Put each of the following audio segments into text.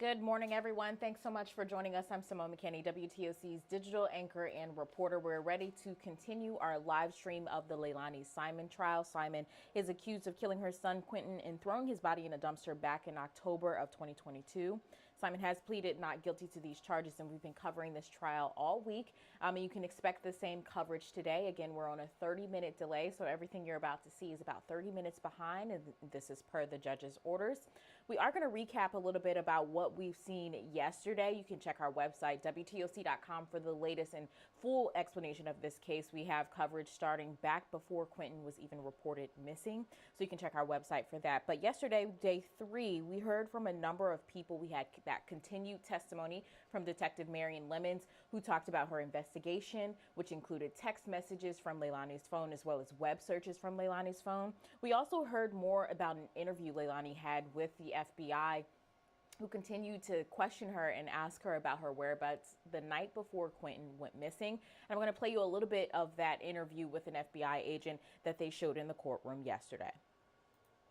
Good morning, everyone. Thanks so much for joining us. I'm Simone McKinney, WTOC's digital anchor and reporter. We're ready to continue our live stream of the Leilani Simon trial. Simon is accused of killing her son, Quentin, and throwing his body in a dumpster back in October of 2022. Simon has pleaded not guilty to these charges, and we've been covering this trial all week. And you can expect the same coverage today. Again, we're on a 30-minute delay, so everything you're about to see is about 30 minutes behind, and this is per the judge's orders. We are going to recap a little bit about what we've seen yesterday. You can check our website, WTOC.com, for the latest and full explanation of this case. We have coverage starting back before Quentin was even reported missing, so you can check our website for that. But yesterday, day 3, we heard from a number of people. We had that continued testimony from Detective Marion Lemons, who talked about her investigation, which included text messages from Leilani's phone as well as web searches from Leilani's phone. We also heard more about an interview Leilani had with the FBI, who continued to question her and ask her about her whereabouts the night before Quentin went missing. And I'm going to play you a little bit of that interview with an FBI agent that they showed in the courtroom yesterday.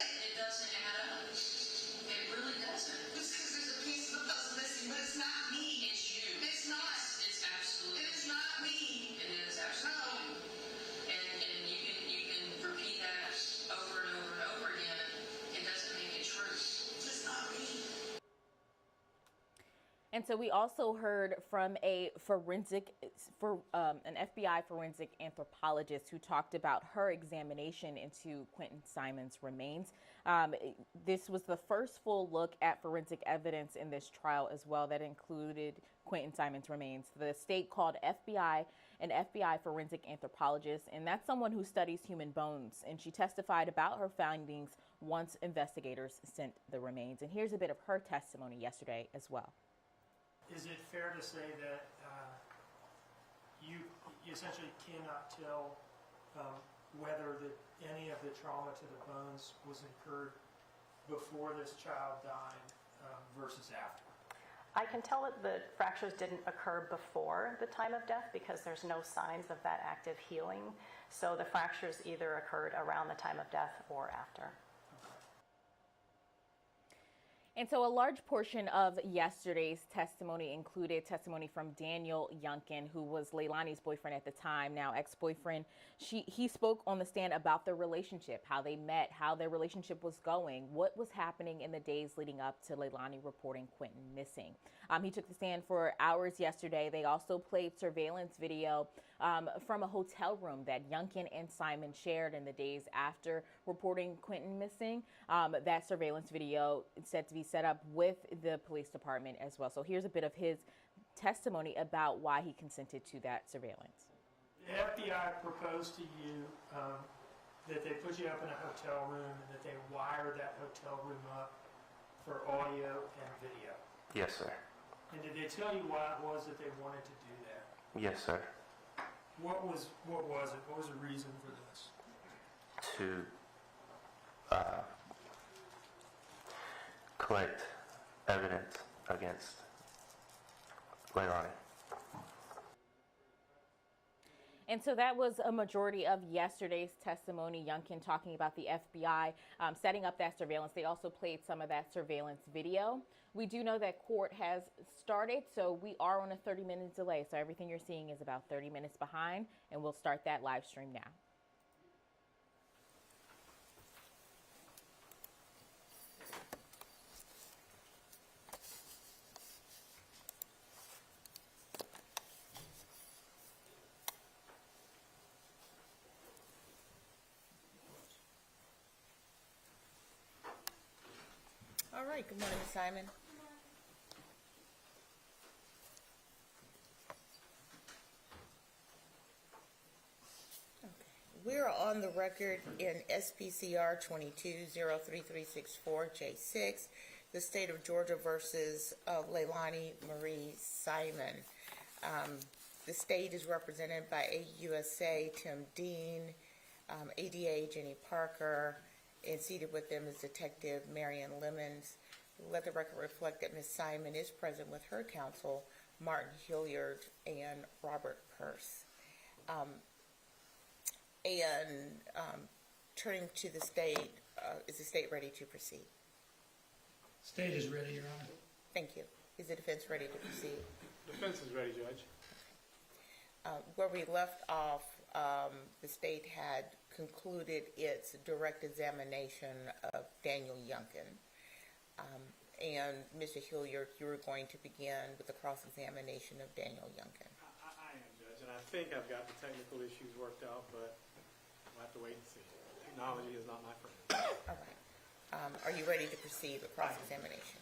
It doesn't add up. It really doesn't. It's because there's a piece of the puzzle missing, but it's not me. It's you. It's not. It's absolutely. It is not me. It is absolutely. No. And you can repeat that over and over and over again. It doesn't make it true. It's not me. And so we also heard from an FBI forensic anthropologist who talked about her examination into Quentin Simon's remains. This was the first full look at forensic evidence in this trial as well that included Quentin Simon's remains. The state called an FBI forensic anthropologist, and that's someone who studies human bones. And she testified about her findings once investigators sent the remains. And here's a bit of her testimony yesterday as well. Is it fair to say that you essentially cannot tell whether any of the trauma to the bones was incurred before this child died versus after? I can tell that the fractures didn't occur before the time of death because there's no signs of that active healing. So the fractures either occurred around the time of death or after. And so a large portion of yesterday's testimony included testimony from Daniel Youngkin, who was Leilani's boyfriend at the time, now ex-boyfriend. He spoke on the stand about their relationship, how they met, how their relationship was going, what was happening in the days leading up to Leilani reporting Quentin missing. He took the stand for hours yesterday. They also played surveillance video from a hotel room that Youngkin and Simon shared in the days after reporting Quentin missing. That surveillance video is said to be set up with the police department as well. So here's a bit of his testimony about why he consented to that surveillance. The FBI proposed to you that they put you up in a hotel room and that they wired that hotel room up for audio and video. Yes, sir. And did they tell you why it was that they wanted to do that? Yes, sir. What was it? What was the reason for this? To collect evidence against Leilani. And so that was a majority of yesterday's testimony. Youngkin talking about the FBI setting up that surveillance. They also played some of that surveillance video. We do know that court has started, so we are on a 30-minute delay. So everything you're seeing is about 30 minutes behind, and we'll start that live stream now. All right, good morning, Ms. Simon. Okay. We're on the record in SPCR 22-03364J6, the state of Georgia versus Leilani Marie Simon. The state is represented by AUSA Tim Dean, ADA Jenny Parker, and seated with them is Detective Marion Lemons. Let the record reflect that Ms. Simon is present with her counsel, Martin Hilliard and Robert Purse. Turning to the state, is the state ready to proceed? State is ready, Your Honor. Thank you. Is the defense ready to proceed? Defense is ready, Judge. Where we left off, the state had concluded its direct examination of Daniel Youngkin. And Mr. Hilliard, you were going to begin with the cross-examination of Daniel Youngkin. I am, Judge, and I think I've got the technical issues worked out, but we'll have to wait and see. Technology is not my friend. All right. Are you ready to proceed with cross-examination?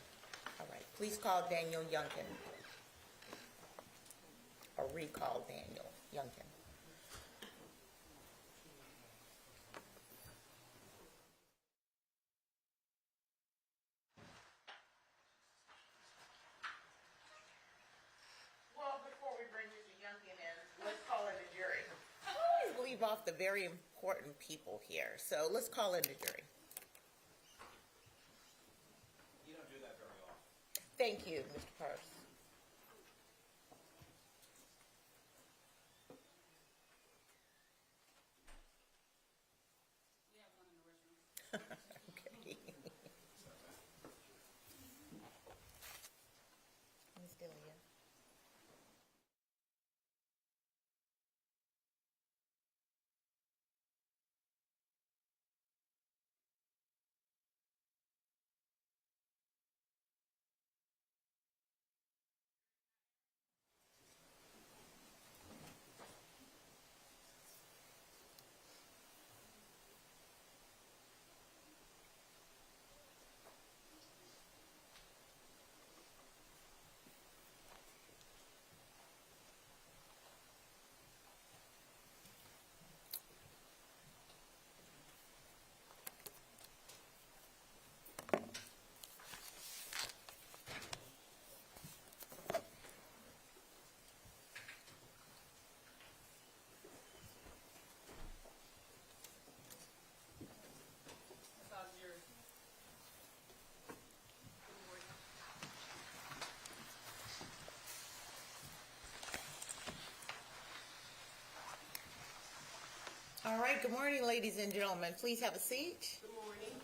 All right. Please call Daniel Youngkin. Or recall Daniel Youngkin. Well, before we bring Mr. Youngkin in, let's call in the jury. I always leave off the very important people here, so let's call in the jury. You don't do that very often. Thank you, Mr. Purse. Okay. Ms. Delia. All right, good morning, ladies and gentlemen. Please have a seat. Good morning.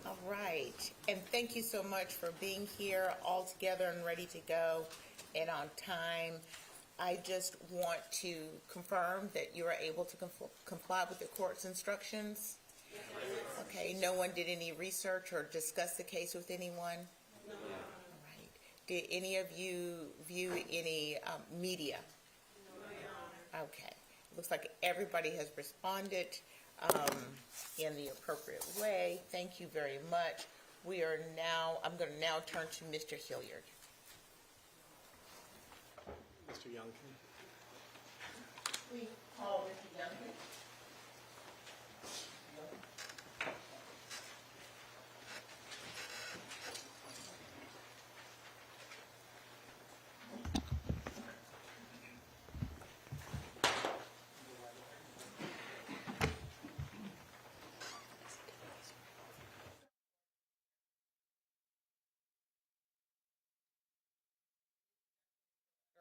All right, and thank you so much for being here all together and ready to go and on time. I just want to confirm that you are able to comply with the court's instructions. Okay, no one did any research or discuss the case with anyone? No. All right. Did any of you view any media? No. Okay. Looks like everybody has responded in the appropriate way. Thank you very much. I'm going to now turn to Mr. Hilliard. Mr. Youngkin. We call Mr. Youngkin.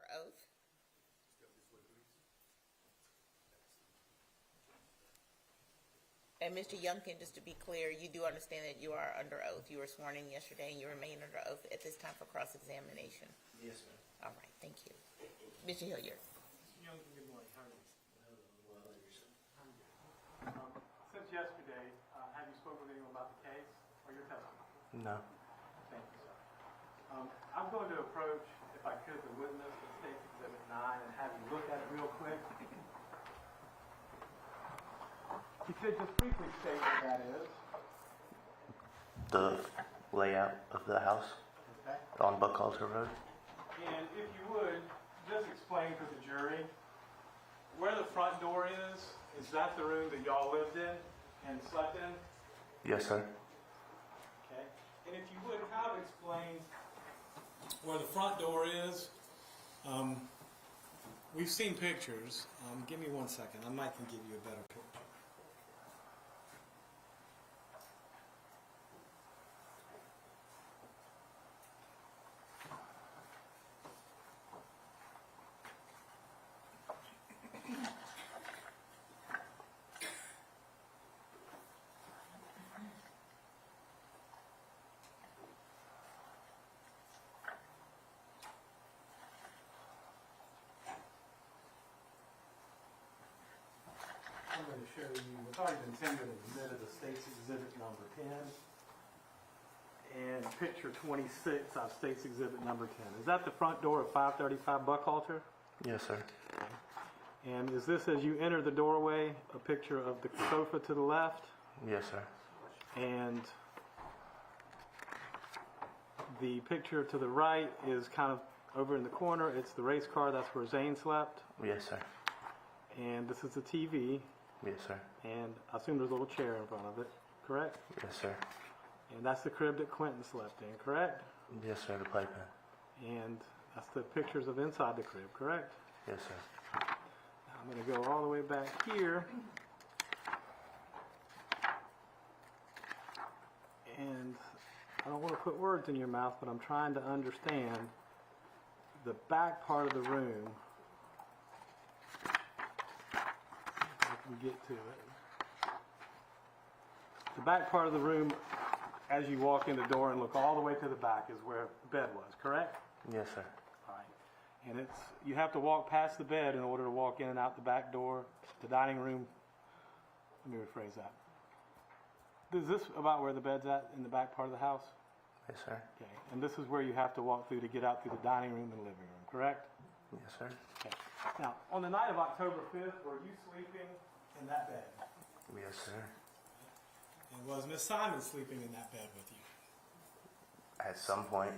Oath. And Mr. Youngkin, just to be clear, you do understand that you are under oath. You were sworn in yesterday and you remain under oath at this time for cross-examination. Yes, ma'am. All right, thank you. Mr. Hilliard. Mr. Youngkin, good morning. How are you? Since yesterday, have you spoken with anyone about the case or your testimony? No. Thank you, sir. I'm going to approach, if I could, the witness in State's Exhibit 9 and have you look at it real quick. You could just briefly state what that is. The layout of the house Okay. on Buckhalter Road? And if you would, just explain to the jury where the front door is. Is that the room that y'all lived in and slept in? Yes, sir. Okay. And if you would, kind of explain where the front door is. We've seen pictures. Give me 1 second. I might can give you a better picture. show you what's already been tendered and admitted as State's Exhibit number 10. And picture 26 of State's Exhibit number 10. Is that the front door of 535 Buckhalter? Yes, sir. And is this, as you enter the doorway, a picture of the sofa to the left? Yes, sir. And the picture to the right is kind of over in the corner. It's the race car. That's where Zane slept. Yes, sir. And this is the TV. Yes, sir. And I assume there's a little chair in front of it, correct? Yes, sir. And that's the crib that Quentin slept in, correct? Yes, sir. The playpen. And that's the pictures of inside the crib, correct? Yes, sir. Now I'm going to go all the way back here. And I don't want to put words in your mouth, but I'm trying to understand the back part of the room. If I can get to it. The back part of the room, as you walk in the door and look all the way to the back, is where the bed was, correct? Yes, sir. All right. And you have to walk past the bed in order to walk in and out the back door, the dining room. Let me rephrase that. Is this about where the bed's at in the back part of the house? Yes, sir. Okay. And this is where you have to walk through to get out through the dining room and living room, correct? Yes, sir. Okay. Now, on the night of October 5th, were you sleeping in that bed? Yes, sir. And was Miss Simon sleeping in that bed with you? At some point.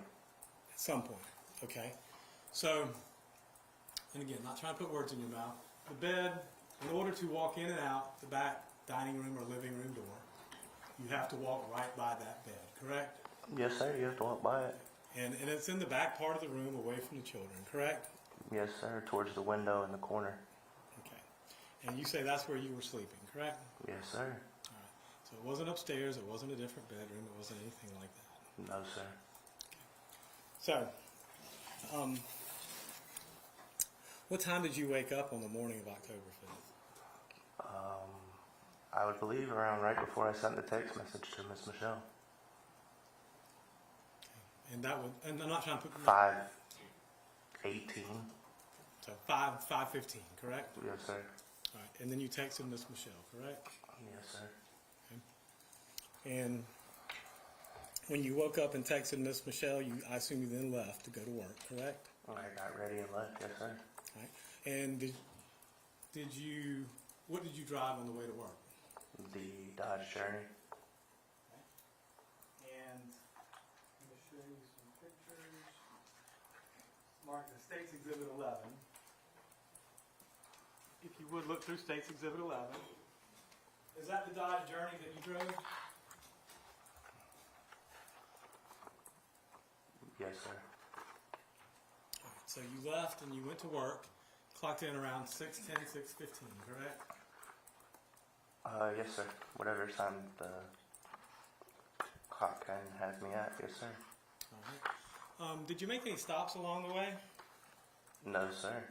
At some point. Okay. So, and again, not trying to put words in your mouth. The bed, in order to walk in and out the back dining room or living room door, you have to walk right by that bed, correct? Yes, sir. You have to walk by it. And it's in the back part of the room away from the children, correct? Yes, sir. Towards the window in the corner. Okay. And you say that's where you were sleeping, correct? Yes, sir. All right. So it wasn't upstairs, it wasn't a different bedroom, it wasn't anything like that. No, sir. So, what time did you wake up on the morning of October 5th? I would believe around right before I sent the text message to Miss Michelle. And that would, and I'm not trying to put 5:18. so 5:15, correct? Yes, sir. All right. And then you texted Miss Michelle, correct? Yes, sir. And when you woke up and texted Miss Michelle, I assume you then left to go to work, correct? I got ready and left. Yes, sir. All right. And what did you drive on the way to work? The Dodge Journey. And I'm going to show you some pictures. Mark the State's Exhibit 11. If you would look through State's Exhibit 11. Is that the Dodge Journey that you drove? Yes, sir. So you left and you went to work, clocked in around 6:10, 6:15, correct? Yes, sir. Whatever time the clock kind has me at. Yes, sir. All right. Did you make any stops along the way? No, sir.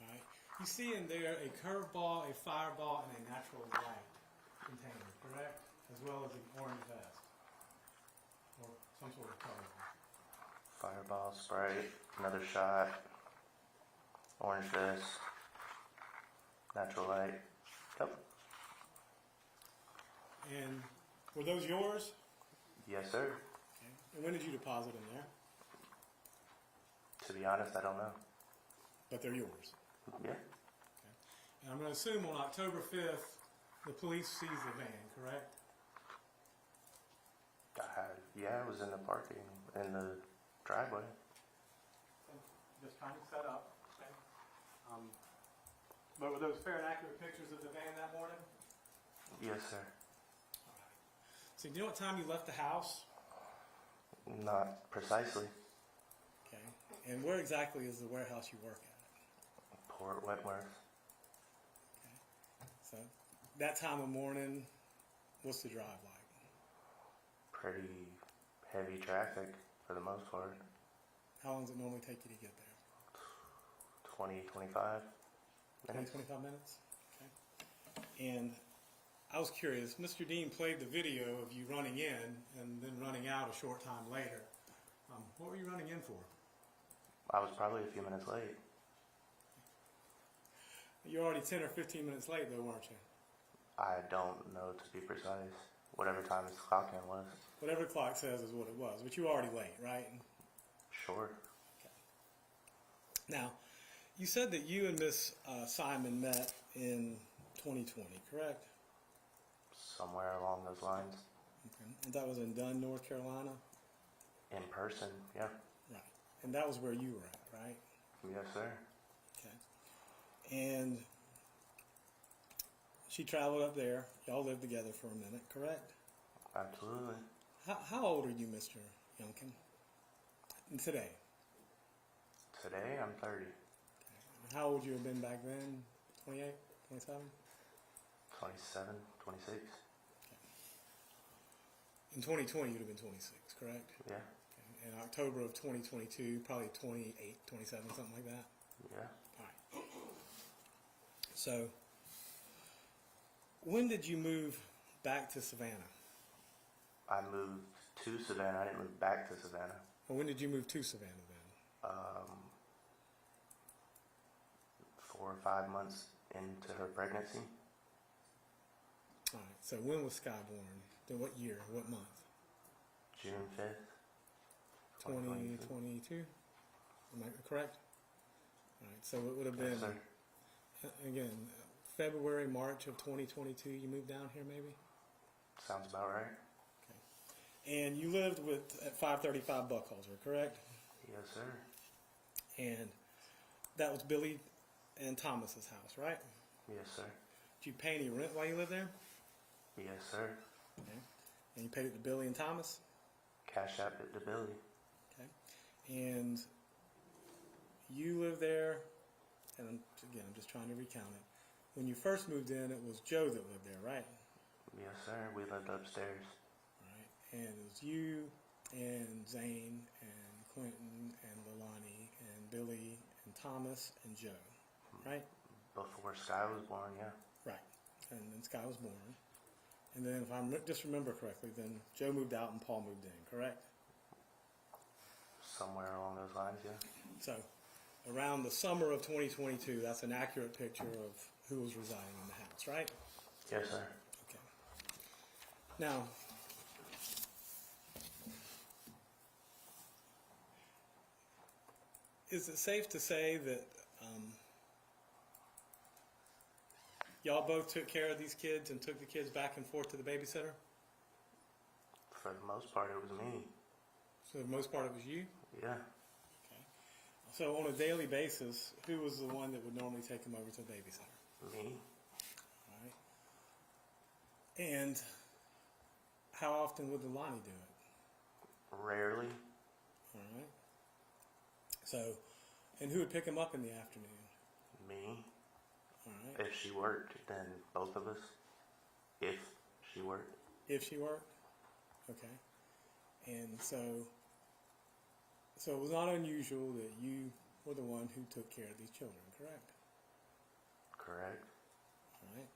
All right. You see in there a curveball, a fireball, and a natural light container, correct? As well as an orange vest or some sort of color. Fireball, Sprite, another shot, orange vest, natural light. Yep. And were those yours? Yes, sir. Okay. And when did you deposit them there? To be honest, I don't know. But they're yours. Yeah. Okay. And I'm going to assume on October 5th, the police seized the van, correct? Yeah, it was in the parking, in the driveway. Just trying to set up. Okay. But were those fair and accurate pictures of the van that morning? Yes, sir. All right. So do you know what time you left the house? Not precisely. Okay. And where exactly is the warehouse you work at? Port Wentworth. Okay. So that time of morning, what's the drive like? Pretty heavy traffic for the most part. How long does it normally take you to get there? 20, 25 20, minutes. 25 minutes? Okay. And I was curious, Mr. Dean played the video of you running in and then running out a short time later. What were you running in for? I was probably a few minutes late. You're already 10 or 15 minutes late though, weren't you? I don't know to be precise. Whatever time his clock in was. Whatever the clock says is what it was, but you were already late, right? Sure. Now, you said that you and Miss Simon met in 2020, correct? Somewhere along those lines. Okay. And that was in Dunn, North Carolina? In person, yeah. Right. And that was where you were at, right? Yes, sir. Okay. And she traveled up there. Y'all lived together for a minute, correct? Absolutely. How old are you, Mr. Youngkin? Today? Today, I'm 30. How old you have been back then? 28, 27? 27, 26. In 2020, you'd have been 26, correct? Yeah. Okay. In October of 2022, probably 28, 27, something like that? Yeah. All right. So, when did you move back to Savannah? I moved to Savannah. I didn't move back to Savannah. Or when did you move to Savannah then? 4 or 5 months into her pregnancy. All right. So when was Sky born? Then what year? What month? June 5th. 2022? Am I correct? All right. So it would have been, Yes, sir. again, February, March of 2022 you moved down here maybe? Sounds about right. And you lived at 535 Buckhalter, correct? Yes, sir. And that was Billy and Thomas's house, right? Yes, sir. Did you pay any rent while you lived there? Yes, sir. Okay. And you paid it to Billy and Thomas? Cash App it to Billy. Okay. And you lived there, and again, I'm just trying to recount it. When you first moved in, it was Joe that lived there, right? Yes, sir. We lived upstairs. Right. And it was you and Zane and Quentin and Leilani and Billy and Thomas and Joe, right? Before Sky was born, yeah. Right. And then Sky was born. And then, if I just remember correctly, then Joe moved out and Paul moved in, correct? Somewhere along those lines, yeah. So, around the summer of 2022, that's an accurate picture of who was residing in the house, right? Yes, sir. Okay. Now, is it safe to say that y'all both took care of these kids and took the kids back and forth to the babysitter? For the most part, it was me. So, for the most part, it was you? Yeah. Okay. So, on a daily basis, who was the one that would normally take them over to the babysitter? Me. All right. And how often would Leilani do it? Rarely. All right. So, and who would pick him up in the afternoon? Me. All right. If she worked, then both of us. If she worked. If she worked? Okay. And so it was not unusual that you were the one who took care of these children, correct? Correct. All right.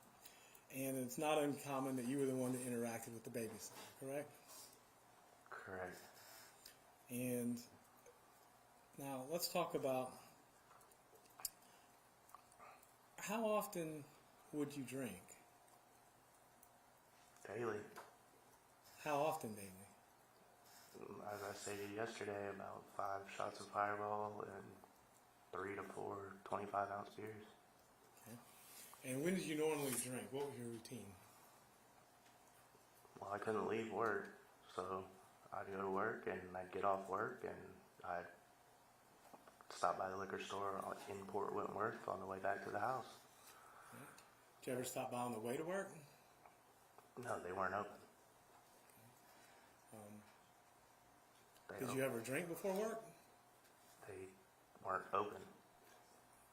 And it's not uncommon that you were the one that interacted with the babysitter, correct? Correct. And now let's talk about how often would you drink? Daily. How often daily? As I stated yesterday, about 5 shots of Fireball and 3 to 4 25-ounce beers. Okay. And when did you normally drink? What was your routine? Well, I couldn't leave work, so I'd go to work and I'd get off work and I'd stop by the liquor store in Port Wentworth on the way back to the house. Okay. Did you ever stop by on the way to work? No, they weren't open. Did you ever drink before work? They weren't open.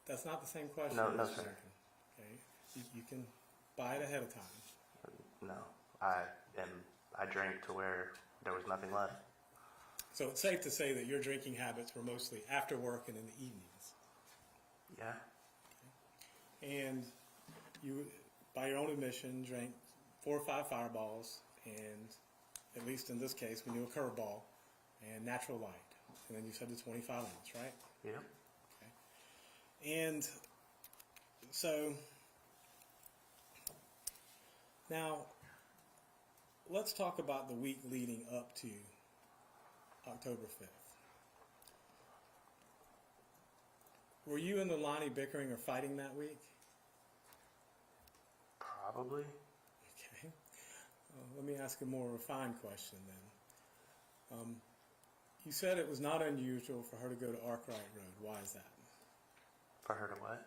That's not the same question. No, Mr. sir. Youngkin. Okay. You can buy it ahead of time. No, I drank to where there was nothing left. So it's safe to say that your drinking habits were mostly after work and in the evenings. Yeah. And you, by your own admission, drank 4 or 5 Fireballs, and at least in this case, we knew a curveball and Natural Light. And then you said the 25 ounce, right? Yep. Okay. And so Now, let's talk about the week leading up to October 5th. Were you and Leilani bickering or fighting that week? Probably. Okay. Let me ask a more refined question then. You said it was not unusual for her to go to Arkwright Road. Why is that? For her to what?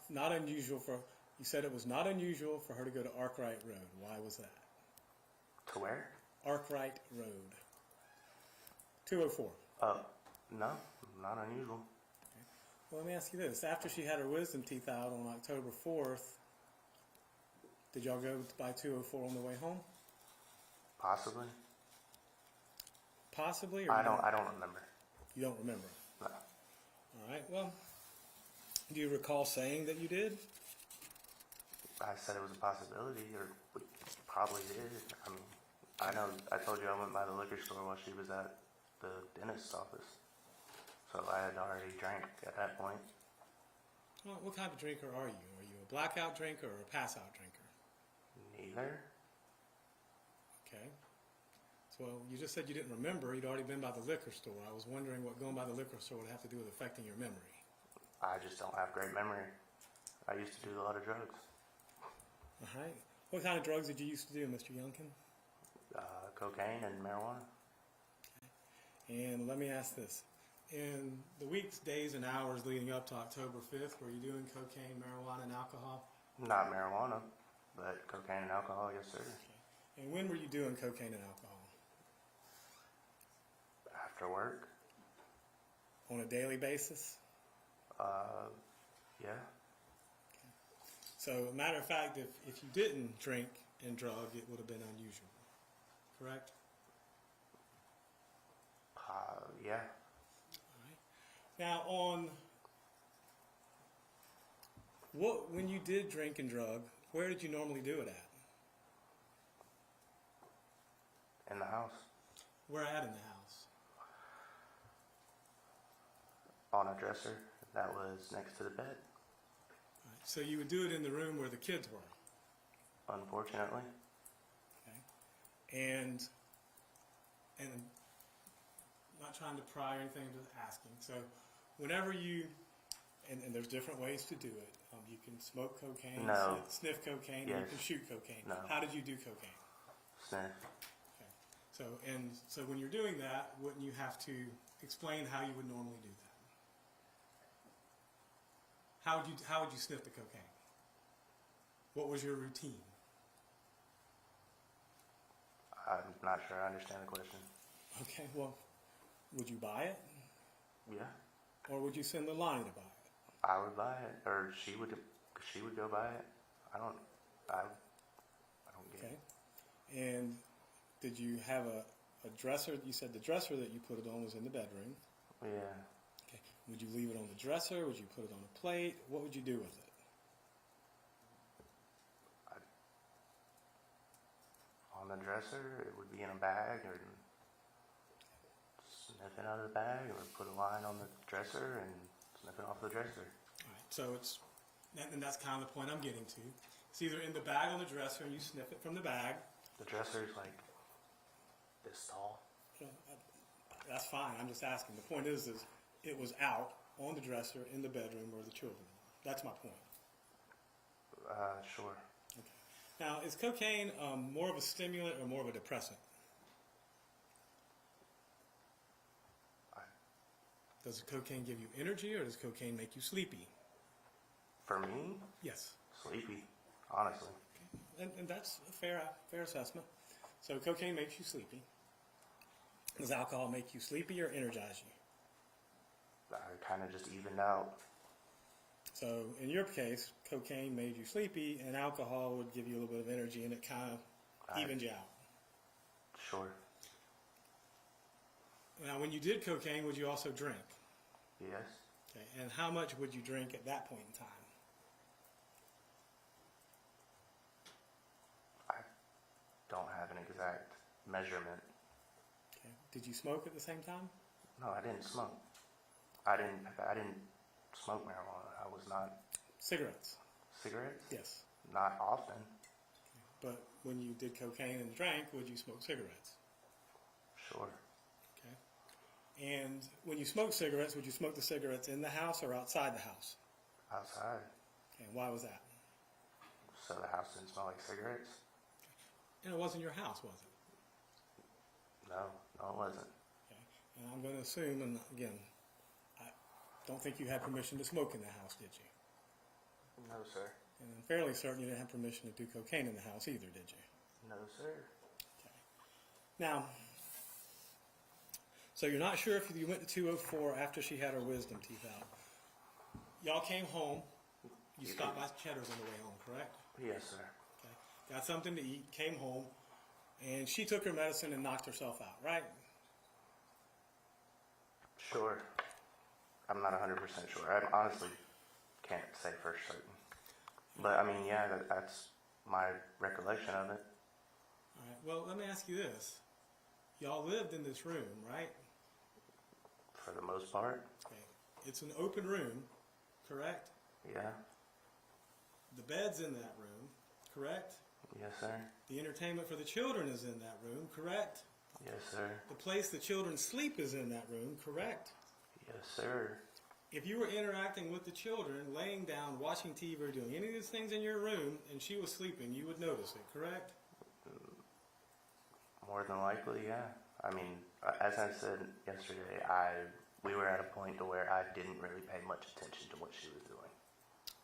Not unusual for. You said it was not unusual for her to go to Arkwright Road. Why was that? To where? Arkwright Road. 204. No, not unusual. Well, let me ask you this. After she had her wisdom teeth out on October 4th, did y'all go by 204 on the way home? Possibly. Possibly? Or I don't remember. You don't remember? No. All right. Well, do you recall saying that you did? I said it was a possibility, or we probably did. I mean, I know I told you I went by the liquor store while she was at the dentist's office. So I had already drank at that point. Well, what kind of drinker are you? Are you a blackout drinker or a pass-out drinker? Neither. Okay. So you just said you didn't remember. You'd already been by the liquor store. I was wondering what going by the liquor store would have to do with affecting your memory. I just don't have great memory. I used to do a lot of drugs. All right. What kind of drugs did you used to do, Mr. Youngkin? Cocaine and marijuana. And let me ask this. In the weeks, days, and hours leading up to October 5th, were you doing cocaine, marijuana, and alcohol? Not marijuana, but cocaine and alcohol, yes sir. Okay. And when were you doing cocaine and alcohol? After work. On a daily basis? Yeah. So, matter of fact, if you didn't drink and drug, it would have been unusual. Correct? Yeah. All right. Now, when you did drink and drug, where did you normally do it at? In the house. Where at in the house? On a dresser that was next to the bed. All right. So you would do it in the room where the kids were? Unfortunately. Okay. And I'm not trying to pry or anything, I'm just asking. So whenever you, and there's different ways to do it. You can smoke cocaine, No. sniff cocaine, Yes. or you can shoot cocaine. No. How did you do cocaine? Sniff. Okay. So when you're doing that, wouldn't you have to explain how you would normally do that? How would you sniff the cocaine? What was your routine? I'm not sure I understand the question. Okay, well, would you buy it? Yeah. Or would you send Leilani to buy it? I would buy it, or she would go buy it. I don't get Okay. it. And did you have a dresser? You said the dresser that you put it on was in the bedroom. Yeah. Okay. Would you leave it on the dresser? Would you put it on a plate? What would you do with it? On the dresser, it would be in a bag, or sniff it out of the bag, or put a line on the dresser and sniff it off the dresser. All right. So and that's kind of the point I'm getting to. It's either in the bag on the dresser and you sniff it from the bag. The dresser is like this tall. That's fine. I'm just asking. The point is it was out on the dresser in the bedroom where the children were. That's my point. Sure. Okay. Now, is cocaine more of a stimulant or more of a depressant? Does cocaine give you energy or does cocaine make you sleepy? For me, Yes. sleepy, honestly. And that's a fair assessment. So cocaine makes you sleepy. Does alcohol make you sleepy or energize you? I kind of just evened out. So in your case, cocaine made you sleepy and alcohol would give you a little bit of energy and it kind of evened you out. Sure. Now, when you did cocaine, would you also drink? Yes. Okay. And how much would you drink at that point in time? I don't have an exact measurement. Okay. Did you smoke at the same time? No, I didn't smoke. I didn't smoke marijuana. I was not. Cigarettes? Cigarettes? Yes. Not often. but when you did cocaine and drank, would you smoke cigarettes? Sure. Okay. And when you smoke cigarettes, would you smoke the cigarettes in the house or outside the house? Outside. Okay, and why was that? So the house didn't smell like cigarettes? And it wasn't your house, was it? No, it wasn't. Okay. And I'm going to assume, and again, I don't think you had permission to smoke in the house, did you? No, sir. And I'm fairly certain you didn't have permission to do cocaine in the house either, did you? No, sir. Okay. Now, so you're not sure if you went to 204 after she had her wisdom teeth out. Y'all came home. You stopped by Cheddar's on the way home, correct? Yes, sir. Okay. Got something to eat, came home, and she took her medicine and knocked herself out, right? Sure. I'm not 100% sure. I honestly can't say for certain. But, I mean, yeah, that's my recollection of it. All right. Well, let me ask you this. Y'all lived in this room, right? For the most part, Okay. It's an open room, correct? yeah. The bed's in that room, correct? Yes, sir. The entertainment for the children is in that room, correct? Yes, sir. The place the children sleep is in that room, correct? Yes, sir. If you were interacting with the children, laying down, watching TV, or doing any of these things in your room, and she was sleeping, you would notice it, correct? More than likely, yeah. I mean, as I said yesterday, we were at a point to where I didn't really pay much attention to what she was doing.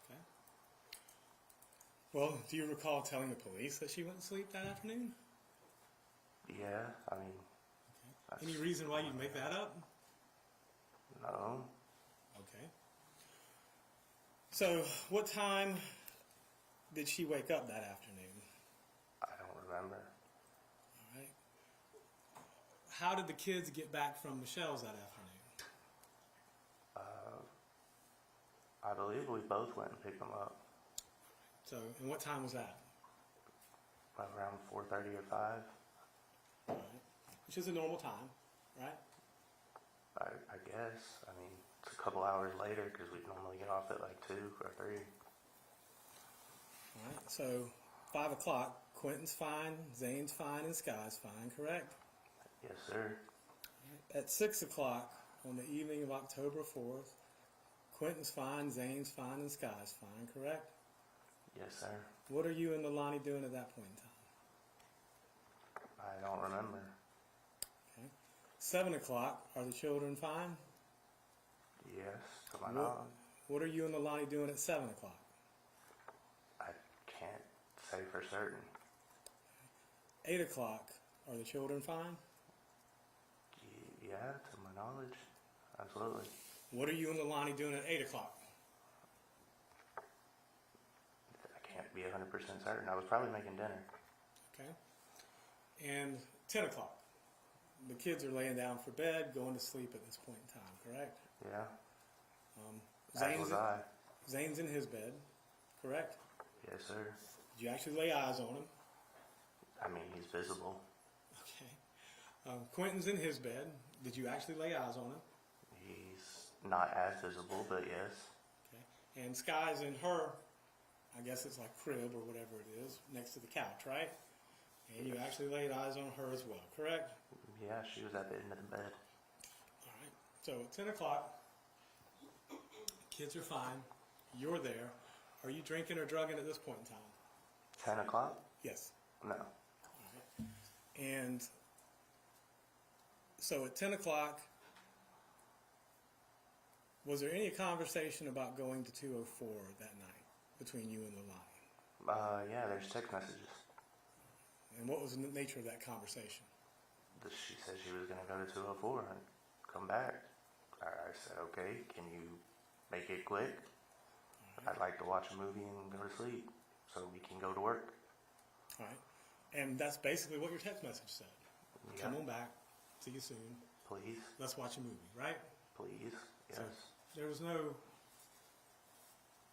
Okay. Well, do you recall telling the police that she went to sleep that afternoon? Yeah, I mean, that's- Any reason why you'd make that up? no. Okay. So, what time did she wake up that afternoon? I don't remember. All right. How did the kids get back from Michelle's that afternoon? I believe we both went and picked them up So, and what time was that? around 4:30 or 5. All right. Which is a normal time, right? I guess. I mean, it's a couple hours later because we normally get off at like 2 or 3. All right. So, 5 o'clock, Quentin's fine, Zane's fine, and Sky's fine, correct? Yes, sir. At 6 o'clock on the evening of October 4th, Quentin's fine, Zane's fine, and Sky's fine, correct? Yes, sir. What are you and Leilani doing at that point in time? I don't remember. Okay. 7 o'clock, are the children fine? Yes, to my knowledge. What are you and Leilani doing at 7 o'clock? I can't say for certain. 8 o'clock, are the children fine? Yeah, to my knowledge. Absolutely. What are you and Leilani doing at 8 o'clock? I can't be 100% certain. I was probably making dinner. Okay. And 10 o'clock, the kids are laying down for bed, going to sleep at this point in time, correct? Yeah. Zane's, As was I. Zane's in his bed, correct? Yes, sir. Did you actually lay eyes on him? I mean, he's visible. Okay. Quentin's in his bed. Did you actually lay eyes on him? He's not as visible, but yes. Okay. And Sky's in her, I guess it's like crib or whatever it is, next to the couch, right? And you actually laid eyes on her as well, correct? Yeah, she was at the end of the bed. All right. So at 10 o'clock, kids are fine. You're there. Are you drinking or drugging at this point in time? 10 o'clock? Yes. No. All right. And so at 10 o'clock, was there any conversation about going to 204 that night between you and Leilani? Yeah, there's text messages. And what was the nature of that conversation? She said she was going to go to 204 and come back. I said, okay, can you make it quick? I'd like to watch a movie and go to sleep so we can go to work. All right. And that's basically what your text message said. Yeah. Come on back. See you soon. Please, Let's watch a movie, right? please, yes. So there was no,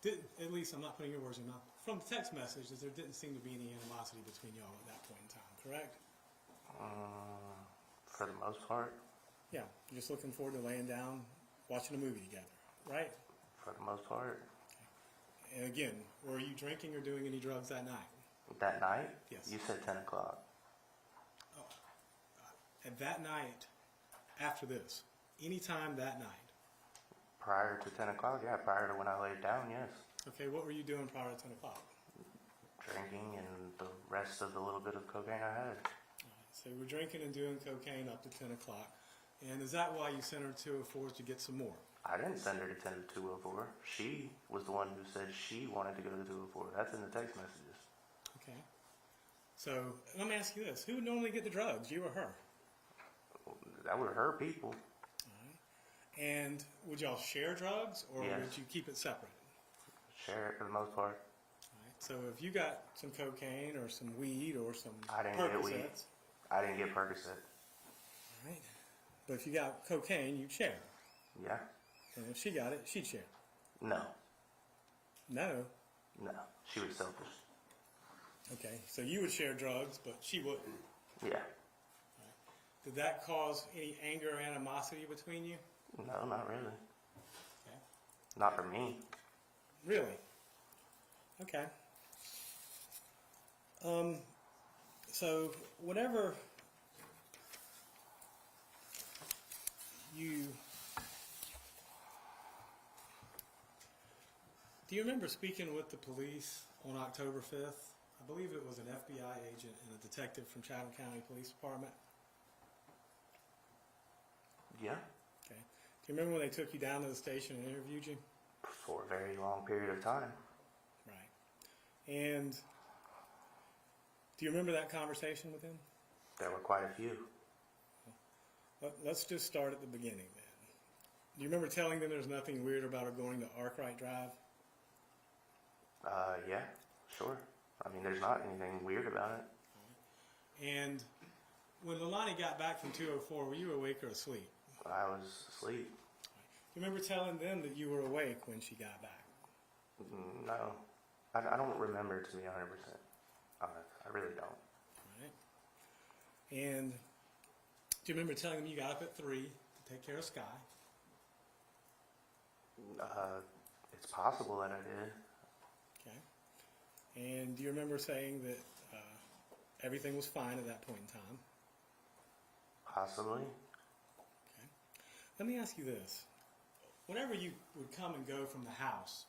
at least I'm not putting your words in my mouth. From the text messages, there didn't seem to be any animosity between y'all at that point in time, correct? For the most part, Yeah. You're just looking forward to laying down, watching a movie together, right? for the most part, And again, were you drinking or doing any drugs that night? That night? Yes. You said 10 o'clock. And that night, after this, anytime that night. Prior to 10 o'clock? Yeah, prior to when I laid down, yes. Okay, what were you doing prior to 10 o'clock? Drinking and the rest of the little bit of cocaine I had. So you were drinking and doing cocaine up to 10 o'clock. And is that why you sent her to 204 to get some more? I didn't send her to 10 to 204. She was the one who said she wanted to go to 204. That's in the text messages. Okay. So let me ask you this. Who would normally get the drugs, you or her? That were her people. And would y'all share drugs, or Yes. would you keep it separate? Share it for the most part. All right. So if you got some cocaine or some weed or some I didn't get weed. Percocets, I didn't get Percocet. all right. But if you got cocaine, you'd share. Yeah? And if she got it, she'd share. No. No. No. She was selfish. Okay. So you would share drugs, but she wouldn't. Yeah. Did that cause any anger or animosity between you? No, not really. Okay. Not for me. Really? Okay. So whenever you do you remember speaking with the police on October 5th? I believe it was an FBI agent and a detective from Chatham County Police Department. Yeah. Okay. Do you remember when they took you down to the station and interviewed you? For a very long period of time. Right. And do you remember that conversation with him? There were quite a few. Let's just start at the beginning then. Do you remember telling them there's nothing weird about her going to Arkwright Drive? Yeah, sure. I mean, there's not anything weird about it. And when Leilani got back from 204, were you awake or asleep? I was asleep. Do you remember telling them that you were awake when she got back? No. I don't remember, to be 100% honest. I really don't. All right. And do you remember telling them you got up at 3 to take care of Sky? It's possible that I did. Okay. And do you remember saying that everything was fine at that point in time? Possibly. Okay. Let me ask you this. Whenever you would come and go from the house,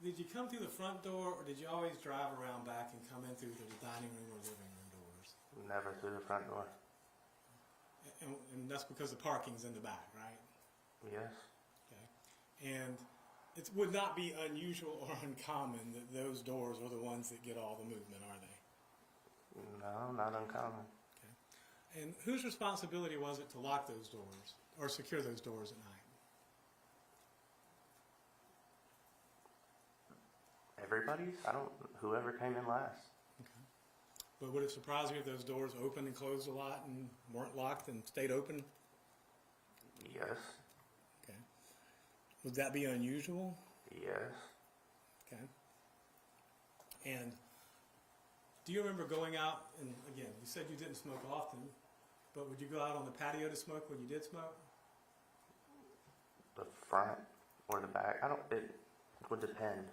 did you come through the front door, or did you always drive around back and come in through the dining room or living room doors? Never through the front door. And that's because the parking's in the back, right? Yes. Okay. And it would not be unusual or uncommon that those doors are the ones that get all the movement, are they? No, not uncommon. Okay. And whose responsibility was it to lock those doors or secure those doors at night? Everybody's? Whoever came in last. Okay. But would it surprise you if those doors opened and closed a lot and weren't locked and stayed open? Yes. Okay. Would that be unusual? Yes. Okay. And do you remember going out, and again, you said you didn't smoke often, but would you go out on the patio to smoke when you did smoke? The front or the back? It would depend.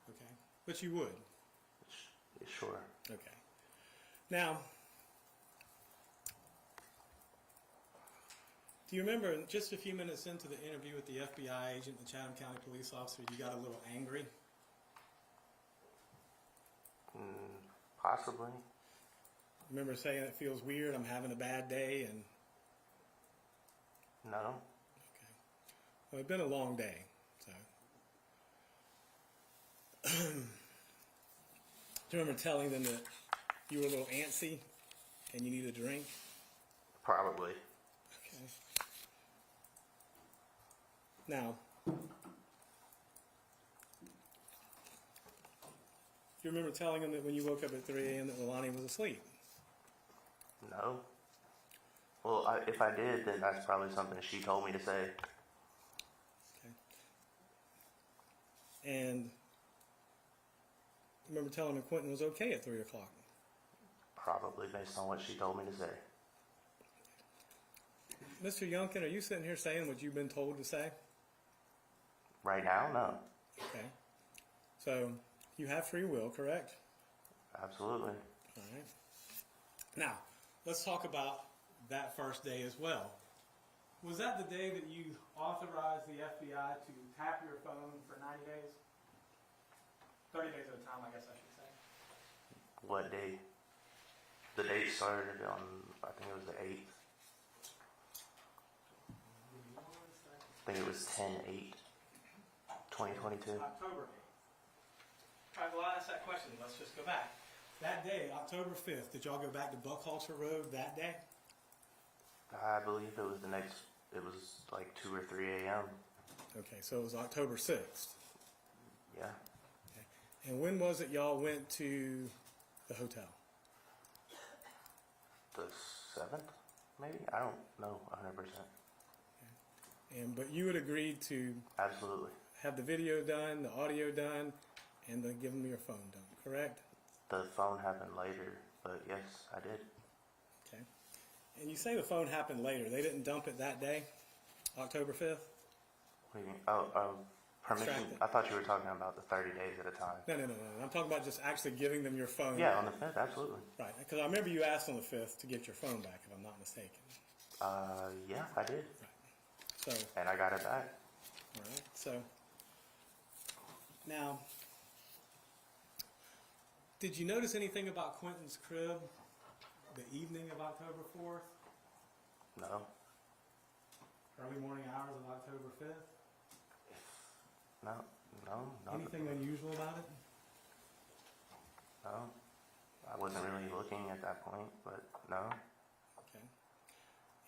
Okay. But you would? Sure. Okay. Now, do you remember just a few minutes into the interview with the FBI agent, the Chatham County police officer, you got a little angry? Possibly. Remember saying it feels weird, I'm having a bad day, and... No. Okay. Well, it's been a long day, so... Do you remember telling them that you were a little antsy and you needed a drink? Probably. Okay. Now, do you remember telling them that when you woke up at 3 a.m. that Leilani was asleep? No. Well, if I did, then that's probably something she told me to say. Okay. And remember telling him Quentin was okay at 3 o'clock? Probably based on what she told me to say. Mr. Youngkin, are you sitting here saying what you've been told to say? Right now, no. Okay. So you have free will, correct? Absolutely. All right. Now, let's talk about that first day as well. Was that the day that you authorized the FBI to tap your phone for 90 days? 30 days at a time, I guess I should say. What day? The date started on, I think it was the 8th. I think it was 10/8/2022. October 8th. All right, well, I asked that question. Let's just go back. That day, October 5th, did y'all go back to Buckhalter Road that day? I believe it was it was like 2 or 3 a.m. Okay, so it was October 6th. Yeah. Okay. And when was it y'all went to the hotel? The 7th, maybe? I don't know 100%. But you had agreed to Absolutely. have the video done, the audio done, and then give them your phone done, correct? The phone happened later, but yes, I did. Okay. And you say the phone happened later. They didn't dump it that day, October 5th? What do you mean? Oh, permission? Extracted. I thought you were talking about the 30 days at a time. No. I'm talking about just actually giving them your phone. Yeah, on the 5th, absolutely. Right, because I remember you asked on the 5th to get your phone back, if I'm not mistaken. Yeah, I did. Right. So, And I got it back. all right. So, now, did you notice anything about Quentin's crib the evening of October 4th? No. Early morning hours of October 5th? No. Anything unusual about it? No. I wasn't really looking at that point, but no. Okay.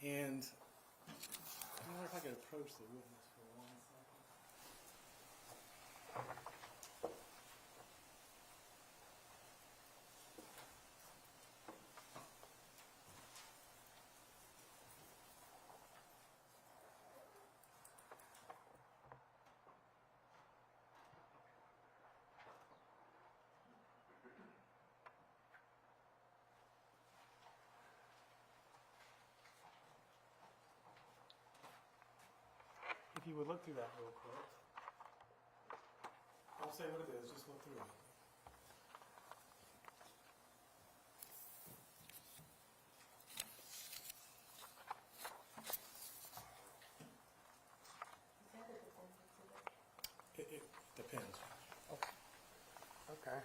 And I wonder if I could approach the witness for 1 second. If you would look through that real quick. Don't say what it is, just look through it. It depends. Okay.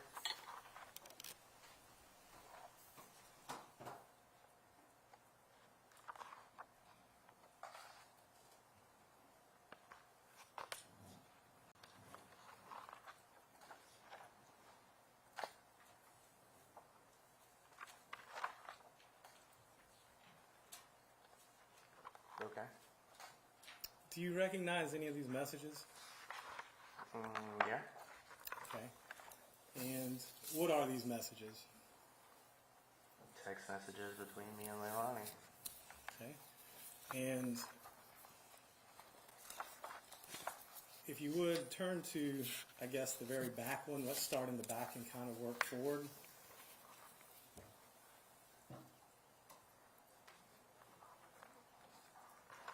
Okay. Do you recognize any of these messages? Yeah. Okay. And what are these messages? Text messages between me and Leilani. Okay. And if you would turn to, I guess, the very back one. Let's start in the back and kind of work forward.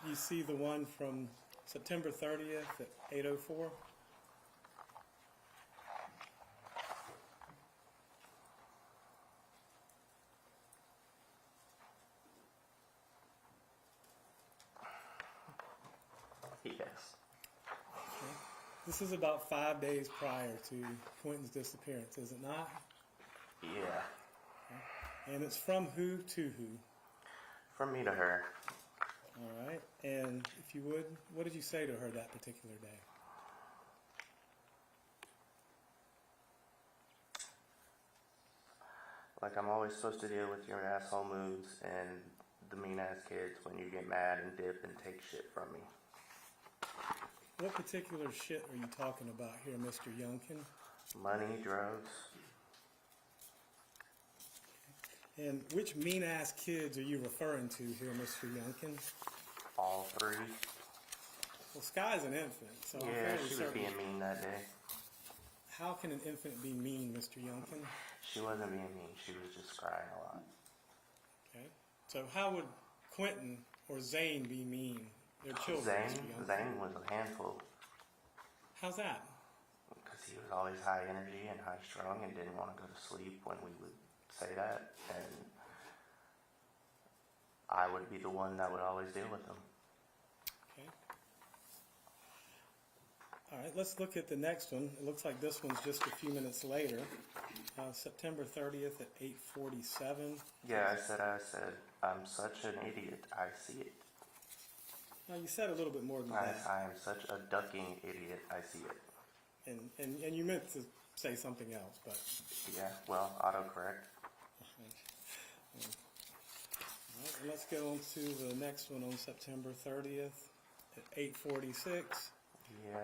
You see the one from September 30th at 8:04? Yes. Okay. This is about 5 days prior to Quentin's disappearance, is it not? Yeah. And it's from who to who? From me to her. All right. And if you would, what did you say to her that particular day? Like, I'm always supposed to deal with your asshole moods and the mean ass kids when you get mad and dip and take shit from me. What particular shit are you talking about here, Mr. Youngkin? Money, drugs. And which mean-ass kids are you referring to here, Mr. Youngkin? All three. Well, Sky's an infant, so I'm Yeah, fairly she was certain. being mean that day. How can an infant be mean, Mr. Youngkin? She wasn't being mean. She was just crying a lot. Okay. So how would Quentin or Zane be mean? They're children, Mr. Youngkin. Zane was a handful How's that? because She was always high energy and high strung and didn't want to go to sleep when we would say that. And I would be the one that would always deal with them. Okay. All right, let's look at the next one. It looks like this one's just a few minutes later. September 30th at 8:47. Yeah, I said, I'm such an idiot. I see it. Now, you said a little bit more than that. I am such a ducking idiot. I see it. And you meant to say something else, but... Yeah, well, autocorrect. All right, let's go on to the next one on September 30th at 8:46. Yes.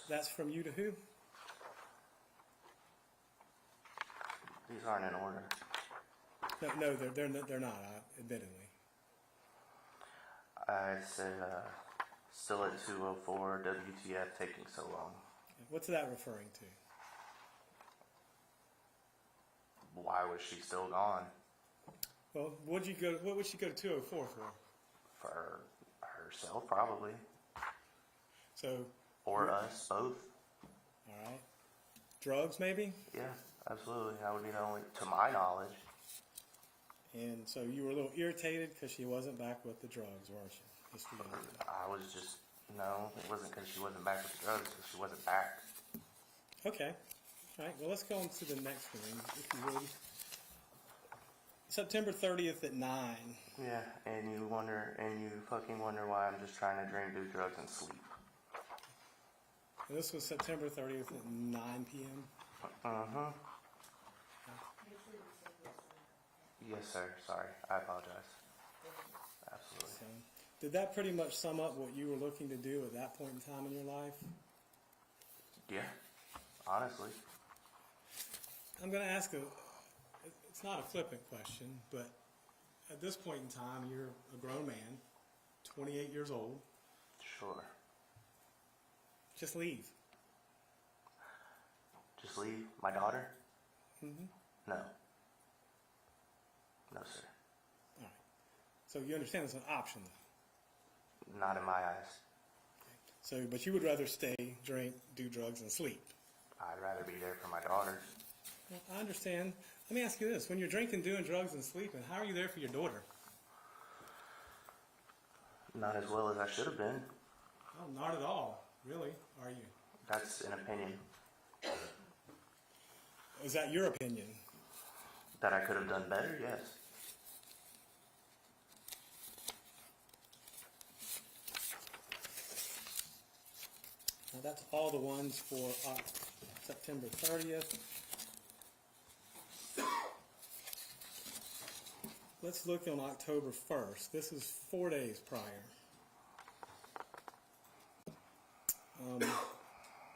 That's from you to who? These aren't in order. No, they're not, admittedly. I said, still at 2:04, WTF taking so long. What's that referring to? Why was she still gone? Well, what would she go to 2:04 for? For herself, probably. So, Or us, both. all right. Drugs, maybe? Yeah, absolutely. That would be the only, to my knowledge. And so you were a little irritated because she wasn't back with the drugs, weren't you? Just to get into it. I was just, no, it wasn't because she wasn't back with the drugs, because she wasn't back. Okay. All right. Well, let's go on to the next one, if you would. September 30th at 9. Yeah, and you fucking wonder why I'm just trying to drink, do drugs, and sleep. And this was September 30th at 9 p.m. Uh-huh. Yes, sir. Sorry. I apologize. Absolutely. So, did that pretty much sum up what you were looking to do at that point in time in your life? Yeah, honestly. I'm going to ask it's not a flippant question, but at this point in time, you're a grown man, 28 years old. Sure. Just leave. Just leave my daughter? Mm-hmm. No. No, sir. All right. So you understand it's an option, though. Not in my eyes. So, but you would rather stay, drink, do drugs, and sleep. I'd rather be there for my daughter. Well, I understand. Let me ask you this. When you're drinking, doing drugs, and sleeping, how are you there for your daughter? Not as well as I should have been. Oh, not at all. Really, are you? That's an opinion. Is that your opinion? That I could have done better, yes. Now, that's all the ones for September 30th. Let's look on October 1st. This is 4 days prior.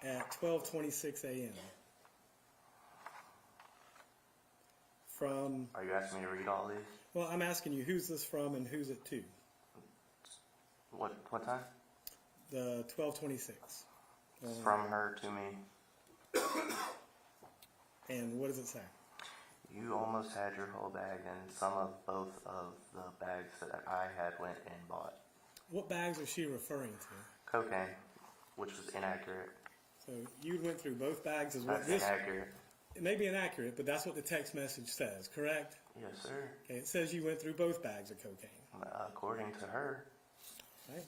At 12:26 a.m. From, Are you asking me to read all these? well, I'm asking you, who's this from and who's it to? What time? The 12:26. It's from her to me. And what does it say? You almost had your whole bag, and some of both of the bags that I had went and bought. What bags is she referring to? Cocaine, which was inaccurate. So you went through both bags, is what That's this... inaccurate. It may be inaccurate, but that's what the text message says, correct? Yes, sir. Okay, it says you went through both bags of cocaine. According to her. Right?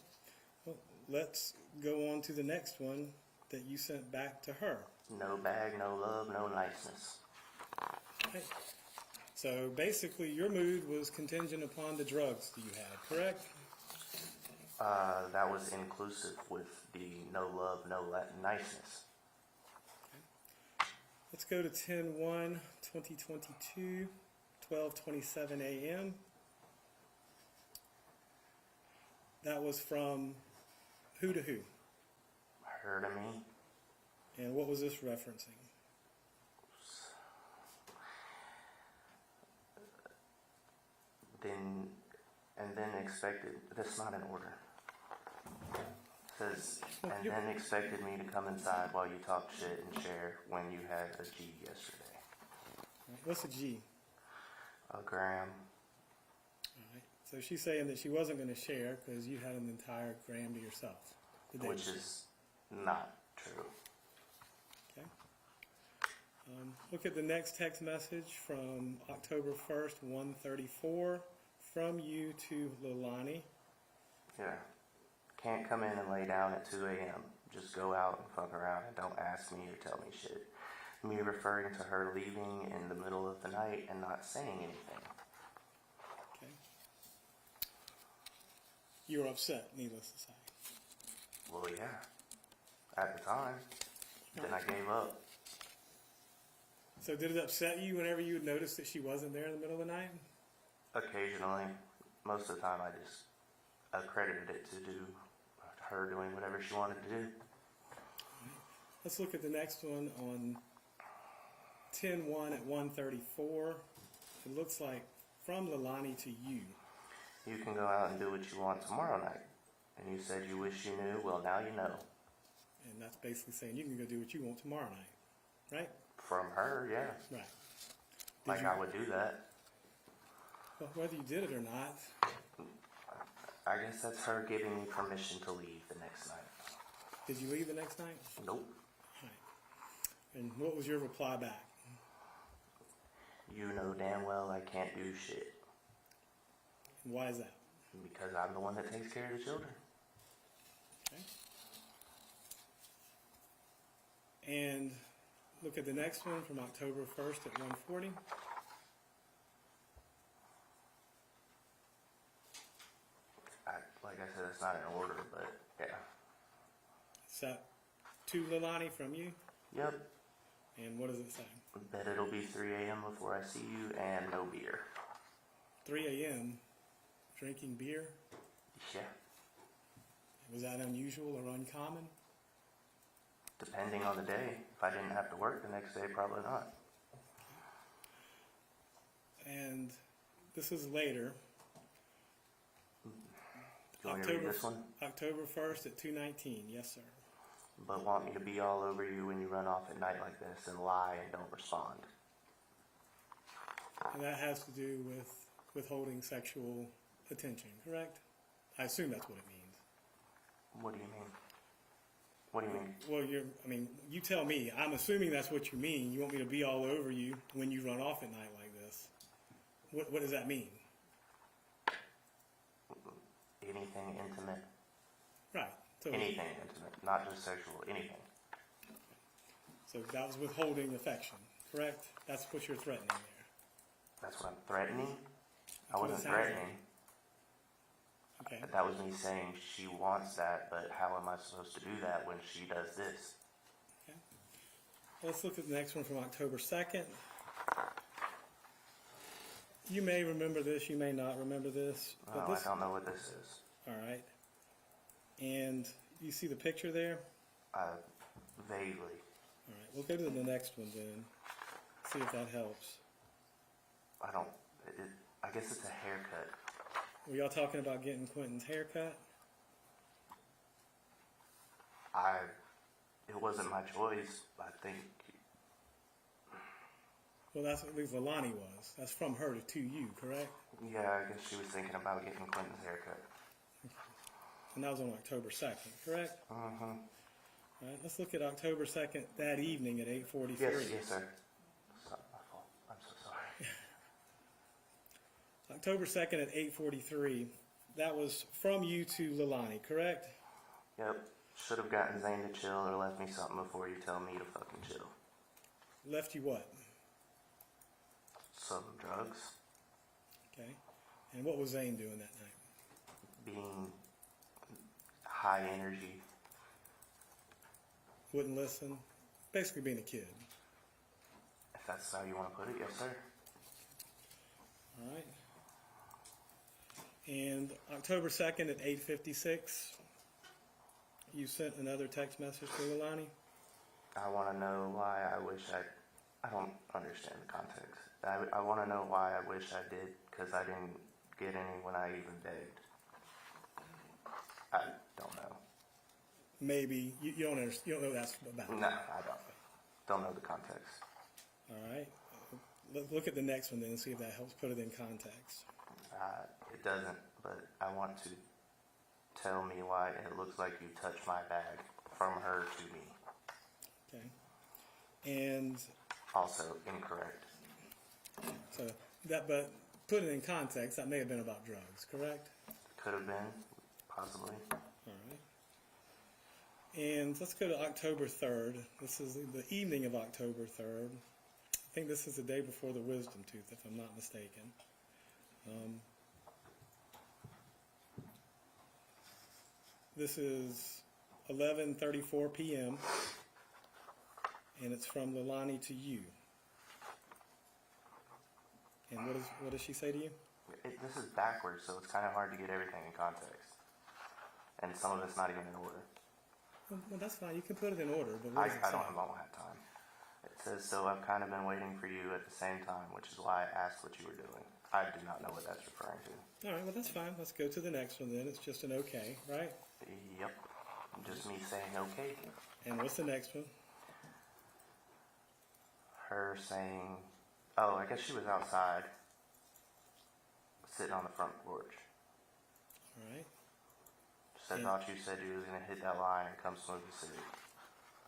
Well, let's go on to the next one that you sent back to her. No bag, no love, no niceness. Okay. So basically, your mood was contingent upon the drugs that you had, correct? That was inclusive with the no love, no niceness. Let's go to 10/1/2022, 12:27 a.m. That was from who to who? Her to me. And what was this referencing? Then expected, that's not in order. It says, and then expected me to come inside while you talk shit and share when you had a G yesterday. What's a G? A gram. All right. So she's saying that she wasn't going to share because you had an entire gram to yourself. Which is not true. Okay. Look at the next text message from October 1st, 1:34, from you to Leilani. Yeah. Can't come in and lay down at 2 a.m. Just go out and fuck around and don't ask me or tell me shit. Me referring to her leaving in the middle of the night and not saying anything. Okay. You were upset, needless to say. Well, yeah. At the time. Then I gave up. So did it upset you whenever you would notice that she wasn't there in the middle of the night? Occasionally. Most of the time I just accredited it to do her doing whatever she wanted to do. Let's look at the next one on 10/1 at 1:34. It looks like from Leilani to you. You can go out and do what you want tomorrow night. And you said you wish you knew. Well, now you know. And that's basically saying you can go do what you want tomorrow night, right? From her, yeah. Right. Like you- I would do that. Well, whether you did it or not, I guess that's her giving me permission to leave the next night. did you leave the next night? Nope. Right. And what was your reply back? You know damn well I can't do shit. And why is that? Because I'm the one that takes care of the children. Okay. And look at the next one from October 1st at 1:40. Like I said, it's not in order, but yeah. Is that to Leilani from you? Yep. And what does it say? Bet it'll be 3 a.m. before I see you and no beer. 3 a.m. drinking beer? Yeah. Was that unusual or uncommon? Depending on the day. If I didn't have to work the next day, probably not. And this is later. You want me to read this one? October 1st at 2:19. Yes, sir. But want me to be all over you when you run off at night like this and lie and don't respond. And that has to do with withholding sexual attention, correct? I assume that's what it means. What do you mean? What do you mean? Well, you tell me. I'm assuming that's what you mean. You want me to be all over you when you run off at night like this. What does that mean? Anything intimate. Right. So, Anything intimate. Not just sexual. Anything. so that was withholding affection, correct? That's what you're threatening there. That's what I'm threatening? I what it wasn't sounds like. threatening. Okay. That was me saying she wants that, but how am I supposed to do that when she does this? Okay. Let's look at the next one from October 2nd. You may remember this, you may not remember this. But Oh, this, I don't know what this is. all right. And you see the picture there? Vaguely. All right, we'll go to the next one then. See if that helps. I guess it's a haircut. Were y'all talking about getting Quentin's haircut? It wasn't my choice. I think, Well, that's what at least Leilani was. That's from her to you, correct? yeah, I guess she was thinking about getting Quentin's haircut. And that was on October 2nd, correct? Uh-huh. All right, let's look at October 2nd that evening at 8:43. Yes, sir. It's not my fault. I'm so sorry. October 2nd at 8:43. That was from you to Leilani, correct? Yep. Should have gotten Zane to chill or left me something before you tell me to fucking chill. Left you what? Some drugs. Okay. And what was Zane doing that night? Being high energy. Wouldn't listen? Basically being a kid. If that's how you want to put it, yes, sir. All right. And October 2nd at 8:56, you sent another text message to Leilani? I want to know why I wish I don't understand the context. I want to know why I wish I did, because I didn't get any when I even begged. I don't know. Maybe. You don't understand. You don't know what that's about. No, I don't. Don't know the context. All right. Look at the next one then and see if that helps put it in context. It doesn't, but I want to tell me why it looks like you touched my bag from her to me. Okay. And Also incorrect. So that, but put it in context, that may have been about drugs, correct? Could have been, possibly. All right. And let's go to October 3rd. This is the evening of October 3rd. I think this is the day before the wisdom tooth, if I'm not mistaken. This is 11:34 p.m. and it's from Leilani to you. And what does she say to you? This is backwards, so it's kind of hard to get everything in context. And some of it's not even in order. Well, that's fine. You can put it in order, but what does it say? I don't have time. It says, so I've kind of been waiting for you at the same time, which is why I asked what you were doing. I do not know what that's referring to. All right, well, that's fine. Let's go to the next one then. It's just an okay, right? Yep. Just me saying okay. And what's the next one? Her saying, oh, I guess she was outside, sitting on the front porch. All right. Said, thought you said you was going to hit that line and come smoke a cig.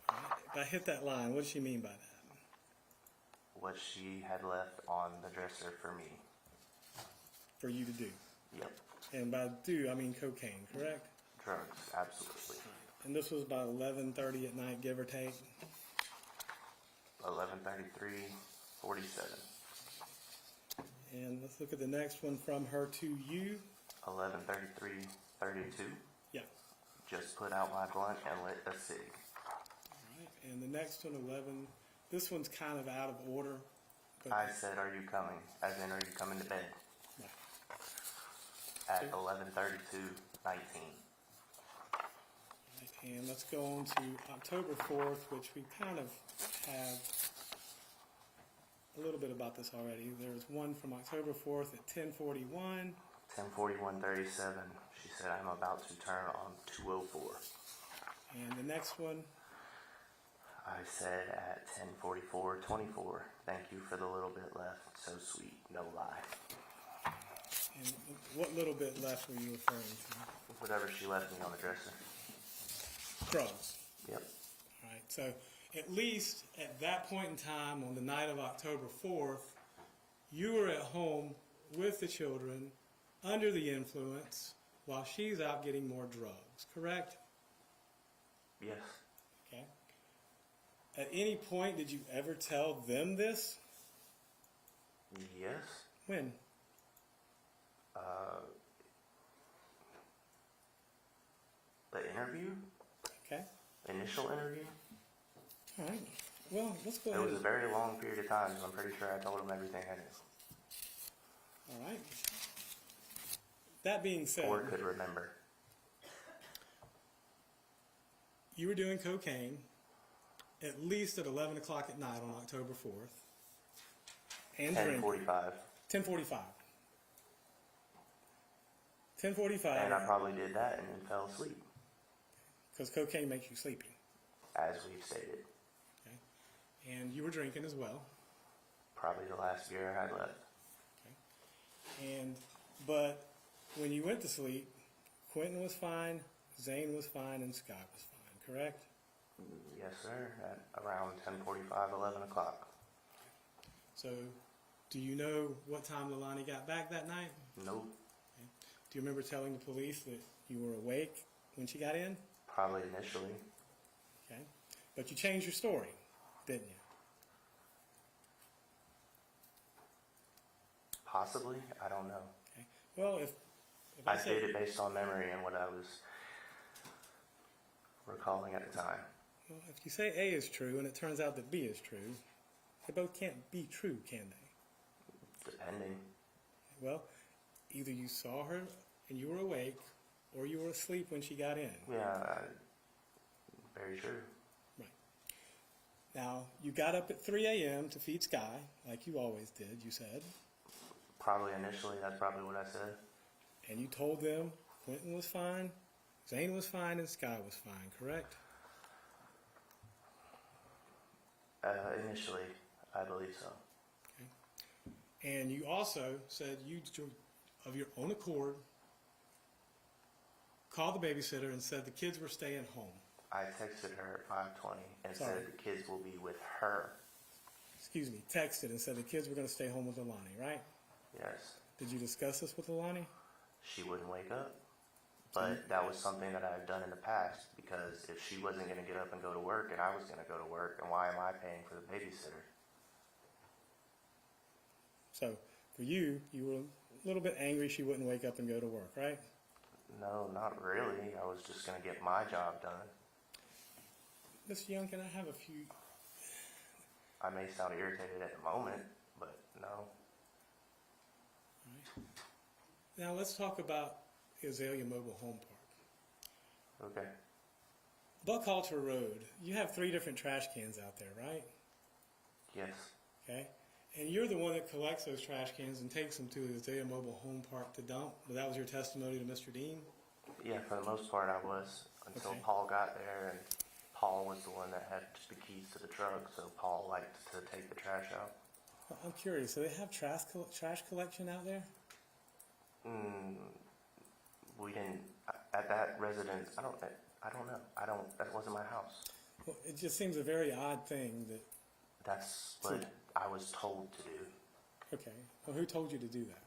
All right. If I hit that line, what does she mean by that? What she had left on the dresser for me. For you to do. Yep. And by do, I mean cocaine, correct? Drugs, absolutely. And this was about 11:30 at night, give or take. 11:33:47. And let's look at the next one from her to you. 11:33:32. Yeah. Just put out my blunt and lit a cig. All right. And the next one, 11. This one's kind of out of order. But I said, are you coming? As in, are you coming to bed? Right. At 11:32:19. And let's go on to October 4th, which we kind of have a little bit about this already. There's one from October 4th at 10:41. 10:41:37. She said, I'm about to turn on 204. And the next one, I said at 10:44:24. Thank you for the little bit left. So sweet, no lie. and what little bit left were you referring to? Whatever she left me on the dresser. Drugs. Yep. All right. So at least at that point in time, on the night of October 4th, you were at home with the children, under the influence, while she's out getting more drugs, correct? Yes. Okay. At any point, did you ever tell them this? Yes. When? The interview? Okay. Initial interview? All right. Well, let's go It ahead. was a very long period of time, so I'm pretty sure I told him everything I knew. All right. That being said, Or could remember. you were doing cocaine at least at 11 o'clock at night on October 4th. And drinking. 10:45. 10:45. 10:45. And I probably did that and then fell asleep, Because cocaine makes you sleepy. as we've stated. Okay. And you were drinking as well. Probably the last beer I had left. But when you went to sleep, Quentin was fine, Zane was fine, and Scott was fine, correct? Yes, sir. At around 10:45, 11 o'clock. So, do you know what time Leilani got back that night? Nope. Do you remember telling the police that you were awake when she got in? Probably initially. Okay. But you changed your story, didn't you? Possibly. I don't know. Okay. Well, if I I say, did it based on memory and what I was recalling at the time. well, if you say A is true and it turns out that B is true, they both can't be true, can they? Depending. Well, either you saw her and you were awake, or you were asleep when she got in. Yeah, very true. Right. Now, you got up at 3 a.m. to feed Sky, like you always did, you said. Probably initially, that's probably what I said. And you told them Quentin was fine, Zane was fine, and Sky was fine, correct? Initially, I believe so. And you also said you, of your own accord, called the babysitter and said the kids were staying home. I texted her at 5:20 and Sorry. said the kids will be with her. texted and said the kids were going to stay home with Leilani, right? Yes. Did you discuss this with Leilani? She wouldn't wake up. But that was something that I had done in the past, because if she wasn't going to get up and go to work and I was going to go to work, and why am I paying for the babysitter? So for you, you were a little bit angry she wouldn't wake up and go to work, right? No, not really. I was just going to get my job done. Mr. Youngkin, I have a few. I may sound irritated at the moment, but no. Now let's talk about Azalea Mobile Home Park. Okay. Buckhalter Road, you have 3 different trash cans out there, right? Yes. Okay. And you're the one that collects those trash cans and takes them to the Azalea Mobile Home Park to dump. But that was your testimony to Mr. Dean? Yeah, for the most part I was, until Okay. Paul got there, and Paul was the one that had the keys to the truck, so Paul liked to take the trash out. Well, I'm curious, so they have trash collection out there? We didn't, at that residence, I don't know. That wasn't my house. Well, it just seems a very odd thing that, That's what I was told to do. okay, well, who told you to do that?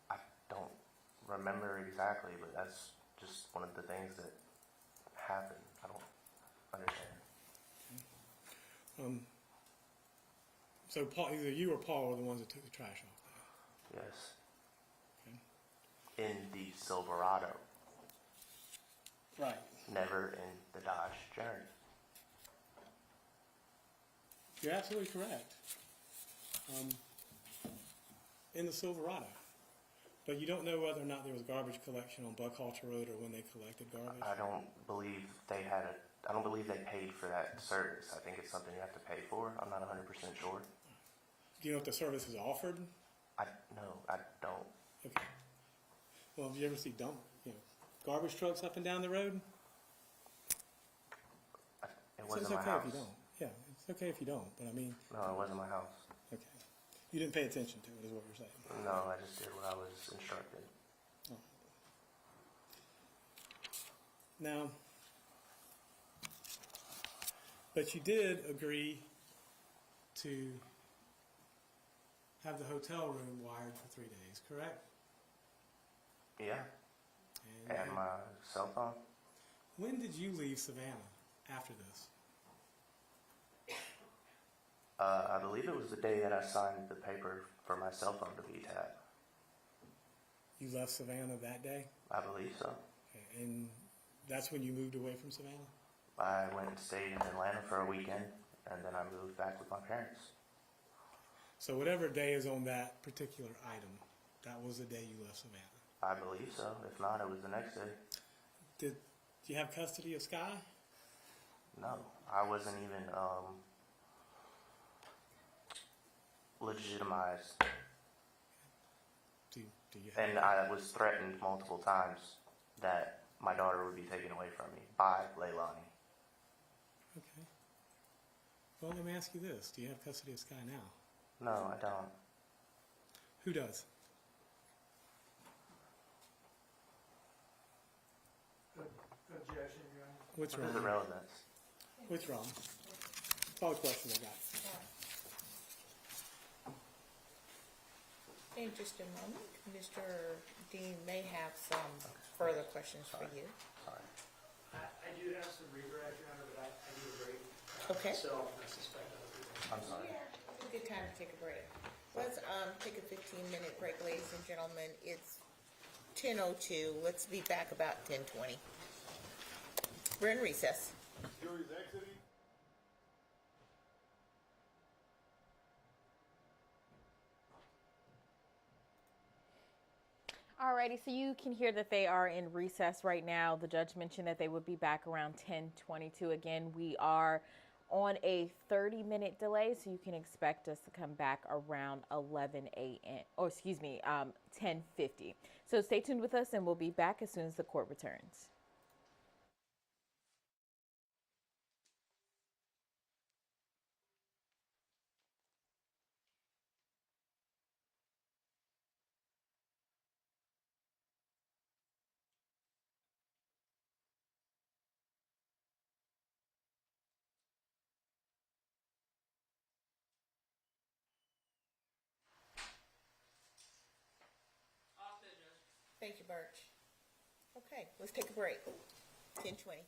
I don't remember exactly, but that's just one of the things that happened. I don't understand. So Paul, either you or Paul were the ones that took the trash off there. Yes. Okay. In the Silverado, Right. never in the Dodge Journey. You're absolutely correct. In the Silverado. But you don't know whether or not there was garbage collection on Buckhalter Road or when they collected garbage? I don't believe they paid for that service. I think it's something you have to pay for. I'm not 100% sure. Do you know if the service is offered? No, I don't. Okay. Well, have you ever see garbage trucks up and down the road? It So wasn't it's my okay house. if you don't. Yeah, it's okay if you don't, but I mean, No, it wasn't my house. okay. You didn't pay attention to it, is what you're saying. No, I just did what I was instructed. Now, but you did agree to have the hotel room wired for 3 days, correct? Yeah, and my cell phone. When did you leave Savannah after this? I believe it was the day that I signed the paper for my cell phone to be tapped. You left Savannah that day? I believe so. Okay. And that's when you moved away from Savannah? I went and stayed in Atlanta for a weekend, and then I moved back with my parents. So whatever day is on that particular item, that was the day you left Savannah? I believe so. If not, it was the next day. Did you have custody of Sky? No, I wasn't even legitimized, Do you have? and I was threatened multiple times that my daughter would be taken away from me by Leilani. Okay. Well, let me ask you this. Do you have custody of Sky now? No, I don't. Who does? Objection, Your Honor. What's What is the wrong? relevance? What's wrong? That's all the questions I got. In just a moment, Mr. Dean may have some further questions for you. Sorry. I do have some redirect, Your Honor, but I need a break. Okay. Myself, and I suspect other people. I'm sorry. It's a good time to take a break. Let's take a 15-minute break, ladies and gentlemen. It's 10:02. Let's be back about 10:20. We're in recess. Jury's exiting. Alrighty, so you can hear that they are in recess right now. The judge mentioned that they would be back around 10:22. Again, we are on a 30-minute delay, so you can expect us to come back around 11 a.m. or 10:50. So stay tuned with us, and we'll be back as soon as the court returns. Thank you, Birch. Okay, let's take a break. 10:20.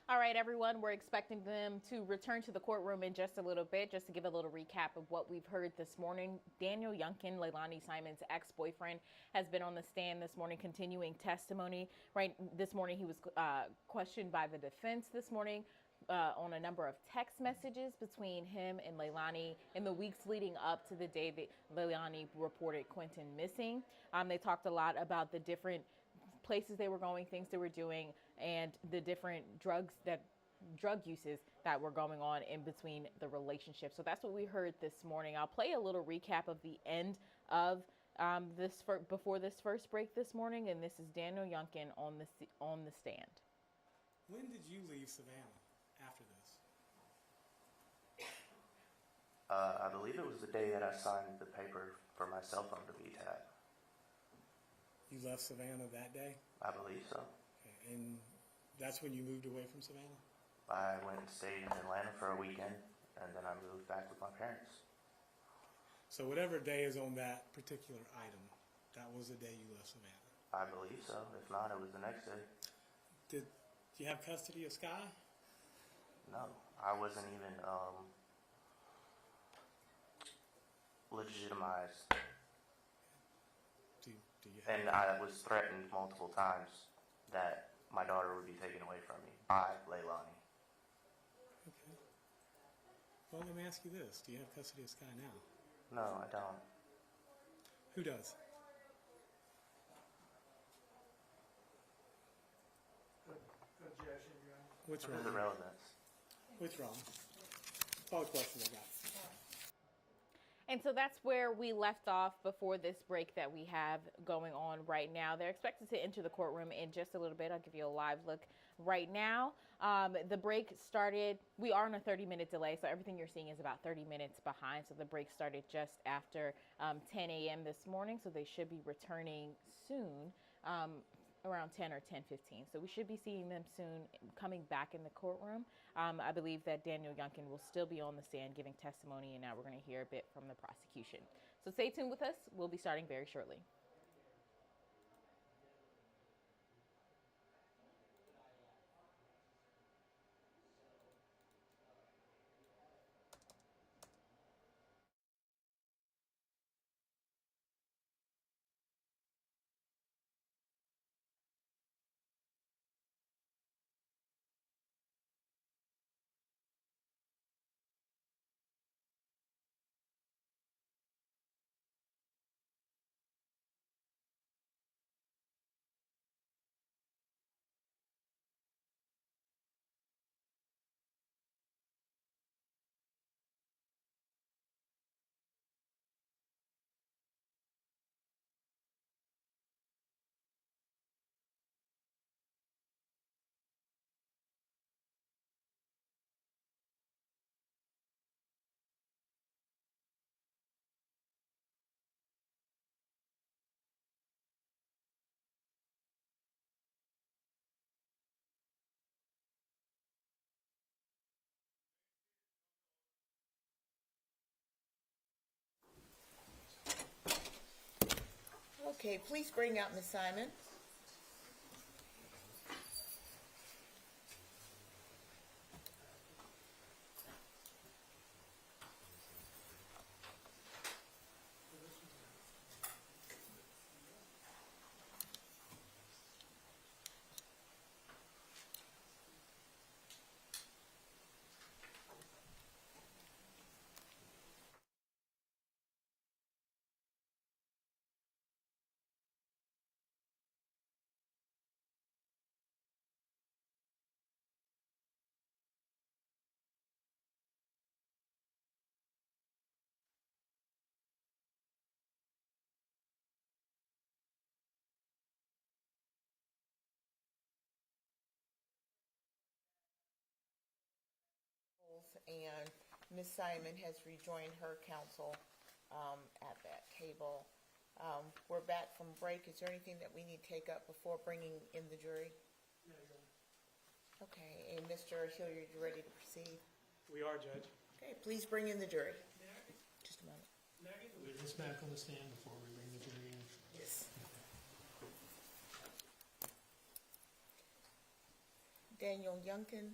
All right, everyone, we're expecting them to return to the courtroom in just a little bit. Just to give a little recap of what we've heard this morning, Daniel Youngkin, Leilani Simon's ex-boyfriend, has been on the stand this morning continuing testimony. Right this morning, he was questioned by the defense this morning on a number of text messages between him and Leilani in the weeks leading up to the day that Leilani reported Quentin missing. They talked a lot about the different places they were going, things they were doing, and the different drug uses that were going on in between the relationship. So that's what we heard this morning. I'll play a little recap of the end of before this first break this morning, and this is Daniel Youngkin on the stand. When did you leave Savannah after this? I believe it was the day that I signed the paper for my cell phone to be tapped. You left Savannah that day? I believe so. Okay. And that's when you moved away from Savannah? I went and stayed in Atlanta for a weekend, and then I moved back with my parents. So whatever day is on that particular item, that was the day you left Savannah? I believe so. If not, it was the next day. Did you have custody of Sky? No, I wasn't even legitimized. Do you have? And I was threatened multiple times that my daughter would be taken away from me by Leilani. Okay. Well, let me ask you this. Do you have custody of Sky now? No, I don't. Who does? Objection, Your Honor. What's What is the wrong? relevance? What's wrong? That's all the questions I got. And so that's where we left off before this break that we have going on right now. They're expected to enter the courtroom in just a little bit. I'll give you a live look right now. The break started, we are on a 30-minute delay, so everything you're seeing is about 30 minutes behind. So the break started just after 10 a.m. this morning, so they should be returning soon. Around 10 or 10:15. So we should be seeing them soon coming back in the courtroom. I believe that Daniel Youngkin will still be on the stand giving testimony, and now we're going to hear a bit from the prosecution. So stay tuned with us. We'll be starting very shortly. Okay, please bring out Ms. Simon. And Ms. Simon has rejoined her counsel at that table. We're back from break. Is there anything that we need to take up before bringing in the jury? No, Your Honor. Okay, and Mr. Hilliard, you ready to proceed? We are, Judge. Okay, please bring in the jury. Just a moment. May I get the witness back on the stand before we bring the jury in? Yes. Daniel Youngkin.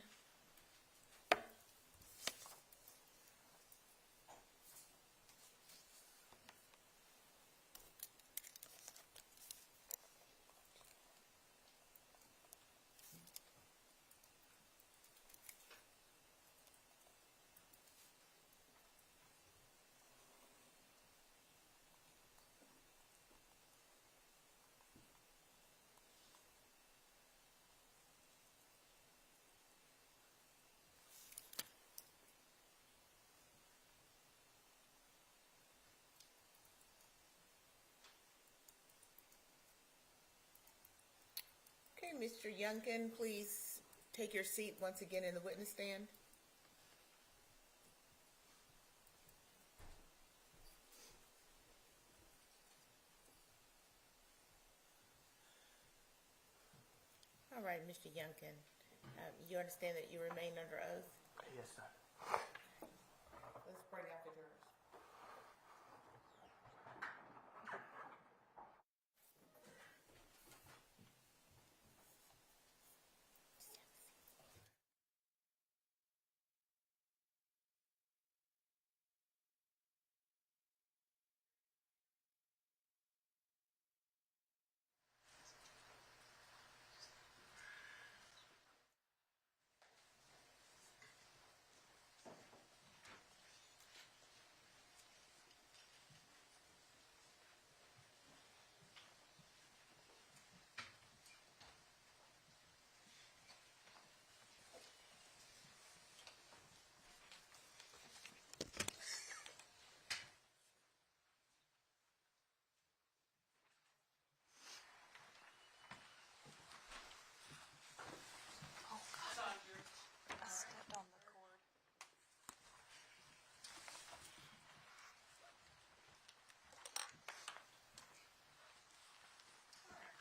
Okay, Mr. Youngkin, please take your seat once again in the witness stand. All right, Mr. Youngkin, you understand that you remain under oath? Yes, sir. Let's bring out the jurors.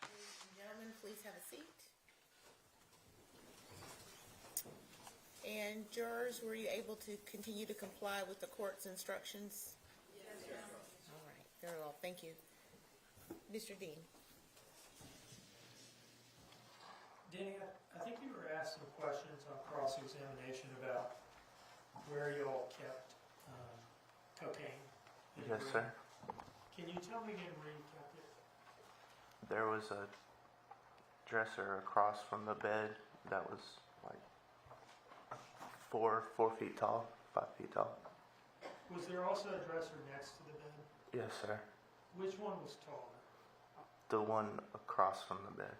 Ladies and gentlemen, please have a seat. And jurors, were you able to continue to comply with the court's instructions? Yes. All right, very well, thank you. Mr. Dean. Danny, I think you were asked some questions on cross-examination about where you all kept cocaine. Yes, sir. Can you tell me again where you kept it? There was a dresser across from the bed that was like 4 feet tall, 5 feet tall. Was there also a dresser next to the bed? Yes, sir. Which one was taller? The one across from the bed.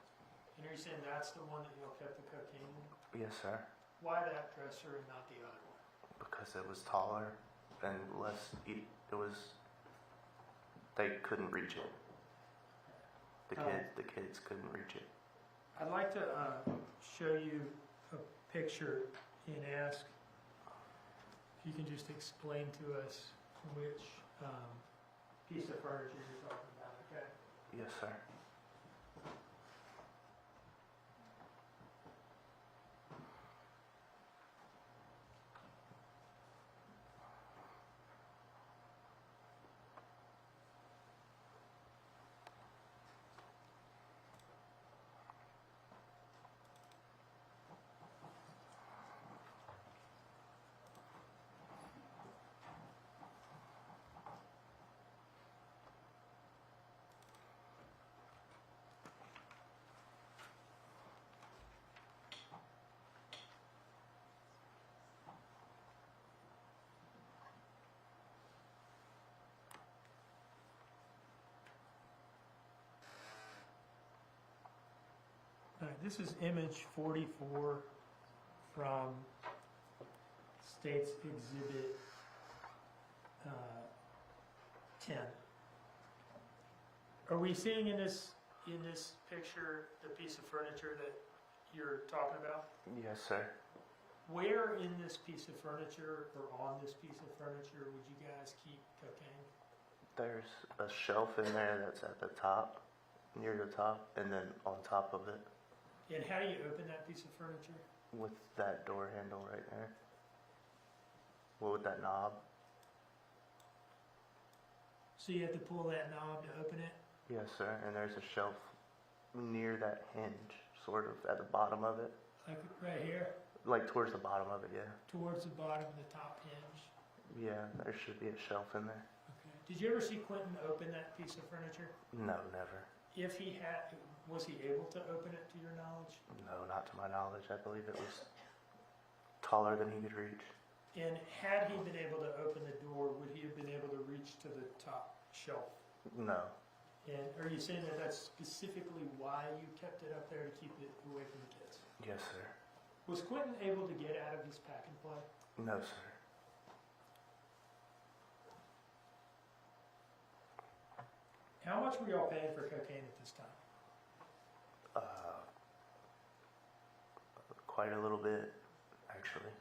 And are you saying that's the one that you all kept the cocaine in? Yes, sir. Why that dresser and not the other one? Because it was taller and less. It was. They couldn't reach it. The kids couldn't reach it. I'd like to show you a picture and ask if you can just explain to us which piece of furniture you're talking about, okay? Yes, sir. All right, this is image 44 from State's Exhibit 10. Are we seeing in this picture the piece of furniture that you're talking about? Yes, sir. Where in this piece of furniture or on this piece of furniture would you guys keep cocaine? There's a shelf in there that's at the top, near the top, and then on top of it And how do you open that piece of furniture? with that door handle right there. Well, with that knob. So you have to pull that knob to open it? Yes, sir. And there's a shelf near that hinge, sort of at the bottom of it. Like right here, Like towards the bottom of it, yeah. towards the bottom of the top hinge. Yeah, there should be a shelf in there. Okay. Did you ever see Quentin open that piece of furniture? No, never. If he had, was he able to open it to your knowledge? No, not to my knowledge. I believe it was taller than he could reach. And had he been able to open the door, would he have been able to reach to the top shelf? No. And are you saying that that's specifically why you kept it up there to keep it away from the kids? Yes, sir. Was Quentin able to get out of his pack and play? No, sir. How much were y'all paying for cocaine at this time? Quite a little bit, actually.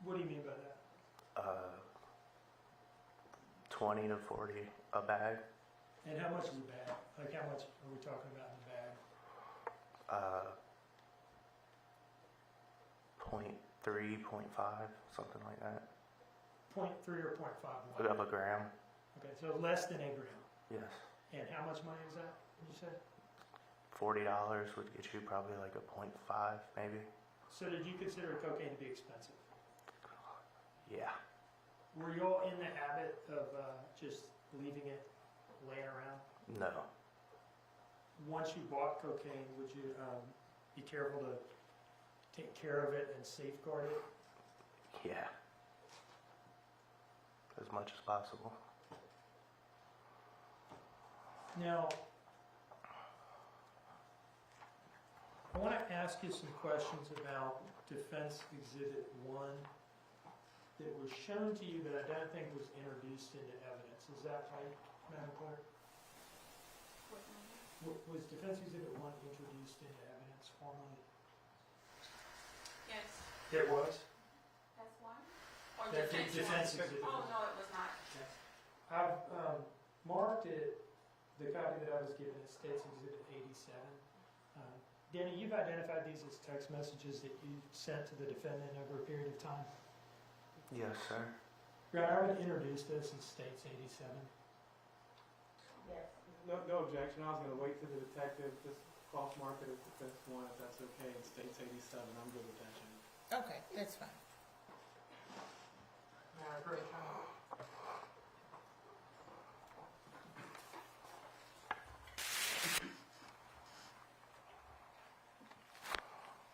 What do you mean by that? 20 to 40 a bag. And how much is a bag? Like how much are we talking about in the bag? 0.3, 0.5, something like that. 0.3 or 0.5? Of a gram. Okay, so less than a gram. Yes. And how much money is that, you said? $40 would get you probably like a 0.5, maybe. So did you consider cocaine to be expensive? Yeah. Were y'all in the habit of just leaving it laying around? No. Once you bought cocaine, would you be careful to take care of it and safeguard it? Yeah. As much as possible. Now, I want to ask you some questions about Defense Exhibit 1 that was shown to you that I don't think was introduced into evidence. Is that right, Madam Clerk? Was Defense Exhibit 1 introduced into evidence formally? Yes. It was? That's one? Or That defense Defense one? Exhibit 1. Oh, no, it was not. I've marked it, the copy that I was given, it states Exhibit 87. Danny, you've identified these as text messages that you sent to the defendant over a period of time. Yes, sir. Your Honor, I would introduce this as states 87. Yes. No objection. I was going to wait for the detective, just cross-mark it as defense 1 if that's okay. It states 87. I'm good with that, Judge. Okay, that's fine. May I approach, Your Honor?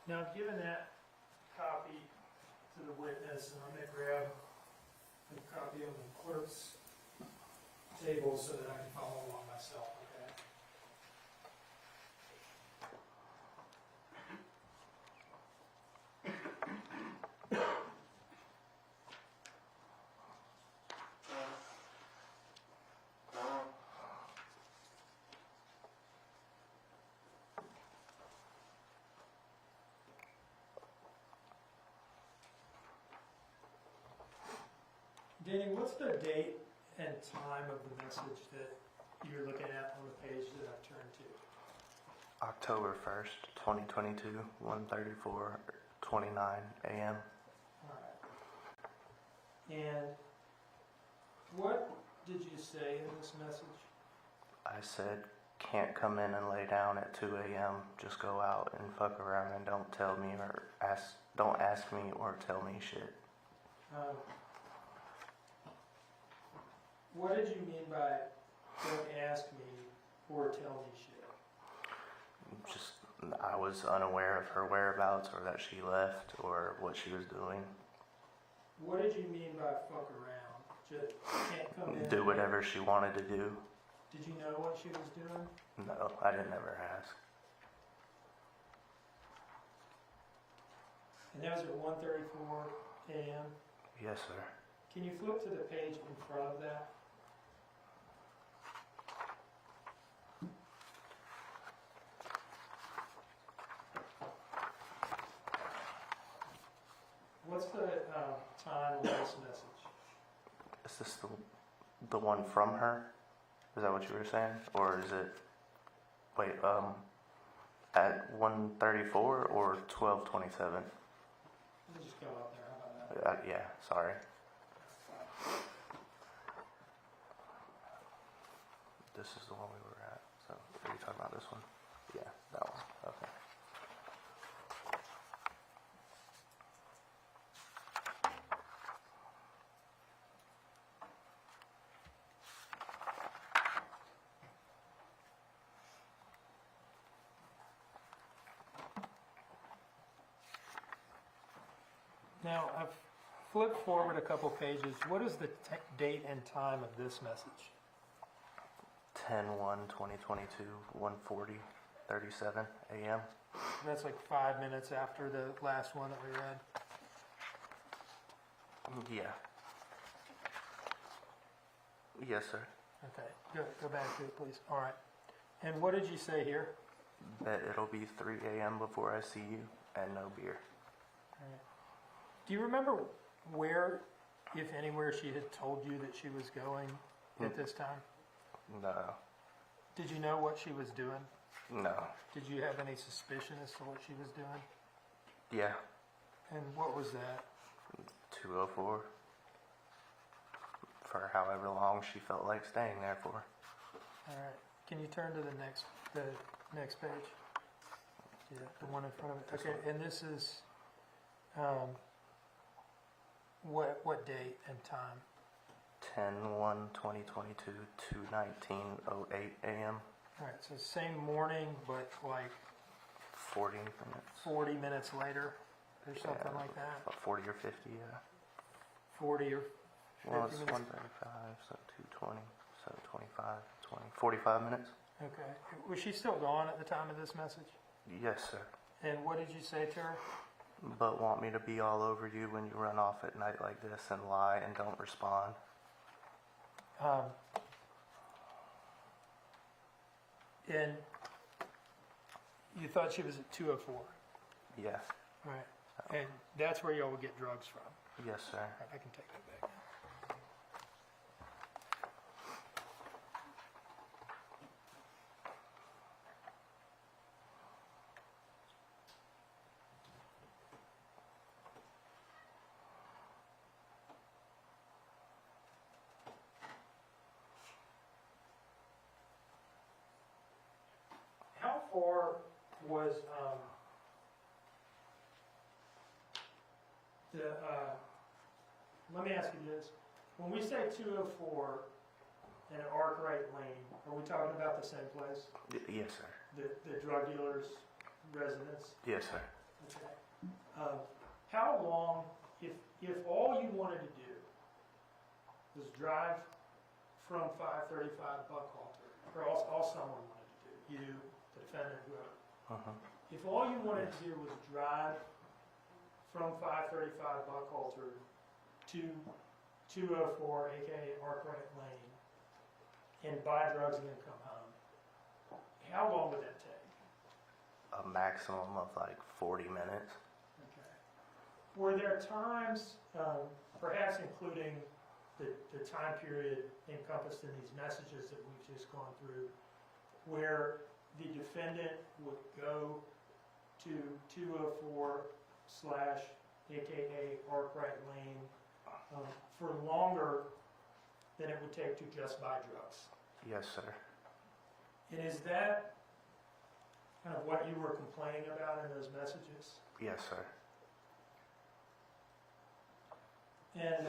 Now, I've given that copy to the witness, and I'm going to grab a copy on the clerk's table so that I can follow along myself, okay? Danny, what's the date and time of the message that you're looking at on the page that I've turned to? October 1st, 2022, 1:34:29 a.m. All right. And what did you say in this message? I said, can't come in and lay down at 2 a.m. Just go out and fuck around and don't tell me or don't ask me or tell me shit. What did you mean by don't ask me or tell me shit? Just, I was unaware of her whereabouts or that she left or what she was doing. What did you mean by fuck around? Just can't come in. Do whatever she wanted to do. Did you know what she was doing? No, I didn't ever ask. And that was at 1:34 a.m. Yes, sir. Can you flip to the page in front of that? What's the time of this message? Is this the one from her? Is that what you were saying? Or is it, wait, at 1:34 or 12:27? Let me just go up there. How about that? Yeah, sorry. This is the one we were at. So, are you talking about this one? Yeah, that one. Okay. flip forward a couple pages. What is the date and time of this message? 10/1/2022, 1:40:37 a.m. That's like 5 minutes after the last one that we read. Yeah. Yes, sir. Okay, go back to it, please. All right. And what did you say here? That it'll be 3 a.m. before I see you, and no beer. All right. Do you remember where, if anywhere, she had told you that she was going at this time? No. Did you know what she was doing? No. Did you have any suspicion as to what she was doing? Yeah. And what was that? 2:04. For however long she felt like staying there for. All right. Can you turn to the next page? Yeah, the one in front of it. Okay, and this is what date and time? 10/1/2022, 2:19:08 a.m. All right, so same morning, but like 40 minutes. 40 minutes later, or something like that. About 40 or 50, yeah. 40 or 50 Well, it's minutes. 1:35, so 2:20, so 25, 20, 45 minutes. Okay. Was she still gone at the time of this message? Yes, sir. And what did you say to her? But want me to be all over you when you run off at night like this and lie and don't respond? And you thought she was at 2:04. Yeah. Right. And that's where y'all would get drugs from. Yes, sir. All right, I can take that back. How far was let me ask you this. When we say 204 and an arc right lane, are we talking about the same place? Yes, sir. The drug dealer's residence? Yes, sir. Okay. How long, if all you wanted to do was drive from 535 Buckhalter, or all someone wanted to do, you, the defendant, whoever, Uh-huh. if all you wanted to do was drive from 535 Buckhalter to 204, aka Arkwright Lane, and buy drugs and then come home, how long would that take? A maximum of like 40 minutes. Okay. Were there times, perhaps including the time period encompassed in these messages that we've just gone through, where the defendant would go to 204 / aka Arkwright Lane for longer than it would take to just buy drugs? Yes, sir. And is that kind of what you were complaining about in those messages? Yes, sir. And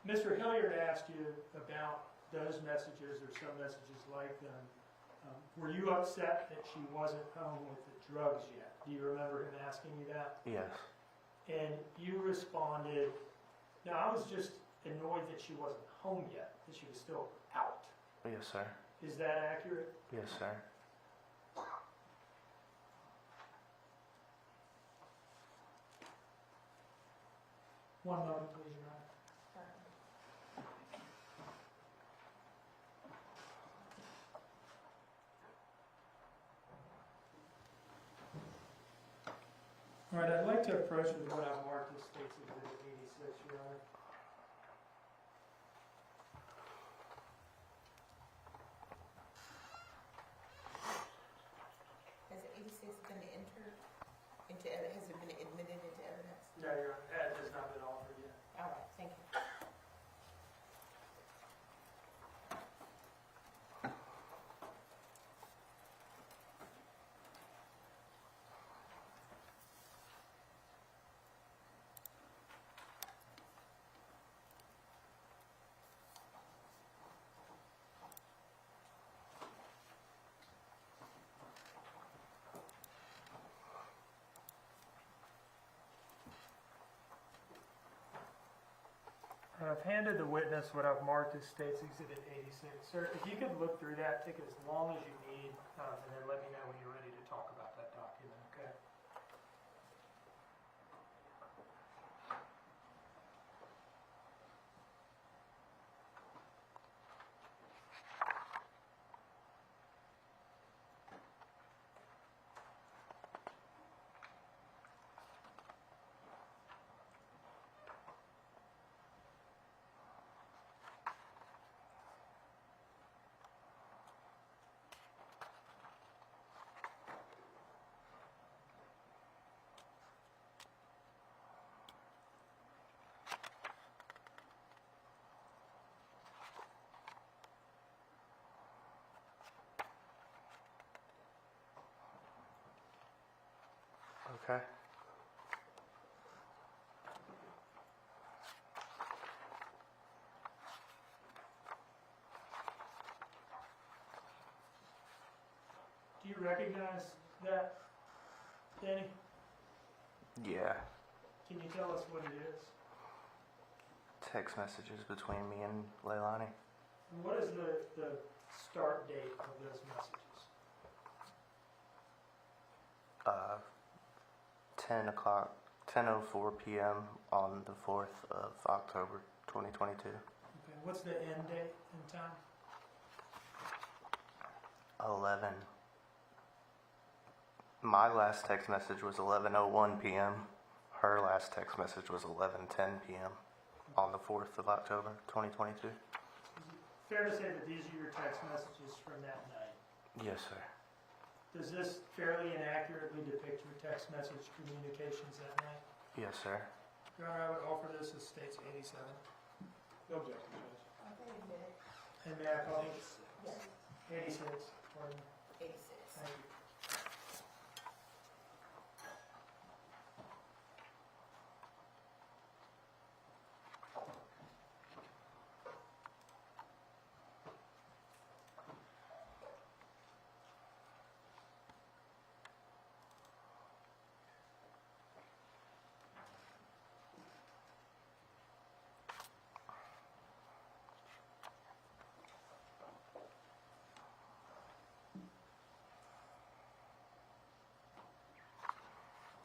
Mr. Hilliard asked you about those messages or some messages like them. Were you upset that she wasn't home with the drugs yet? Do you remember him asking you that? Yes. And you responded, no, I was just annoyed that she wasn't home yet, that she was still out. Yes, sir. Is that accurate? Yes, sir. One moment, please, Your Honor. All right, I'd like to approach with what I've marked as State's Exhibit 86, Your Honor. Has 86 been entered has it been admitted into evidence? No, Your Honor, that has not been offered yet. All right, thank you. I've handed the witness what I've marked as State's Exhibit 86. Sir, if you could look through that, take it as long as you need, and then let me know when you're ready to talk about that document, okay? Okay. Do you recognize that, Danny? Yeah. Can you tell us what it is? Text messages between me and Leilani. And what is the start date of those messages? 10 o'clock, 10:04 p.m. on the 4th of October, 2022. Okay, what's the end date and time? 11. My last text message was 11:01 p.m. Her last text message was 11:10 p.m. on the 4th of October, 2022. Is it fair to say that these are your text messages from that night? Yes, sir. Does this fairly inaccurately depict your text message communications that night? Yes, sir. Your Honor, I would offer this as State's 87. No objection, Judge. And may I call it? 86. Pardon. 86. Thank you.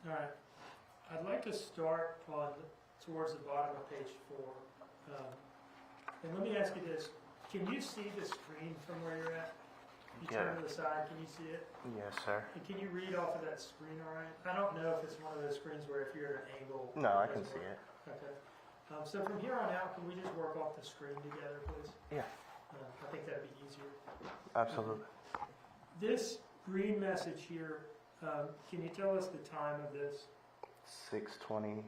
All right. I'd like to start towards the bottom of page 4. And let me ask you this. Can you see the screen from where you're at? You turn to the side, can you see it? Yes, sir. And can you read off of that screen all right? I don't know if it's one of those screens where if you're at an angle... No, I it can doesn't see work. it. Okay. So from here on out, can we just work off the screen together, please? Yeah, I think that'd be easier. absolutely. This green message here, can you tell us the time of this? 6:20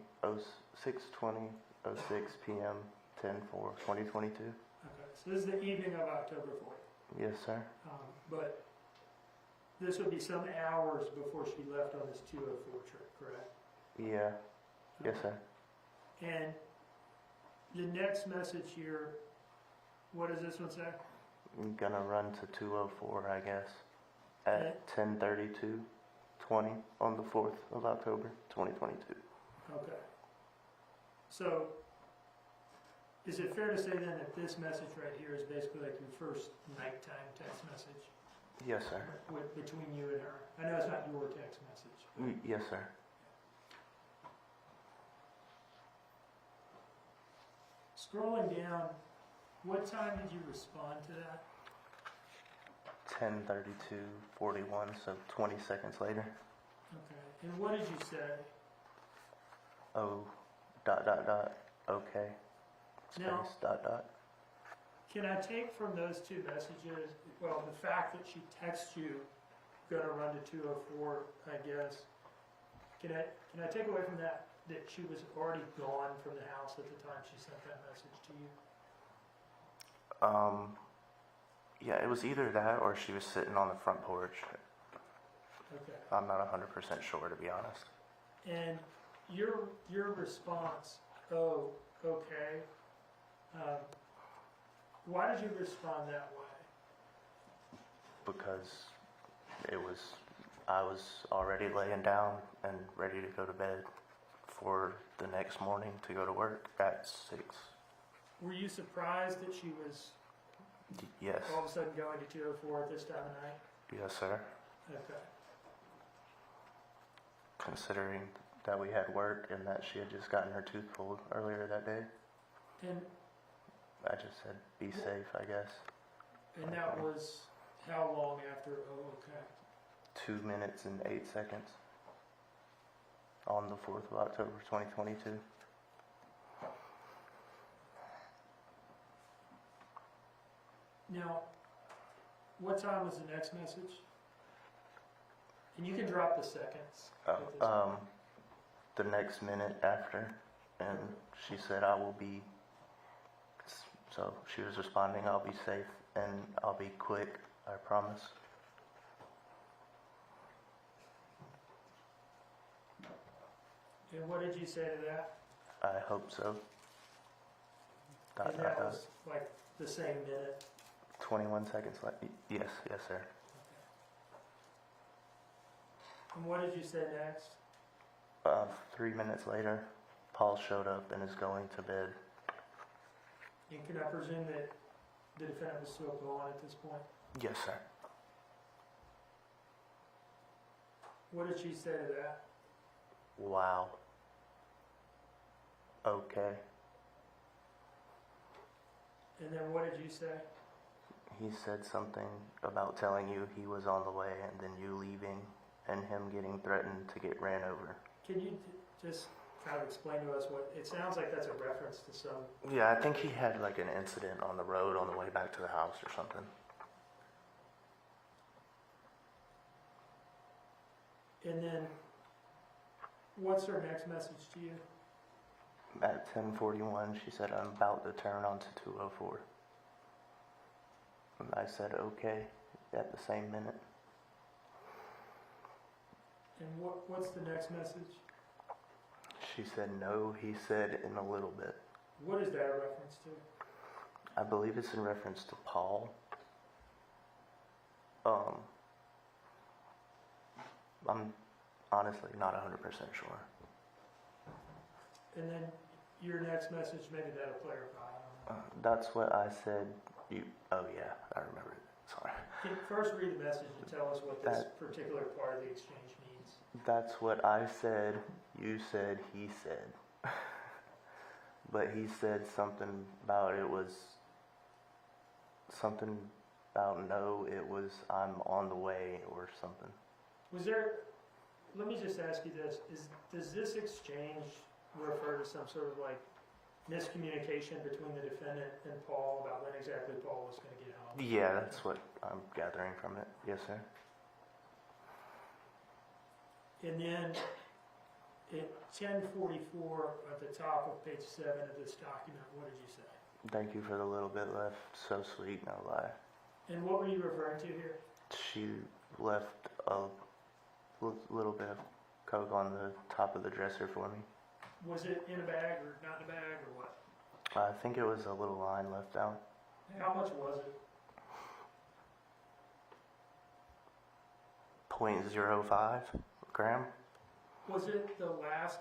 p.m. 10/4/2022. Okay, so this is the evening of October 4th. Yes, sir. But this would be some hours before she left on this 204 trip, correct? Yeah. Yes, sir. And the next message here, what does this one say? I'm gonna run to 204, I guess, at 10:32:20 on the 4th of October, 2022. Okay. So, is it fair to say then that this message right here is basically like your first nighttime text message Yes, sir. between you and her? I know it's not your text message. Yes, sir. Scrolling down, what time did you respond to that? 10:32:41, so 20 seconds later. Okay. And what did you say? Oh, ... okay. Space, Now- Can I take from those two messages, well, the fact that she texts you, gonna run to 204, I guess. Can I take away from that she was already gone from the house at the time she sent that message to you? Yeah, it was either that or she was sitting on the front porch. Okay. I'm not 100% sure, to be honest. And your response, oh, okay. Why did you respond that way? Because I was already laying down and ready to go to bed for the next morning to go to work at 6. Were you surprised that she was Yes. all of a sudden going to 204 at this time of night? Yes, sir. Okay. Considering that we had work and that she had just gotten her tooth pulled earlier that day, And I just said, be safe, I guess. that was how long after? Oh, okay. 2 minutes and 8 seconds on the 4th of October, 2022. Now, what time was the next message? And you can drop the seconds. at this point. The next minute after, and she said, I will be, so she was responding, I'll be safe and I'll be quick, I promise. And what did you say to that? I hope so. And that was like the same minute. 21 seconds left. Yes, yes, sir. And what did you say next? 3 minutes later, Paul showed up and is going to bed. And can I presume that the defendant was still gone at this point? Yes, sir. What did she say to that? Wow. Okay. And then what did you say? He said something about telling you he was on the way and then you leaving and him getting threatened to get ran over. Can you just kind of explain to us what, it sounds like that's a reference to some, Yeah, I think he had like an incident on the road on the way back to the house or something. and then what's her next message to you? At 10:41, she said, I'm about to turn onto 204. And I said, okay, at the same minute. And what's the next message? She said, no, he said, in a little bit. What is that a reference to? I believe it's in reference to Paul. I'm honestly not 100% sure. And then your next message, maybe that'll clarify. I don't know. That's what I said. Oh yeah, I remember it. Sorry. Can you first read the message and tell us what this particular part of the exchange means? That's what I said, you said, he said. But he said something about something about no, it was I'm on the way or something. Was there, let me just ask you this, does this exchange refer to some sort of like miscommunication between the defendant and Paul about when exactly Paul was going to get home? Yeah, that's what I'm gathering from it. Yes, sir. And then at 10:44 at the top of page 7 of this document, what did you say? Thank you for the little bit left. So sweet, no lie. And what were you referring to here? She left a little bit of Coke on the top of the dresser for me. Was it in a bag or not in a bag or what? I think it was a little line left out. How much was it? 0.05 gram. Was it the last,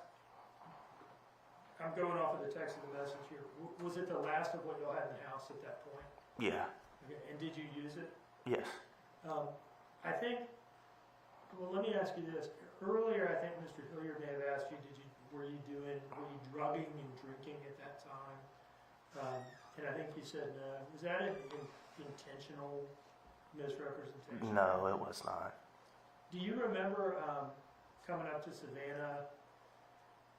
I'm going off of the text of the message here, was it the last of what y'all had in the house at that point? Yeah. Okay. And did you use it? Yes. I think, well, let me ask you this. Earlier, I think Mr. Hilliard may have asked you, were you drugging and drinking at that time? And I think you said no. Was that an intentional misrepresentation? No, it was not. Do you remember coming up to Savannah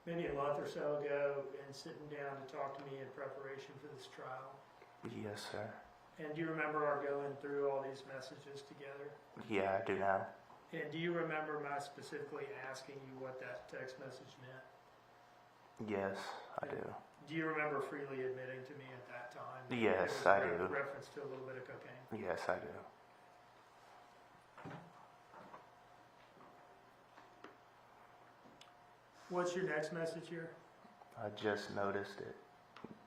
maybe a month or so ago and sitting down to talk to me in preparation for this trial? Yes, sir. And do you remember our going through all these messages together? Yeah, I do now. And do you remember my specifically asking you what that text message meant? Yes, I do. Do you remember freely admitting to me at that time? that Yes, it was I a do. reference to a little bit of cocaine? Yes, I do. What's your next message here? I just noticed it.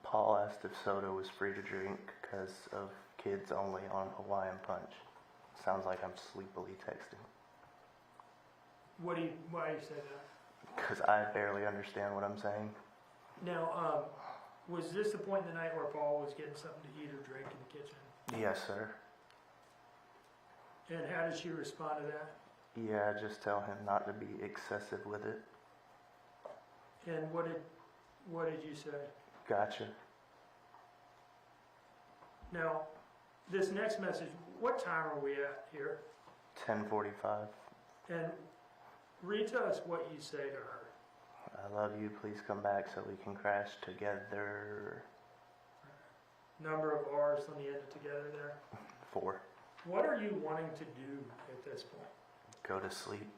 Paul asked if soda was free to drink because of kids only on Hawaiian Punch. Sounds like I'm sleepily texting. Why do you say that? Because I barely understand what I'm saying. Now, Was this the point in the night where Paul was getting something to eat or drink in the kitchen? Yes, sir. And how did she respond to that? Yeah, just tell him not to be excessive with it. And what did you say? Gotcha. Now, this next message, what time are we at here? 10:45. And read to us what you say to her. I love you. Please come back so we can crash together. Number of R's on the end of together there. 4. What are you wanting to do at this point? Go to sleep.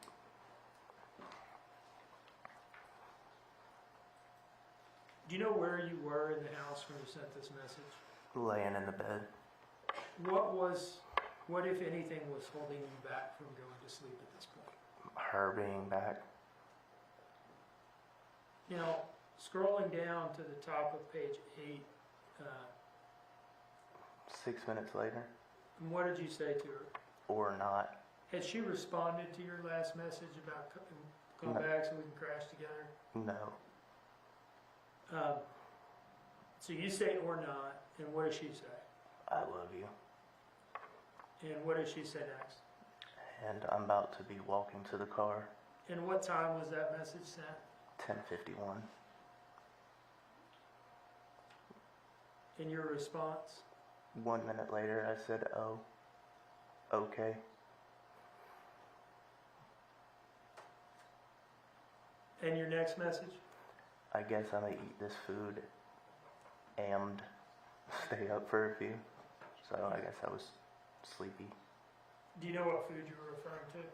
Do you know where you were in the house when you sent this message? Laying in the bed. What if anything was holding you back from going to sleep at this point? Her being back. Now, scrolling down to the top of page 8, 6 minutes later. what did you say to her? Or not. Had she responded to your last message about come No. back so we can crash together? No. So you say or not, and what does she say? I love you. And what does she say next? And I'm about to be walking to the car. And what time was that message sent? 10:51. And your response? 1 minute later, I said, oh, okay. And your next message? I guess I'm gonna eat this food and stay up for a few. So I guess I was sleepy. Do you know what food you were referring to?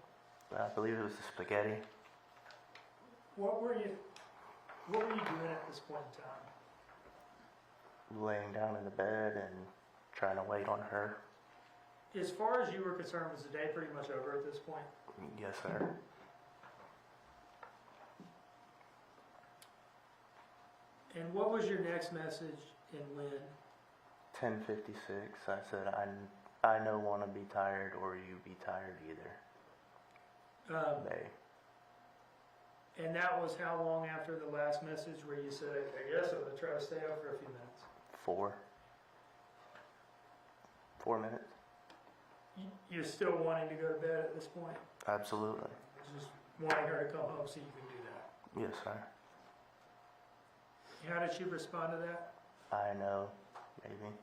I believe it was the spaghetti. What were you doing at this point in time? Laying down in the bed and trying to wait on her. As far as you were concerned, was the day pretty much over at this point? Yes, sir. And what was your next message and when? 10:56. I said, I no want to be tired or you be tired either. They. And that was how long after the last message where you said, I guess I'm going to try to stay up for a few minutes? 4 minutes. You're still wanting to go to bed at this point? Absolutely. Just wanting her to come home so you can do that? Yes, sir. How did she respond to that? I know, maybe.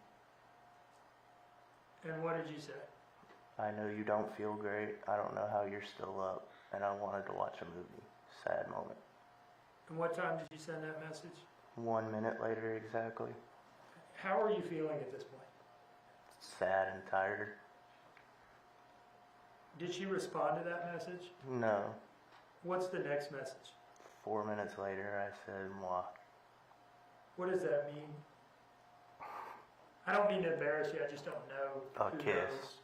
And what did you say? I know you don't feel great. I don't know how you're still up. And I wanted to watch a movie. Sad moment. And what time did you send that message? 1 minute later exactly. How are you feeling at this point? Sad and tired. Did she respond to that message? No. What's the next message? 4 minutes later I said, moi. What does that mean? I don't mean to embarrass you, I just don't know. A Who kiss. knows?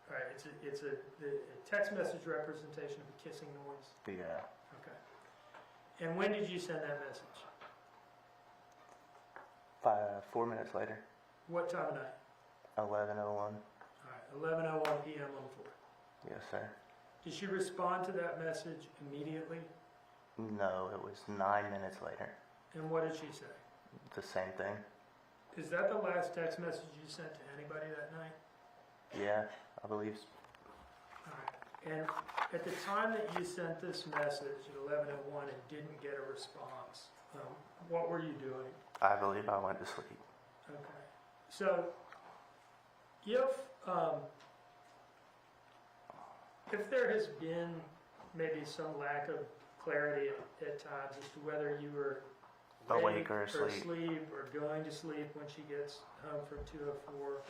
All right, it's a text message representation of a kissing noise. Yeah. Okay. And when did you send that message? 4 minutes later. What time of night? 11:01. All right, 11:01 p.m. on the 4th. Yes, sir. Did she respond to that message immediately? No, it was 9 minutes later. And what did she say? The same thing. Is that the last text message you sent to anybody that night? Yeah, I believe. All right. And at the time that you sent this message at 11:01 and didn't get a response, what were you doing? I believe I went to sleep. Okay. So, if there has been maybe some lack of clarity at times as to whether you were Awake or asleep. or going to sleep when she gets home from 2:04,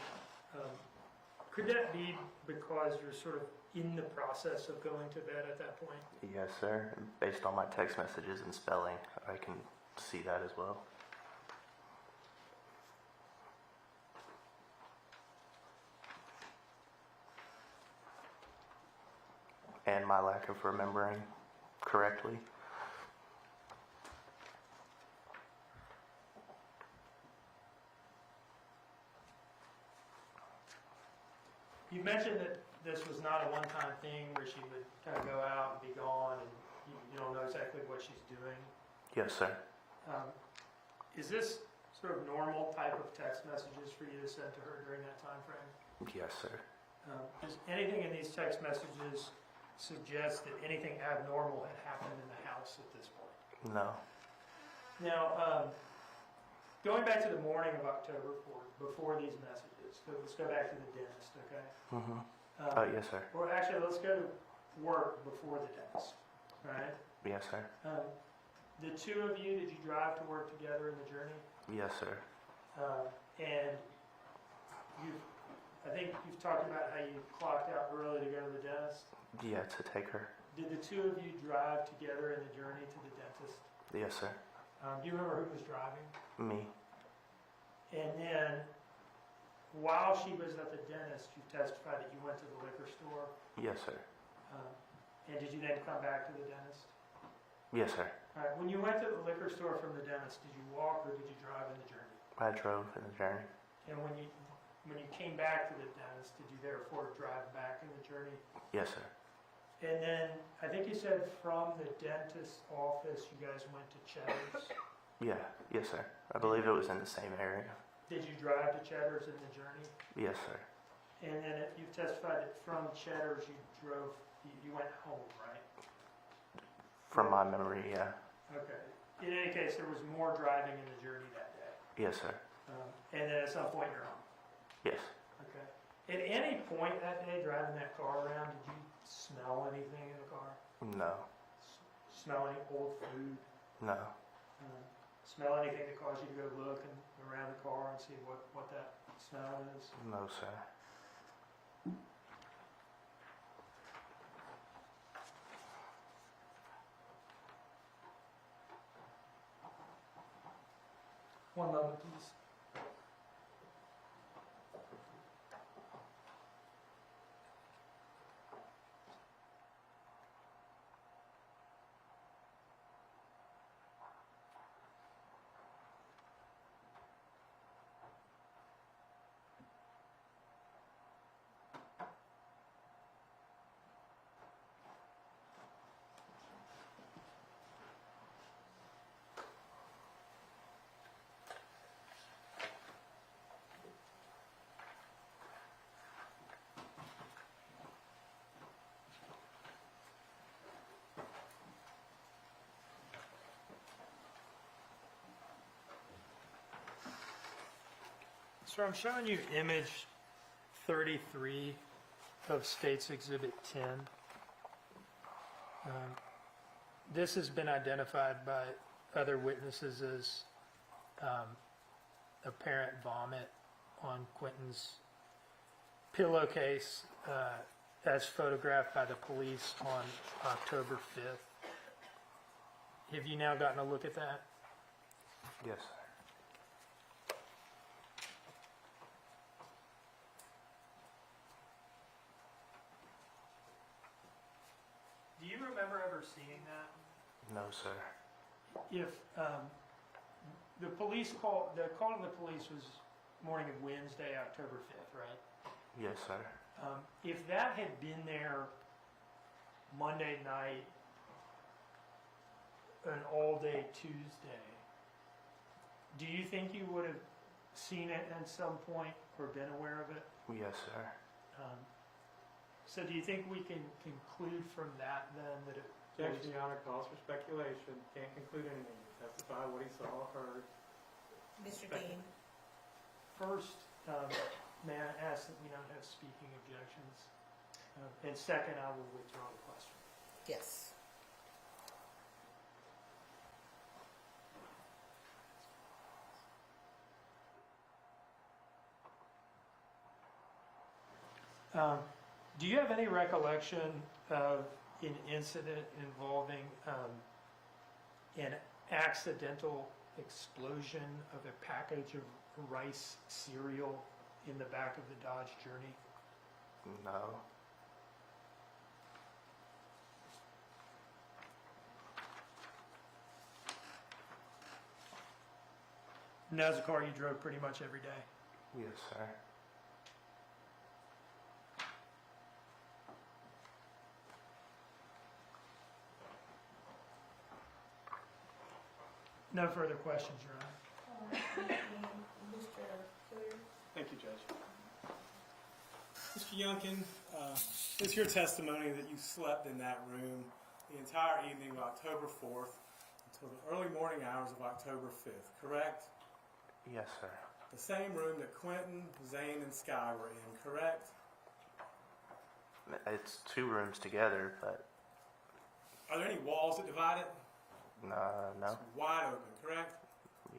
could that be because you're sort of in the process of going to bed at that point? Yes, sir. Based on my text messages and spelling, I can see that as well. And my lack of remembering correctly. You mentioned that this was not a one-time thing where she would kind of go out and be gone and you don't know exactly what she's doing. Yes, sir. Is this sort of normal type of text messages for you to send to her during that time frame? Yes, sir. Does anything in these text messages suggest that anything abnormal had happened in the house at this point? No. Now, going back to the morning of October 4th, before these messages, so let's go back to the dentist, okay? Mm-hmm. Yes, sir. Or actually, let's go to work before the dentist, all right? Yes, sir. The two of you, did you drive to work together in the journey? Yes, sir. And I think you've talked about how you clocked out early to go to the dentist. Yeah, to take her. Did the two of you drive together in the journey to the dentist? Yes, sir. Do you remember who was driving? Me. And then, while she was at the dentist, you testified that you went to the liquor store. Yes, sir. And did you then come back to the dentist? Yes, sir. All right. When you went to the liquor store from the dentist, did you walk or did you drive in the journey? I drove in the journey. And when you came back to the dentist, did you therefore drive back in the journey? Yes, sir. And then I think you said from the dentist's office you guys went to Cheddar's. Yeah. Yes, sir. I believe it was in the same area. Did you drive to Cheddar's in the journey? Yes, sir. And then you've testified that from Cheddar's you went home, right? From my memory, yeah. Okay. In any case, there was more driving in the journey that day. Yes, sir. And then at some point you're home. Yes. Okay. At any point that day driving that car around, did you smell anything in the car? No. Smell any old food? No. Smell anything that caused you to go look around the car and see what that smell is? No, sir. One moment, please. So I'm showing you image 33 of State's Exhibit 10. This has been identified by other witnesses as apparent vomit on Quentin's pillowcase as photographed by the police on October 5th. Have you now gotten a look at that? Yes, sir. Do you remember ever seeing that? No, sir. If the call to the police was morning of Wednesday, October 5th, right? Yes, sir. If that had been there Monday night, an all-day Tuesday, do you think you would have seen it at some point or been aware of it? Yes, sir. So do you think we can conclude from that then that it Objection, Your Honor, calls for speculation. Can't conclude anything. Testify what he saw or heard. Mr. Dean? first, may I ask that we don't have speaking objections? And second, I will withdraw the question. Yes. Do you have any recollection of an incident involving an accidental explosion of a package of rice cereal in the back of the Dodge Journey? No. And that was a car you drove pretty much every day? Yes, sir. No further questions, Your Honor. Mr. Hilliard? Thank you, Judge. Mr. Youngkin, it's your testimony that you slept in that room the entire evening of October 4th until the early morning hours of October 5th, correct? Yes, sir. The same room that Quentin, Zane, and Sky were in, correct? It's 2 rooms together, but Are there any walls that divide it? no. It's wide open, correct?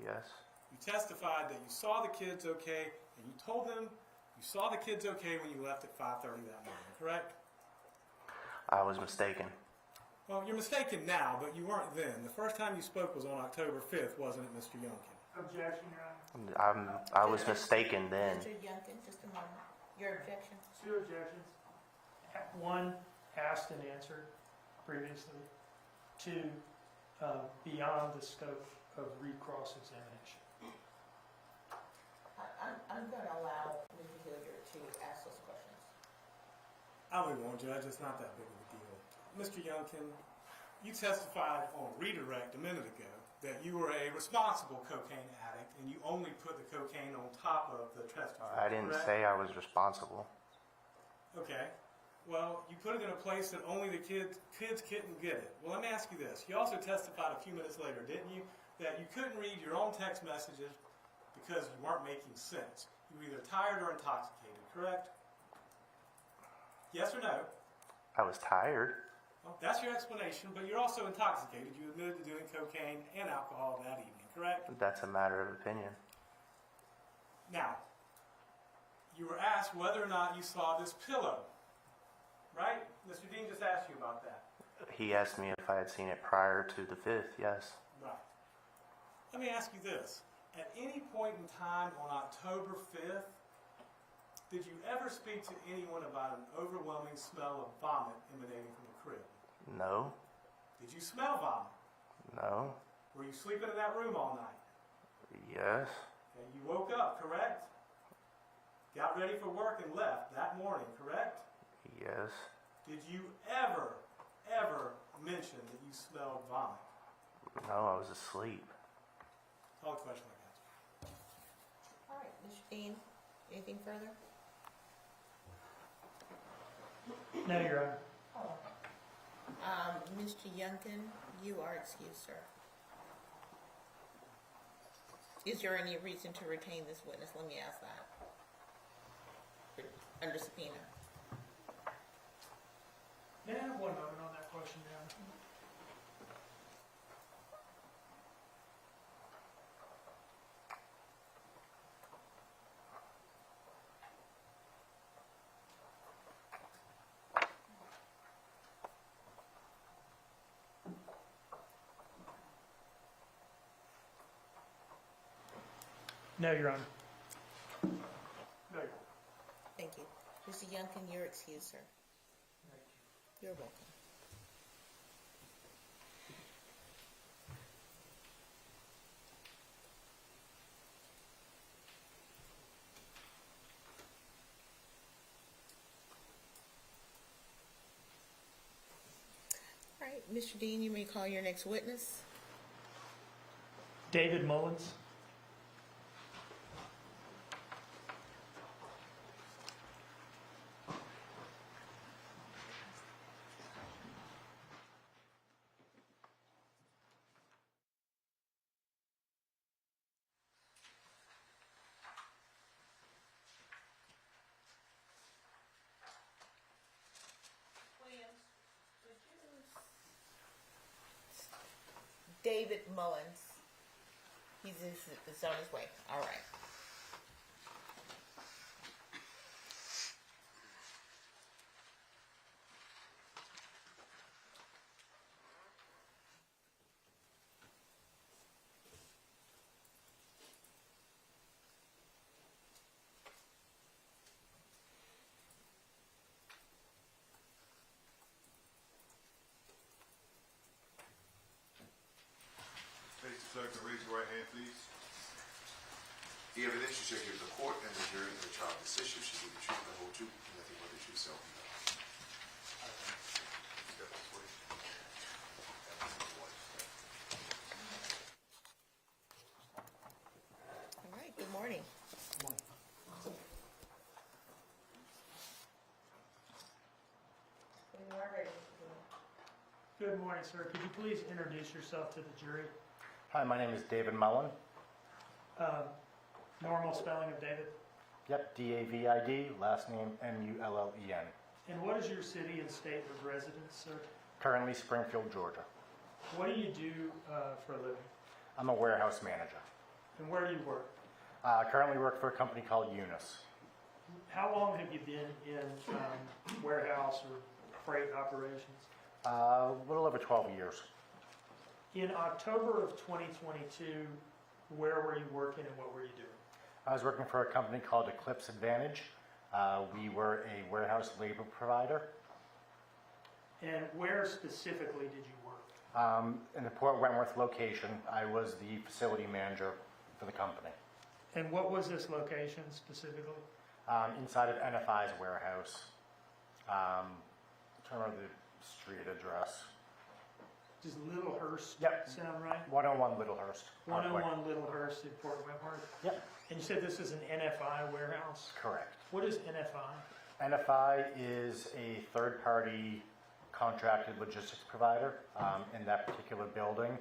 Yes. You testified that you saw the kids okay, and you told them you saw the kids okay when you left at 5:30 that morning, correct? I was mistaken. Well, you're mistaken now, but you weren't then. The first time you spoke was on October 5th, wasn't it, Mr. Youngkin? Objection, Your Honor. I was mistaken then. Mr. Youngkin, just a moment. Your objection? 2 objections. 1, asked and answered previously. 2, beyond the scope of recross examination. I'm going to allow Mr. Hilliard to ask those questions. I really won't, Judge. It's not that big of a deal. Mr. Youngkin, you testified on redirect a minute ago that you were a responsible cocaine addict and you only put the cocaine on top of the test tube. I didn't correct? say I was responsible. Okay. Well, you put it in a place that only the kids couldn't get it. Well, let me ask you this. You also testified a few minutes later, didn't you, that you couldn't read your own text messages because you weren't making sense. You were either tired or intoxicated, correct? Yes or no? I was tired. Well, that's your explanation, but you're also intoxicated. You admitted to doing cocaine and alcohol that evening, correct? That's a matter of opinion. Now, you were asked whether or not you saw this pillow, right? Mr. Dean just asked you about that. He asked me if I had seen it prior to the 5th. Yes. Right. Let me ask you this. At any point in time on October 5th, did you ever speak to anyone about an overwhelming smell of vomit emanating from the crib? No. Did you smell vomit? No. Were you sleeping in that room all night? Yes. Okay, you woke up, correct? Got ready for work and left that morning, correct? Yes. Did you ever mention that you smelled vomit? No, I was asleep. That's all the question I got. All right, Mr. Dean, anything further? No, Your Honor. Mr. Youngkin, you are excused, sir. Is there any reason to retain this witness? Let me ask that. Under subpoena. May I have 1 moment on that question, Your Honor? No, Your Honor. No, Your Honor. Thank you. Mr. Youngkin, you're excused, sir. You're welcome. All right, Mr. Dean, you may call your next witness. David Mullins. David Mullins. He's on his way. All right. Mr. Clerk, raise your right hand, please. The evidence you shall give the court and the jury in the trial of this issue shall be the truth, the whole truth, and nothing but the truth, so help you God. Step this way. That's number 1. morning. Good morning, sir. Could you please introduce yourself to the jury? Hi, my name is David Mullen. Normal spelling of David. Yep, D-A-V-I-D, last name M-U-L-L-E-N. And what is your city and state of residence, sir? Currently Springfield, Georgia. What do you do for a living? I'm a warehouse manager. And where do you work? Currently work for a company called Unis. How long have you been in warehouse or freight operations? A little over 12 years. In October of 2022, where were you working and what were you doing? I was working for a company called Eclipse Advantage. We were a warehouse labor provider. And where specifically did you work? In the Port Wentworth location, I was the facility manager for the company. And what was this location specifically? Inside of NFI's warehouse. I'm trying to remember the street address. Does Littlehurst Yep. sound right? 101 Littlehurst. Parkway. 101 Littlehurst in Port Wentworth. Yep, And you said this is an NFI warehouse? correct. What is NFI? NFI is a third-party contracted logistics provider in that particular building.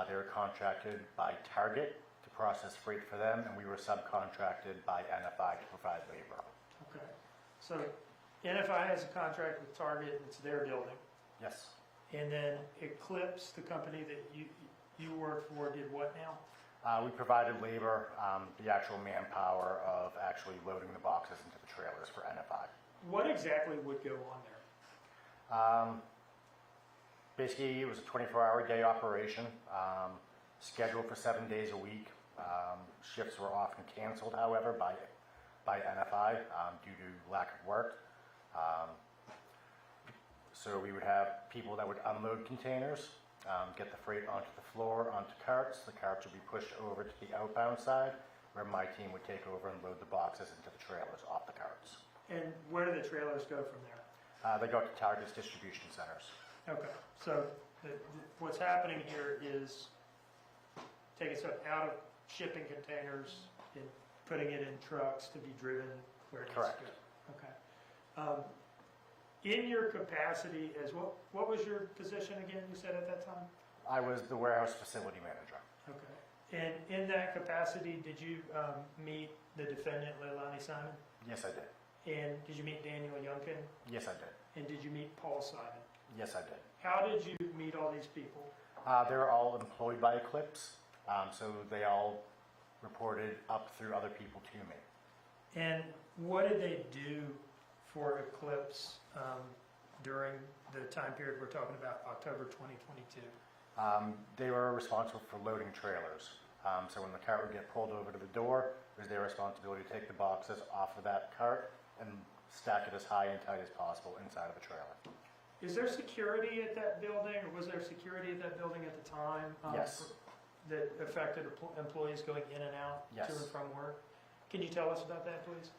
They were contracted by Target to process freight for them, and we were subcontracted by NFI to provide labor. Okay. So NFI has a contract with Target, it's their building. Yes. And then Eclipse, the company that you work for, did what now? We provided labor, the actual manpower of actually loading the boxes into the trailers for NFI. What exactly would go on there? Basically, it was a 24-hour day operation, scheduled for 7 days a week. Shifts were often canceled, however, by NFI due to lack of work. So we would have people that would unload containers, get the freight onto the floor, onto carts. The carts would be pushed over to the outbound side, where my team would take over and load the boxes into the trailers off the carts. And where do the trailers go from there? They go to Target's distribution centers. Okay, so what's happening here is taking stuff out of shipping containers and putting it in trucks to be driven where it needs to Correct. go. Okay. In your capacity as what was your position again, you said at that time? I was the warehouse facility manager. Okay. And in that capacity, did you meet the defendant, Leilani Simon? Yes, I did. And did you meet Daniel Youngkin? Yes, I did. And did you meet Paul Simon? Yes, I did. How did you meet all these people? They were all employed by Eclipse, so they all reported up through other people to me. And what did they do for Eclipse during the time period we're talking about, October 2022? They were responsible for loading trailers. So when the cart would get pulled over to the door, it was their responsibility to take the boxes off of that cart and stack it as high and tight as possible inside of the trailer. Is there security at that building, or was there security at that building at the time? Yes. That affected employees going in and out Yes. to and from work? Can you tell us about that, please?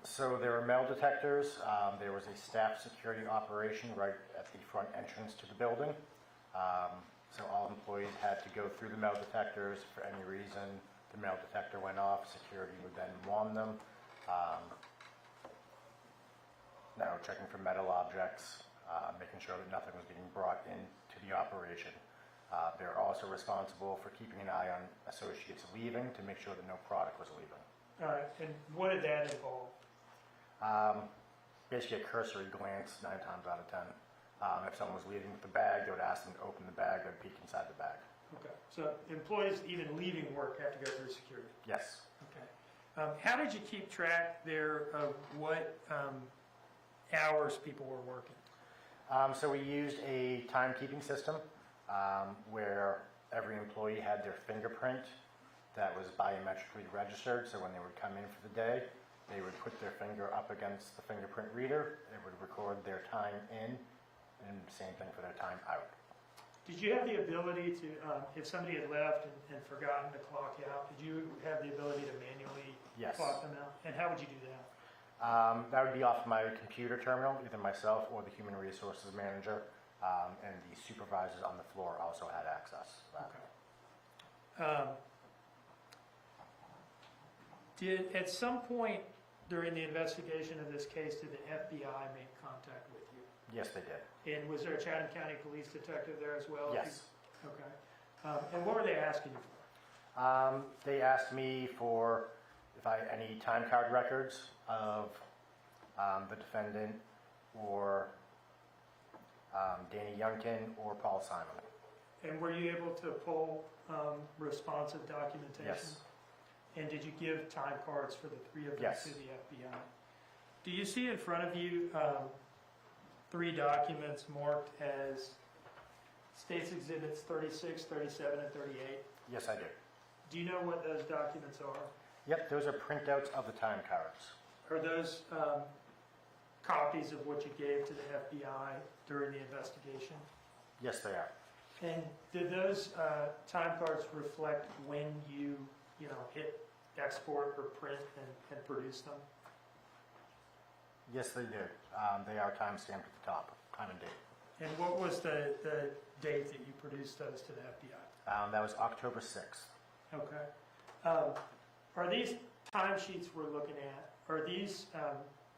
So there were metal detectors. There was a staff security operation right at the front entrance to the building. So all employees had to go through the metal detectors. For any reason, the metal detector went off. Security would then wand them. Now checking for metal objects, making sure that nothing was getting brought into the operation. They're also responsible for keeping an eye on associates leaving to make sure that no product was leaving. All right, and what did that involve? Basically a cursory glance 9 times out of 10. If someone was leaving with the bag, they would ask them to open the bag, they'd peek inside the bag. Okay, so employees even leaving work have to go through security? Yes. Okay. How did you keep track there of what hours people were working? So we used a timekeeping system where every employee had their fingerprint that was biometrically registered. So when they would come in for the day, they would put their finger up against the fingerprint reader. It would record their time in, and same thing for their time out. Did you have the ability to, if somebody had left and forgotten to clock out, did you have the ability to manually Yes. clock them out? And how would you do that? That would be off my computer terminal, either myself or the human resources manager, and the supervisors on the floor also had access to that. Okay. Did, at some point during the investigation of this case, did the FBI make contact with you? Yes, they did. And was there a Chatham County Police detective there as well? Yes. Okay. And what were they asking you for? They asked me for if I any time card records of the defendant or Danny Youngkin or Paul Simon. And were you able to pull responsive documentation? Yes. And did you give time cards for the three of them Yes. to the FBI? Do you see in front of you 3 documents marked as States Exhibits 36, 37, and 38? Yes, I do. Do you know what those documents are? Yep, those are printouts of the time cards. Are those copies of what you gave to the FBI during the investigation? Yes, they are. And did those time cards reflect when you hit export or print and produce them? Yes, they do. They are time stamped at the top, time and date. And what was the date that you produced those to the FBI? That was October 6th. Okay. Are these timesheets we're looking at, are these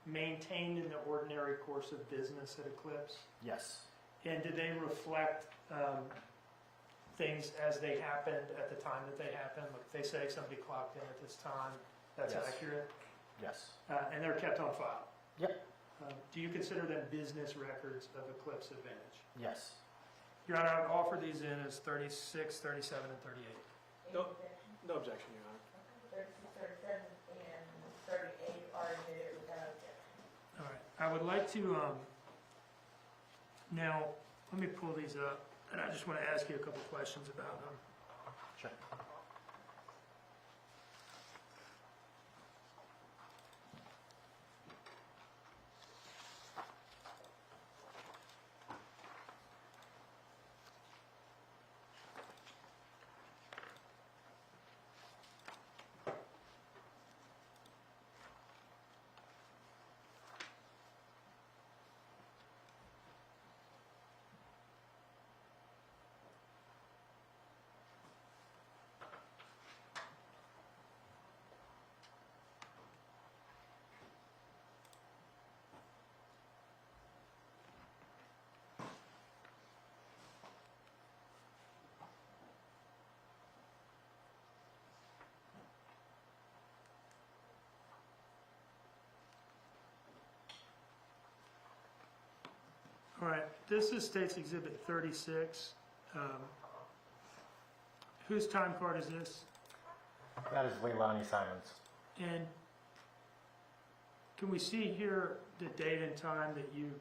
maintained in the ordinary course of business at Eclipse? Yes. And do they reflect things as they happened at the time that they happened? Like they say somebody clocked in at this time, that's Yes. accurate? Yes. And they're kept on file? Yep. Do you consider them business records of Eclipse Advantage? Yes. Your Honor, I would offer these in as 36, 37, and 38. No objection, Your Honor. 36, 37, and 38 are admitted without objection. All right. I would like to, now, let me pull these up, and I just want to ask you a couple questions about them. Sure. All right, this is State's Exhibit 36. Whose time card is this? That is Leilani Simons. And can we see here the date and time that you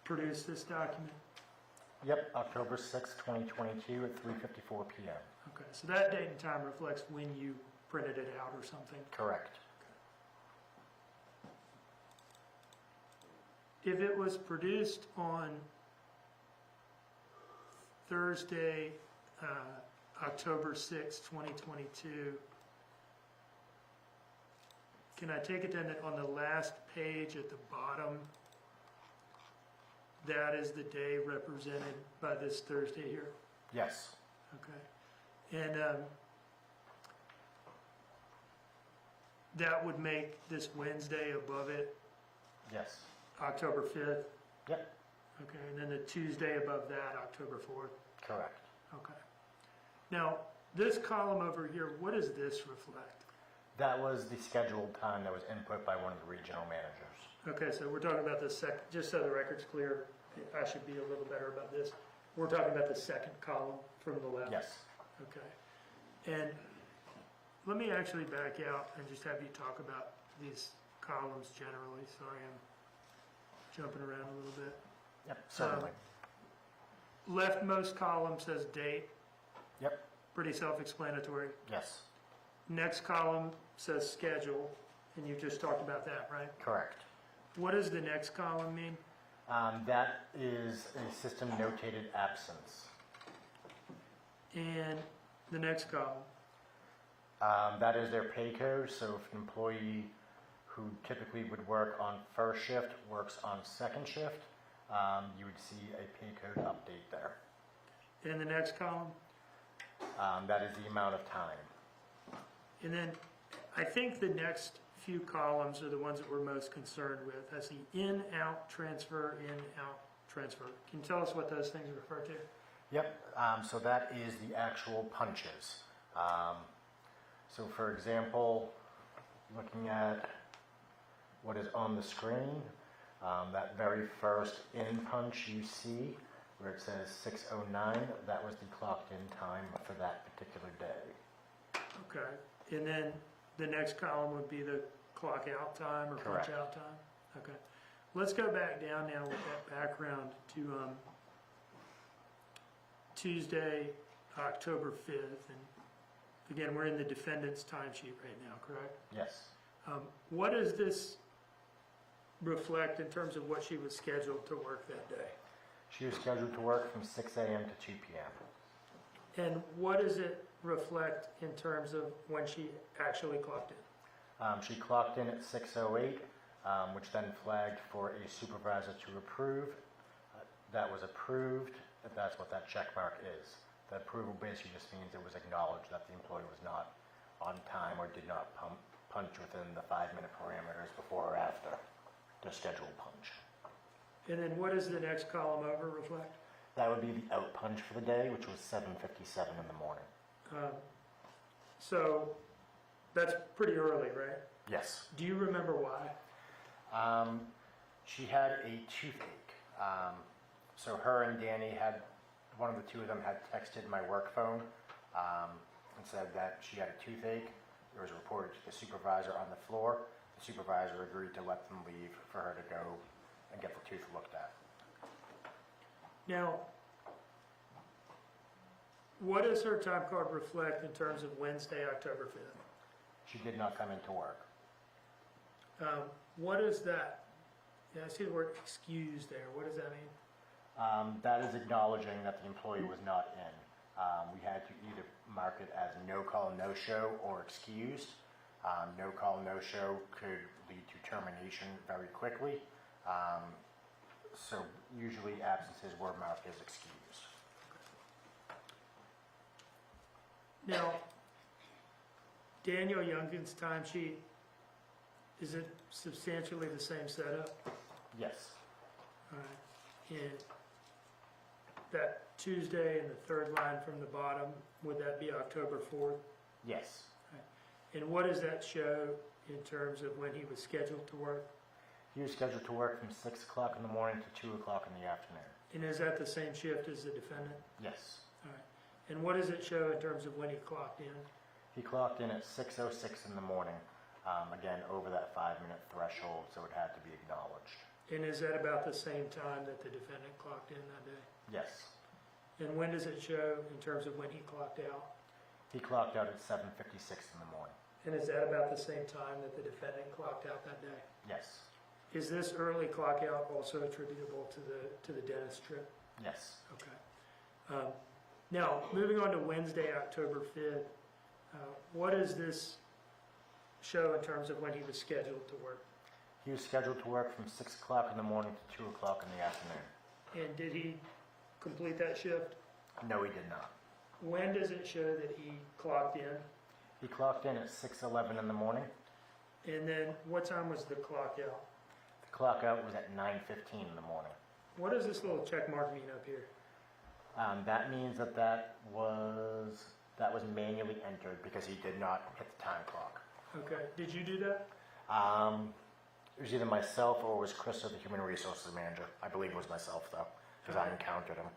produced this document? Yep, October 6th, 2022 at 3:54 p.m. Okay, so that date and time reflects when you printed it out or something? Correct. If it was produced on Thursday, October 6, 2022, can I take it then that on the last page at the bottom, that is the day represented by this Thursday here? Yes. Okay. And that would make this Wednesday above it Yes. October 5th? Yep. Okay, and then the Tuesday above that, October 4th? Correct. Okay. Now, this column over here, what does this reflect? That was the scheduled time that was input by one of the regional managers. Okay, so we're talking about the second, just so the record's clear, I should be a little better about this. We're talking about the second column from the left? Yes. Okay. And let me actually back out and just have you talk about these columns generally. Sorry, I'm jumping around a little bit. Yep, certainly. Leftmost column says date. Yep. Pretty self-explanatory. Yes. Next column says schedule, and you just talked about that, right? Correct. What does the next column mean? That is a system notated absence. And the next column? That is their pay code, so if an employee who typically would work on first shift works on second shift, you would see a pay code update there. And the next column? That is the amount of time. And then I think the next few columns are the ones that we're most concerned with. That's the in-out transfer, in-out transfer. Can you tell us what those things refer to? Yep, so that is the actual punches. So for example, looking at what is on the screen, that very first in punch you see, where it says 6:09, that was the clocked in time for that particular day. Okay. And then the next column would be the clock out time or Correct. punch out time? Okay. Let's go back down now with that background to Tuesday, October 5th. And again, we're in the defendant's timesheet right now, correct? Yes. What does this reflect in terms of what she was scheduled to work that day? She was scheduled to work from 6 a.m. to 2 p.m. And what does it reflect in terms of when she actually clocked in? She clocked in at 6:08, which then flagged for a supervisor to approve. That was approved, if that's what that check mark is. The approval basically just means it was acknowledged that the employee was not on time or did not punch within the 5-minute parameters before or after the scheduled punch. And then what does the next column over reflect? That would be the out punch for the day, which was 7:57 in the morning. So that's pretty early, right? Yes. Do you remember why? She had a toothache. So her and Danny had, one of the two of them had texted my work phone and said that she had a toothache. It was reported to the supervisor on the floor. The supervisor agreed to let them leave for her to go and get the tooth looked at. Now, what does her time card reflect in terms of Wednesday, October 5th? She did not come into work. What is that? Yeah, I see the word excuse there. What does that mean? That is acknowledging that the employee was not in. We had to either mark it as no call, no show, or excused. No call, no show could lead to termination very quickly. So usually absences were marked as excused. Now, Daniel Youngkin's timesheet, is it substantially the same setup? Yes. All right. And that Tuesday and the third line from the bottom, would that be October 4th? Yes. And what does that show in terms of when he was scheduled to work? He was scheduled to work from 6 o'clock in the morning to 2 o'clock in the afternoon. And is that the same shift as the defendant? Yes. All right. And what does it show in terms of when he clocked in? He clocked in at 6:06 in the morning, again, over that 5-minute threshold, so it had to be acknowledged. And is that about the same time that the defendant clocked in that day? Yes. And when does it show in terms of when he clocked out? He clocked out at 7:56 in the morning. And is that about the same time that the defendant clocked out that day? Yes. Is this early clock out also attributable to the dentist trip? Yes. Okay. Now, moving on to Wednesday, October 5th, what does this show in terms of when he was scheduled to work? He was scheduled to work from 6 o'clock in the morning to 2 o'clock in the afternoon. And did he complete that shift? No, he did not. When does it show that he clocked in? He clocked in at 6:11 in the morning. And then what time was the clock out? The clock out was at 9:15 in the morning. What does this little check mark mean up here? That means that was manually entered because he did not hit the time clock. Okay. Did you do that? It was either myself or it was Krista, the human resources manager. I believe it was myself though, because I encountered him.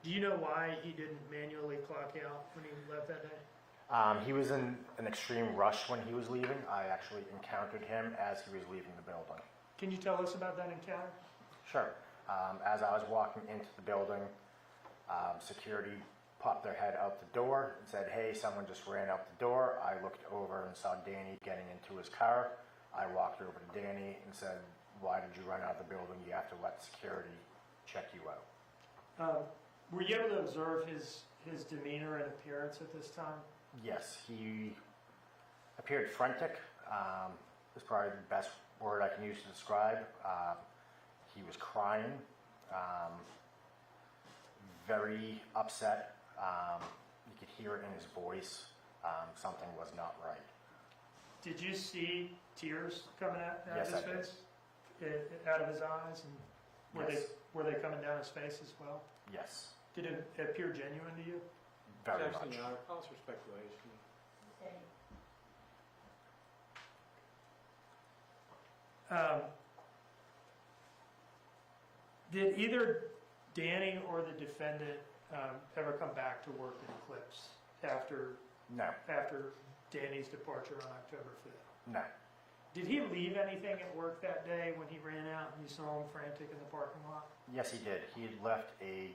Do you know why he didn't manually clock out when he left that day? He was in an extreme rush when he was leaving. I actually encountered him as he was leaving the building. Can you tell us about that encounter? Sure. As I was walking into the building, security popped their head out the door and said, "Hey, someone just ran out the door." I looked over and saw Danny getting into his car. I walked over to Danny and said, "Why did you run out of the building? You have to let security check you out." Were you able to observe his demeanor and appearance at this time? Yes, he appeared frantic. Is probably the best word I can use to describe. He was crying, very upset. You could hear it in his voice. Something was not right. Did you see tears coming out of Yes, his I did. face? Out of his eyes? And Yes. were they coming down his face as well? Yes, Did it appear genuine to you? very Objection, much. Your Honor, calls for speculation. Did either Danny or the defendant ever come back to work in Eclipse after No, Danny's departure on October 5th? no. Did he leave anything at work that day when he ran out and you saw him frantic in the parking lot? Yes, he did. He had left a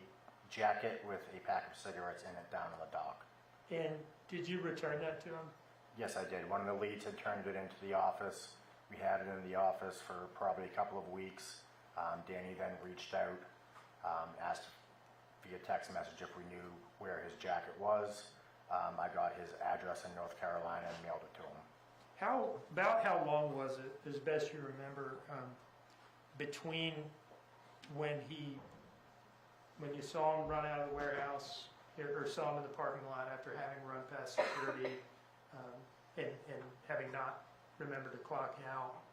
jacket with a pack of cigarettes in it down on the dock. And did you return that to him? Yes, I did. One of the leads had turned it into the office. We had it in the office for probably a couple of weeks. Danny then reached out, asked via text message if we knew where his jacket was. I got his address in North Carolina and mailed it to him. About how long was it, as best you remember, between when you saw him run out of the warehouse or saw him in the parking lot after having run past security and having not remembered to clock out,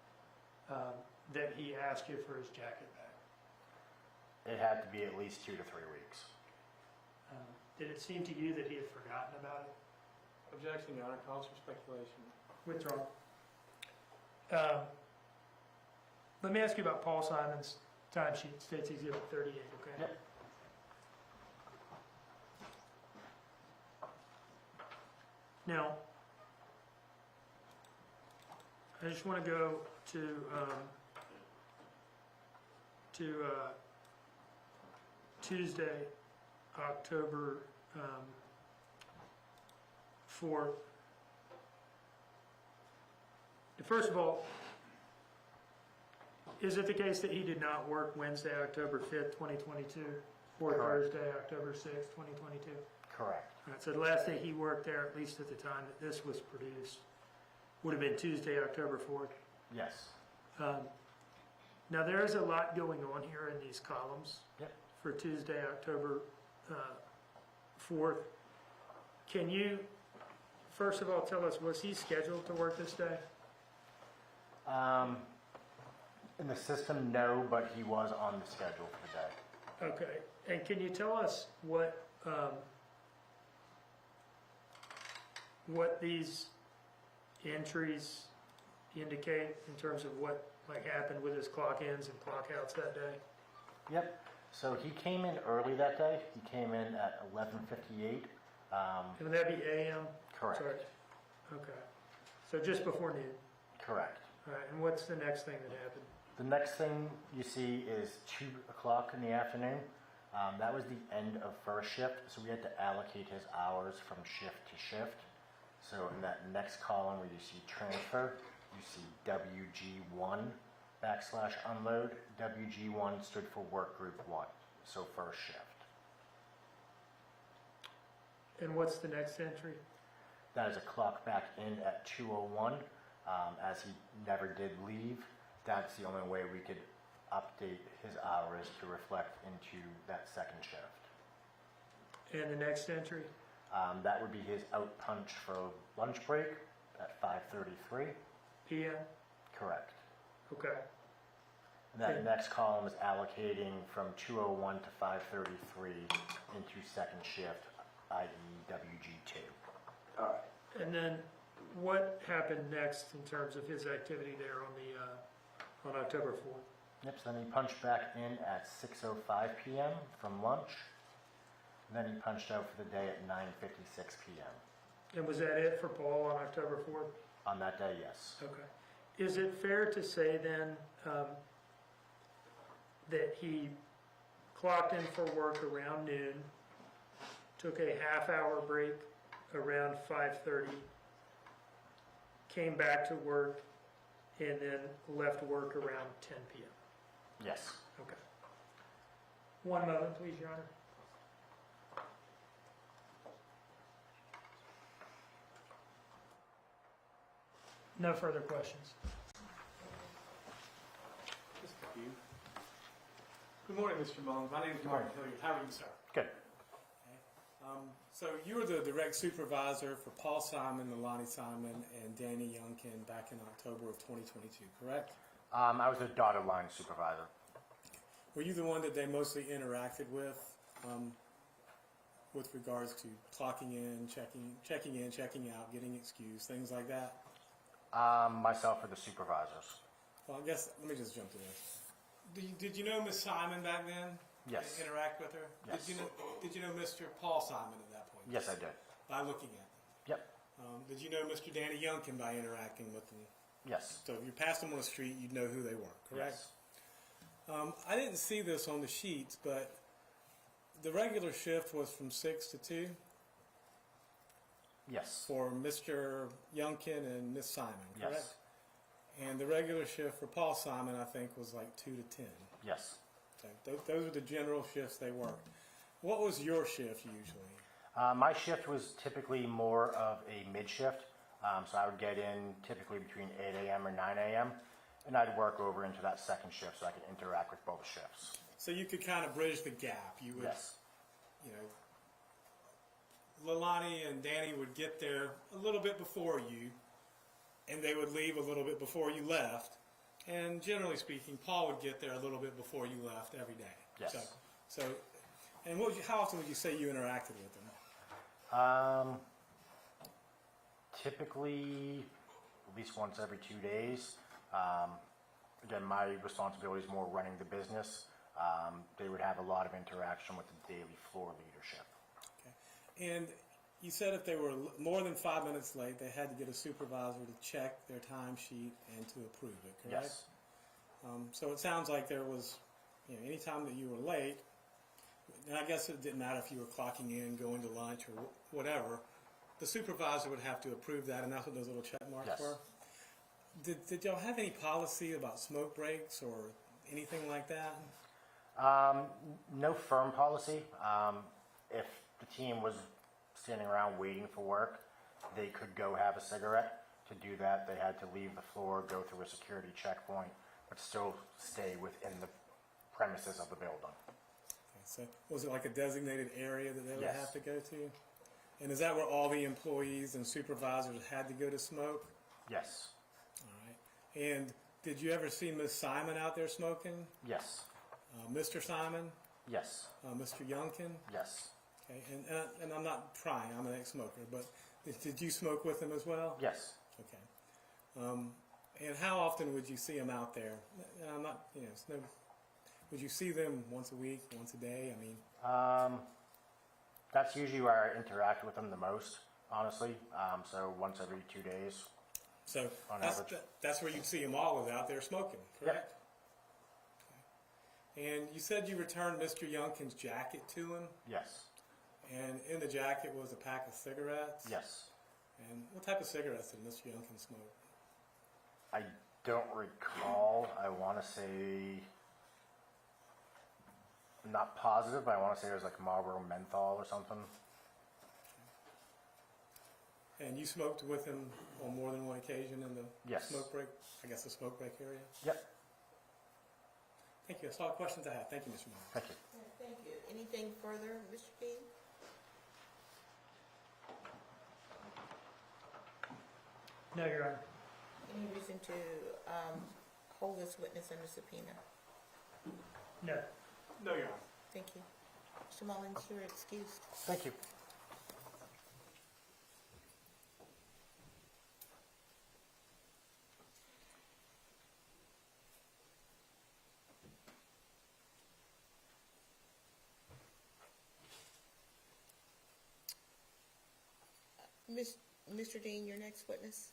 that he asked you for his jacket back? It had to be at least 2 to 3 weeks. Did it seem to you that he had forgotten about it? Objection, Your Honor, calls for speculation. Withdraw. Let me ask you about Paul Simon's timesheet. States Exhibit 38, okay? Yep. Now, I just want to go to Tuesday, October 4th. First of all, is it the case that he did not work Wednesday, October 5th, 2022, or Correct. Thursday, October 6th, 2022? Correct. All right, so the last day he worked there, at least at the time that this was produced, would have been Tuesday, October 4th. Yes. Now, there is a lot going on here in these columns. Yep. For Tuesday, October 4th. Can you, first of all, tell us, was he scheduled to work this day? In the system, no, but he was on the schedule for the day. Okay, and can you tell us what these entries indicate in terms of what happened with his clock ins and clock outs that day? Yep. So he came in early that day. He came in at 11:58. Would that be AM? Correct. Sorry. Okay, so just before noon. Correct. All right, and what's the next thing that happened? The next thing you see is 2 o'clock in the afternoon. That was the end of first shift, so we had to allocate his hours from shift to shift. So in that next column where you see transfer, you see WG1 / unload. WG1 stood for work group 1, so first shift. And what's the next entry? That is a clock back in at 2:01. As he never did leave, that's the only way we could update his hours to reflect into that second shift. And the next entry? That would be his out punch for lunch break at 5:33. PM? Correct. Okay. And that next column is allocating from 2:01 to 5:33 into second shift, i.e. WG2. All right. And then what happened next in terms of his activity there on October 4th? Yep, so then he punched back in at 6:05 p.m. from lunch. And then he punched out for the day at 9:56 p.m. And was that it for Paul on October 4th? On that day, yes. Okay. Is it fair to say then that he clocked in for work around noon, took a half-hour break around 5:30, came back to work, and then left work around 10 p.m.? Yes. Okay. One moment, please, Your Honor. No further questions. Just a few. Good morning, Mr. Mullins. My name is Mark Hilliard. How are you, sir? Good. Okay. So you were the direct supervisor for Paul Simon, Leilani Simon, and Danny Youngkin back in October of 2022, correct? I was a dotted line supervisor. Were you the one that they mostly interacted with regards to clocking in, checking out, getting excused, things like that? Myself or the supervisors. Well, I guess, let me just jump to this. Did you know Miss Simon back then? Yes. Interact with her? Yes. Did you know Mr. Paul Simon at that point? Yes, I did. By looking at them? Yep. Did you know Mr. Danny Youngkin by interacting with them? Yes. So if you passed them on the street, you'd know who they were, correct? Yes. I didn't see this on the sheets, but the regular shift was from 6 to 2 Yes. for Mr. Youngkin and Miss Simon, correct? Yes. And the regular shift for Paul Simon, I think, was like 2 to 10. Yes. So those are the general shifts they worked. What was your shift usually? My shift was typically more of a mid shift. So I would get in typically between 8 a.m. or 9 a.m. and I'd work over into that second shift so I could interact with both shifts. So you could kind of bridge the gap. You would, Yes. you know, Leilani and Danny would get there a little bit before you, and they would leave a little bit before you left. And generally speaking, Paul would get there a little bit before you left every day. Yes. So and how often would you say you interacted with them? Typically, at least once every 2 days. Again, my responsibility is more running the business. They would have a lot of interaction with the daily floor leadership. Okay. And you said if they were more than 5 minutes late, they had to get a supervisor to check their timesheet and to approve it, correct? Yes. So it sounds like there was, you know, any time that you were late, and I guess it didn't matter if you were clocking in, going to lunch, or whatever, the supervisor would have to approve that, and that's what those little check marks Yes. were. Did y'all have any policy about smoke breaks or anything like that? No firm policy. If the team was standing around waiting for work, they could go have a cigarette. To do that, they had to leave the floor, go through a security checkpoint, but still stay within the premises of the building. Okay, so was it like a designated area that they would Yes. have to go to? And is that where all the employees and supervisors had to go to smoke? Yes. All right. And did you ever see Miss Simon out there smoking? Yes. Mr. Simon? Yes. Mr. Youngkin? Yes. Okay. And I'm not trying, I'm an ex-smoker, but did you smoke with him as well? Yes. Okay. And how often would you see them out there? And I'm not, you know, it's no, would you see them once a week, once a day? I mean, That's usually where I interact with them the most, honestly. So once every 2 days. so On that's, average. that's where you'd see them all out there smoking, correct? Okay. And you said you returned Mr. Youngkin's jacket to him, Yes. and in the jacket was a pack of cigarettes? Yes. And what type of cigarettes did Mr. Youngkin smoke? I don't recall. I want to say, I'm not positive, but I want to say it was like Marlboro menthol or something. And you smoked with him on more than one occasion in the Yes. smoke break, I guess the smoke break area? Yep. Thank you. That's all the questions I have. Thank you, Mr. Mullins. Thank you. Thank you. Anything further, Mr. Dean? No, Your Honor. Any reason to hold this witness under subpoena? No. No, Your Honor. Thank you. Mr. Mullins, you're excused. Thank you. Mr. Dean, your next witness.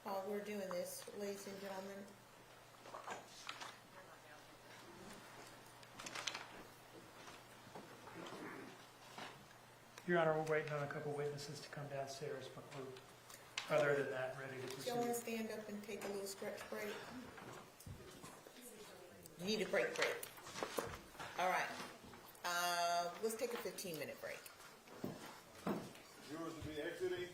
While we're doing this, ladies and gentlemen, Your Honor, we're waiting on a couple witnesses to come downstairs, but we're, other than that, ready to do y'all want to proceed. stand up and take a little stretch break? You need a break. All right. let's take a 15-minute break. Jurors will be exiting.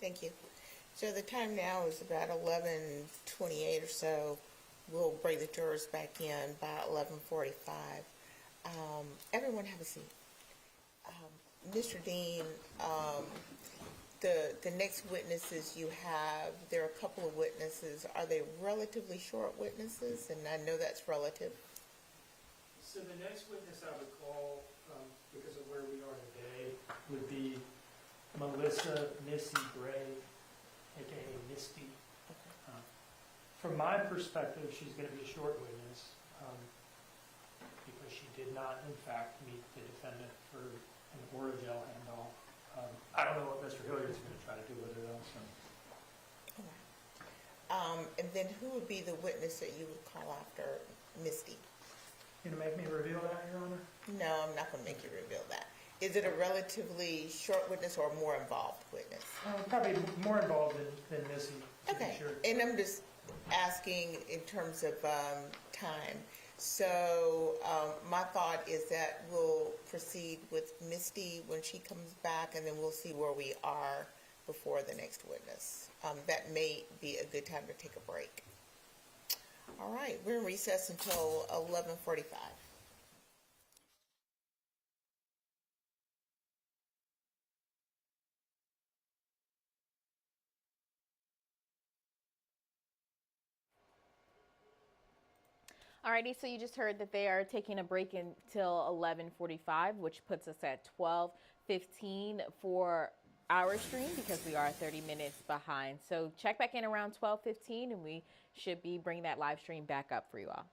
Thank you. So the time now is about 11:28 or so. We'll bring the jurors back in by 11:45. Everyone have a seat. Mr. Dean, the next witnesses you have, there are a couple of witnesses. Are they relatively short witnesses? And I know that's relative. So the next witness I would call, because of where we are today, would be Melissa Missy Bray, aka Misty. From my perspective, she's going to be a short witness because she did not, in fact, meet the defendant for an Oragel handoff. I don't know what Mr. Hilliard's going to try to do with her though. So. And then who would be the witness that you would call after Misty? You going to make me reveal that, Your Honor? No, I'm not going to make you reveal that. Is it a relatively short witness or a more involved witness? Probably more involved than Missy, to be Okay, sure. and I'm just asking in terms of time. So my thought is that we'll proceed with Misty when she comes back, and then we'll see where we are before the next witness. That may be a good time to take a break. All right, we're in recess until 11:45. Alrighty, so you just heard that they are taking a break until 11:45, which puts us at 12:15 for our stream because we are 30 minutes behind. So check back in around 12:15 and we should be bringing that live stream back up for you all.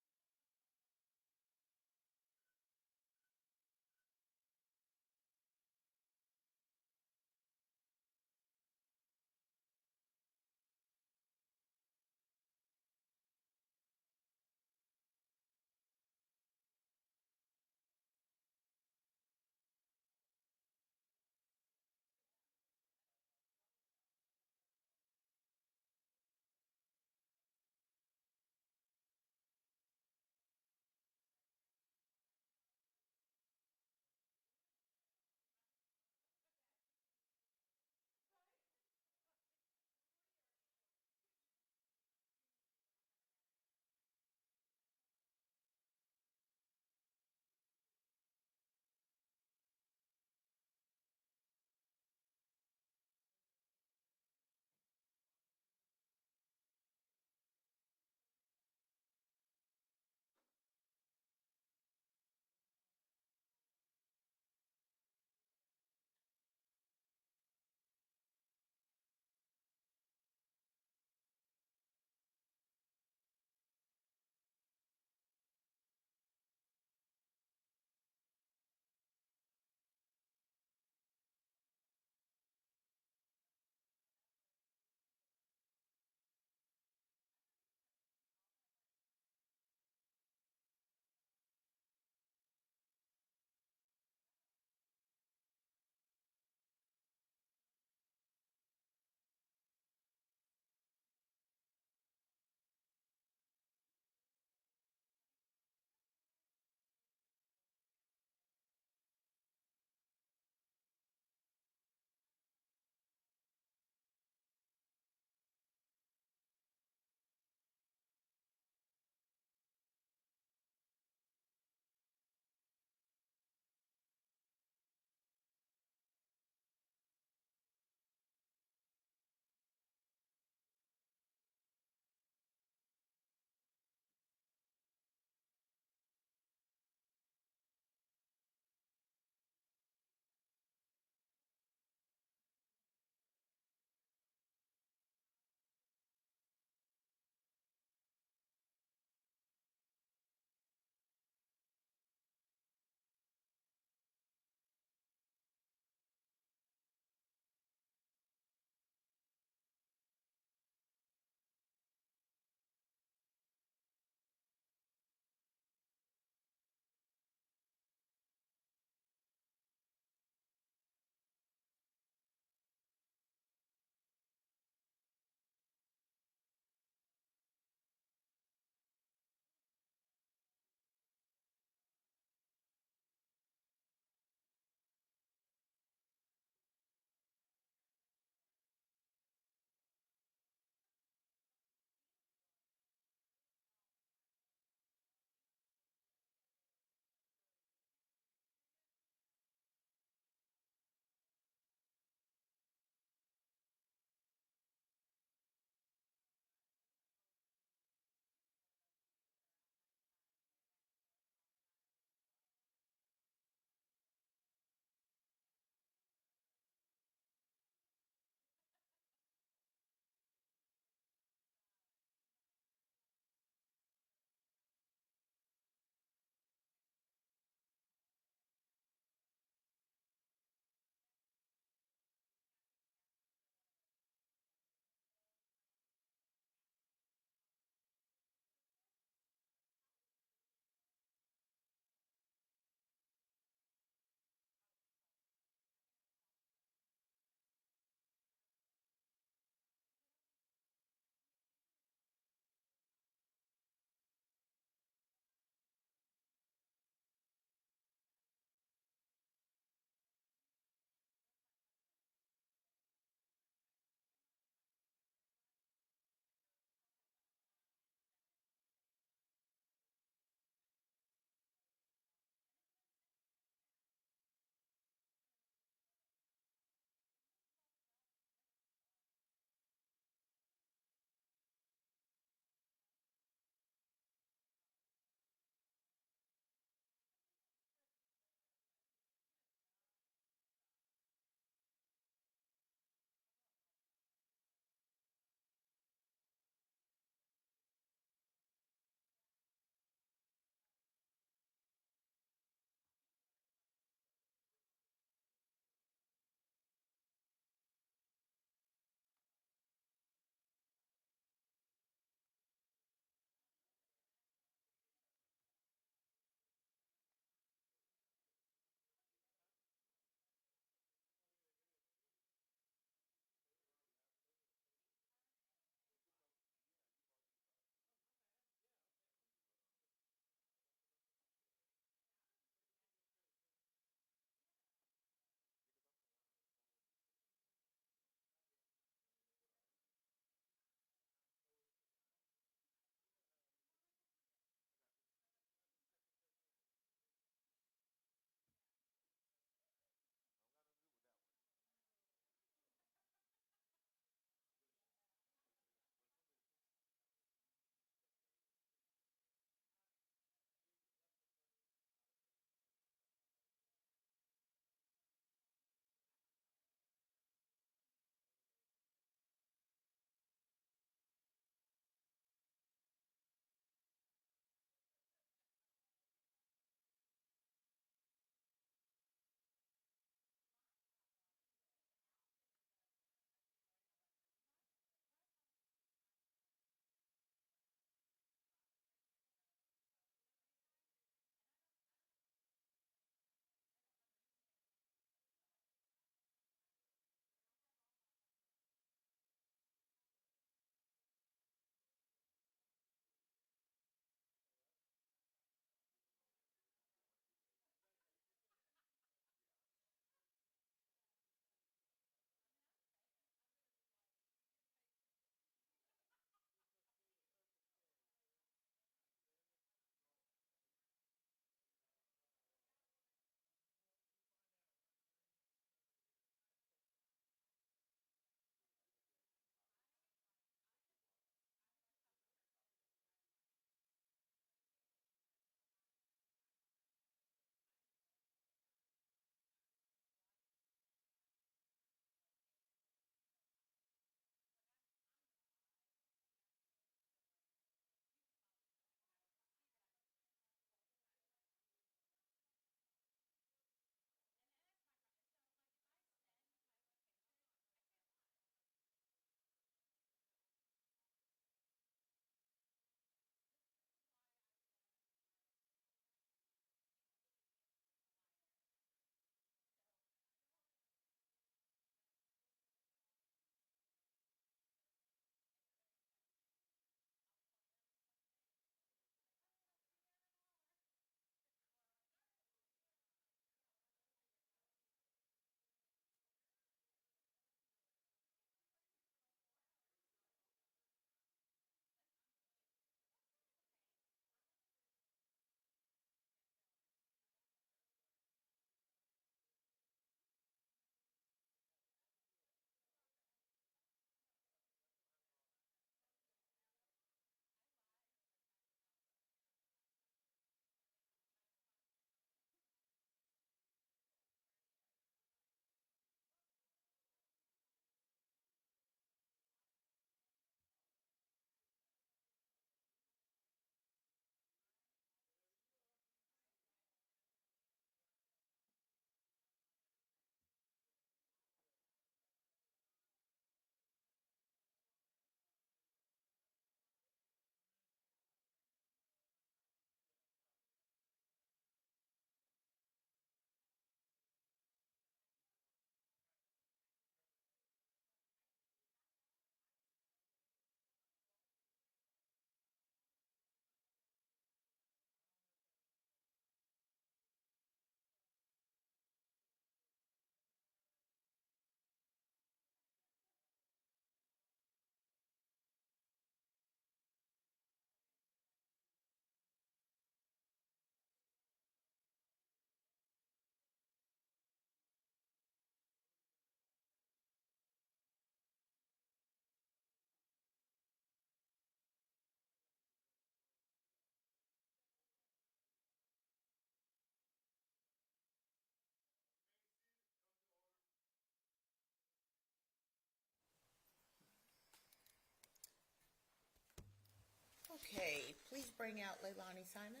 bring out Leilani Simon?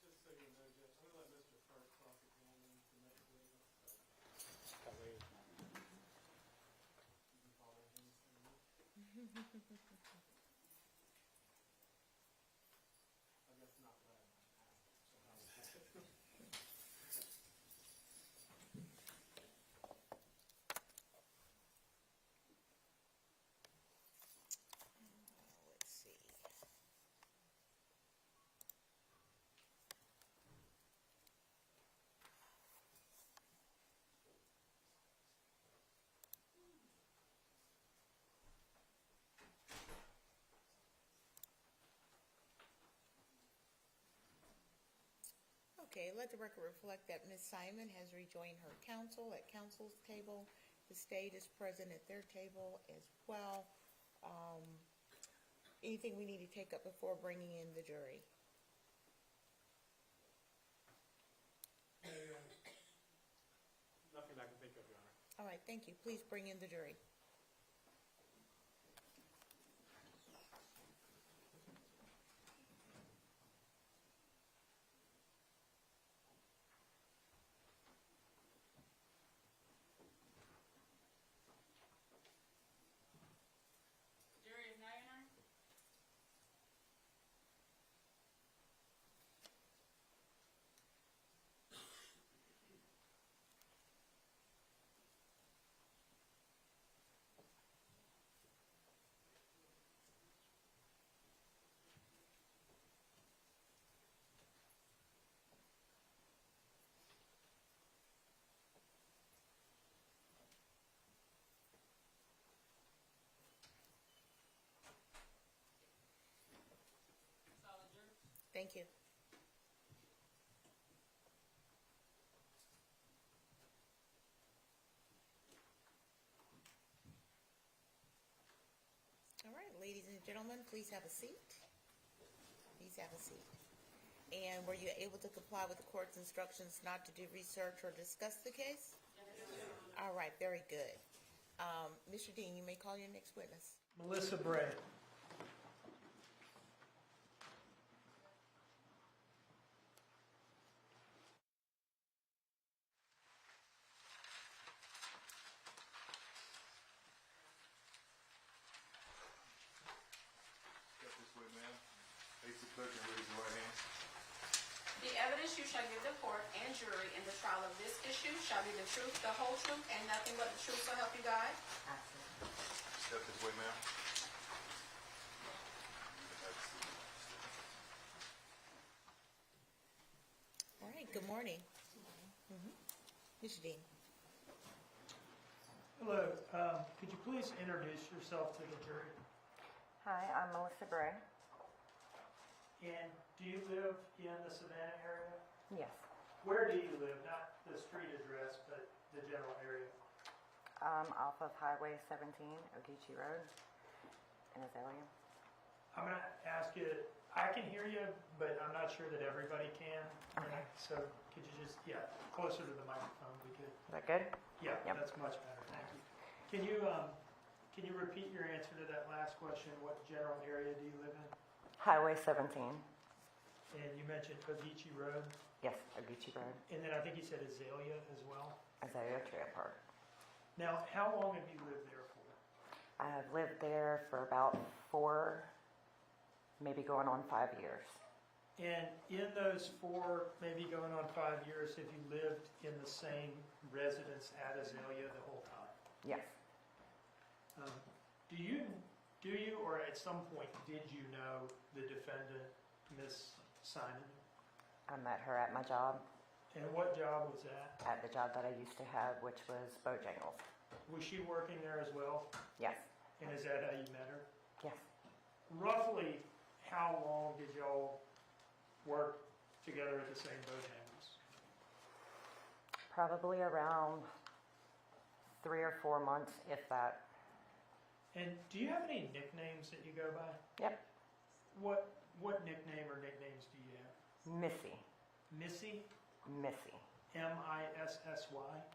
Just so you know, Judge, I'm gonna let Mr. First cross-examine the next witness. You can follow him. I guess not glad I'm out, so how's that? Let's see. Okay, let the record reflect that Ms. Simon has rejoined her counsel at counsel's table. The state is present at their table as well. Anything we need to take up before bringing in the jury? Nothing I can think of, Your Honor. All right, thank you. Please bring in the jury. Jury is now your honor. Solid jury. Thank you. All right, ladies and gentlemen, please have a seat. Please have a seat. And were you able to comply with the court's instructions not to do research or discuss the case? All right, very good. Mr. Dean, you may call your next witness. Melissa Bray. Step this way, ma'am. Face the clerk and raise your right hand. The evidence you shall give the court and jury in the trial of this issue shall be the truth, the whole truth, and nothing but the truth, so help you God. Step this way, ma'am. All right, good morning. Mr. Dean. Hello, could you please introduce yourself to the jury? Hi, I'm Melissa Bray. And do you live in the Savannah area? Yes. Where do you live? Not the street address, but the general area. Off of Highway 17, Ogeechee Road in Azalea. I'm going to ask you, I can hear you, but I'm not sure that everybody can. Okay. So could you just, closer to the microphone would be good. Is that good? Yeah, Yep. that's much better, thank you. Can you repeat your answer to that last question? What general area do you live in? Highway 17. And you mentioned Ogeechee Road, Yes, Ogeechee Road. and then I think you said Azalea as well. Azalea Trail Park. Now, how long have you lived there for? I have lived there for about 4, maybe going on 5 years. And in those 4, maybe going on 5 years, have you lived in the same residence at Azalea the whole time? Yes. Do you, or at some point, did you know the defendant, Miss Simon? I met her at my job, And what job was that? at the job that I used to have, which was Bojangles. Was she working there as well? Yes. And is that how you met her? Yes. Roughly, how long did y'all work together at the same Bojangles? Probably around 3 or 4 months, if that. And do you have any nicknames that you go by? Yep. What nickname or nicknames do you have? Missy. Missy? Missy. Missy.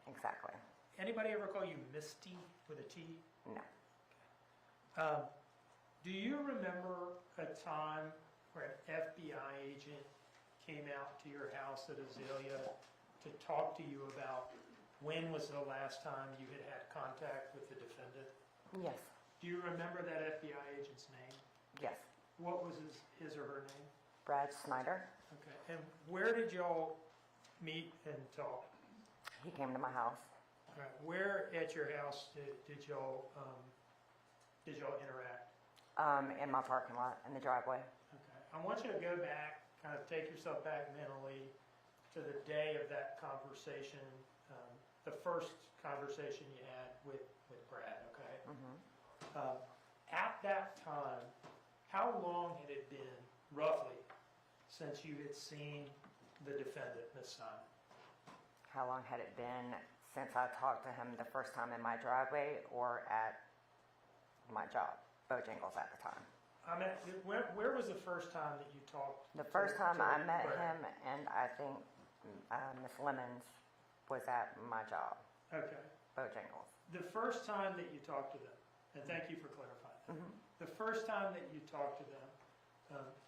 Exactly. Anybody ever call you Misty with a T? No. Do you remember a time where an FBI agent came out to your house at Azalea to talk to you about when was the last time you had had contact with the defendant? Yes. Do you remember that FBI agent's name? Yes. What was his or her name? Brad Snyder. Okay. And where did y'all meet and talk? He came to my house. All right. Where at your house did y'all interact? In my parking lot, in the driveway. Okay. I want you to go back, kind of take yourself back mentally to the day of that conversation, the first conversation you had with Brad, okay? Mm-hmm. At that time, how long had it been, roughly, since you had seen the defendant, Ms. Simon? How long had it been since I talked to him the first time in my driveway or at my job? Bojangles at the time. I mean, where was the first time that you talked? The first time I met Brad? him, and I think Miss Lemons was at my job, Okay. Bojangles. The first time that you talked to them, and thank you for clarifying that. Mm-hmm. The first time that you talked to them,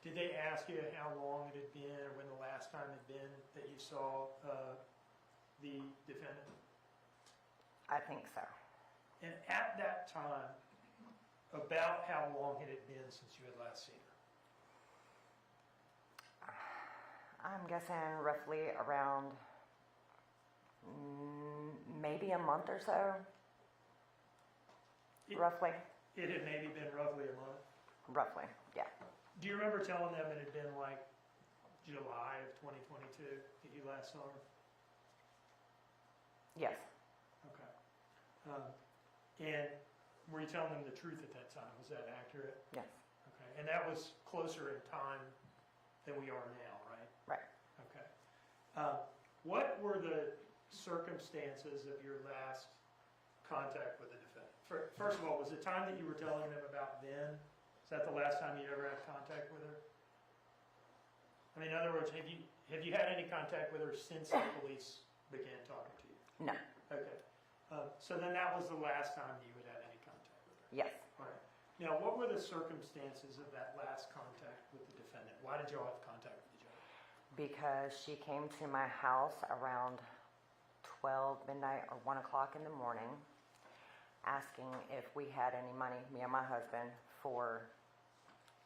did they ask you how long it had been or when the last time had been that you saw the defendant? I think so. And at that time, about how long had it been since you had last seen her? I'm guessing roughly around maybe a month or so. Roughly. It had maybe been roughly a month. Roughly, yeah. Do you remember telling them it had been like July of 2022 that you last saw her? Yes. Okay. And were you telling them the truth at that time? Was that accurate? Yes. Okay. And that was closer in time than we are now, right? Right. Okay. What were the circumstances of your last contact with the defendant? First of all, was the time that you were telling them about then, is that the last time you ever had contact with her? I mean, in other words, have you had any contact with her since the police began talking to you? No. Okay. So then that was the last time you had had any contact with her? Yes. All right. Now, what were the circumstances of that last contact with the defendant? Why did y'all have contact with each other? Because she came to my house around 12 midnight or 1 o'clock in the morning asking if we had any money, me and my husband, for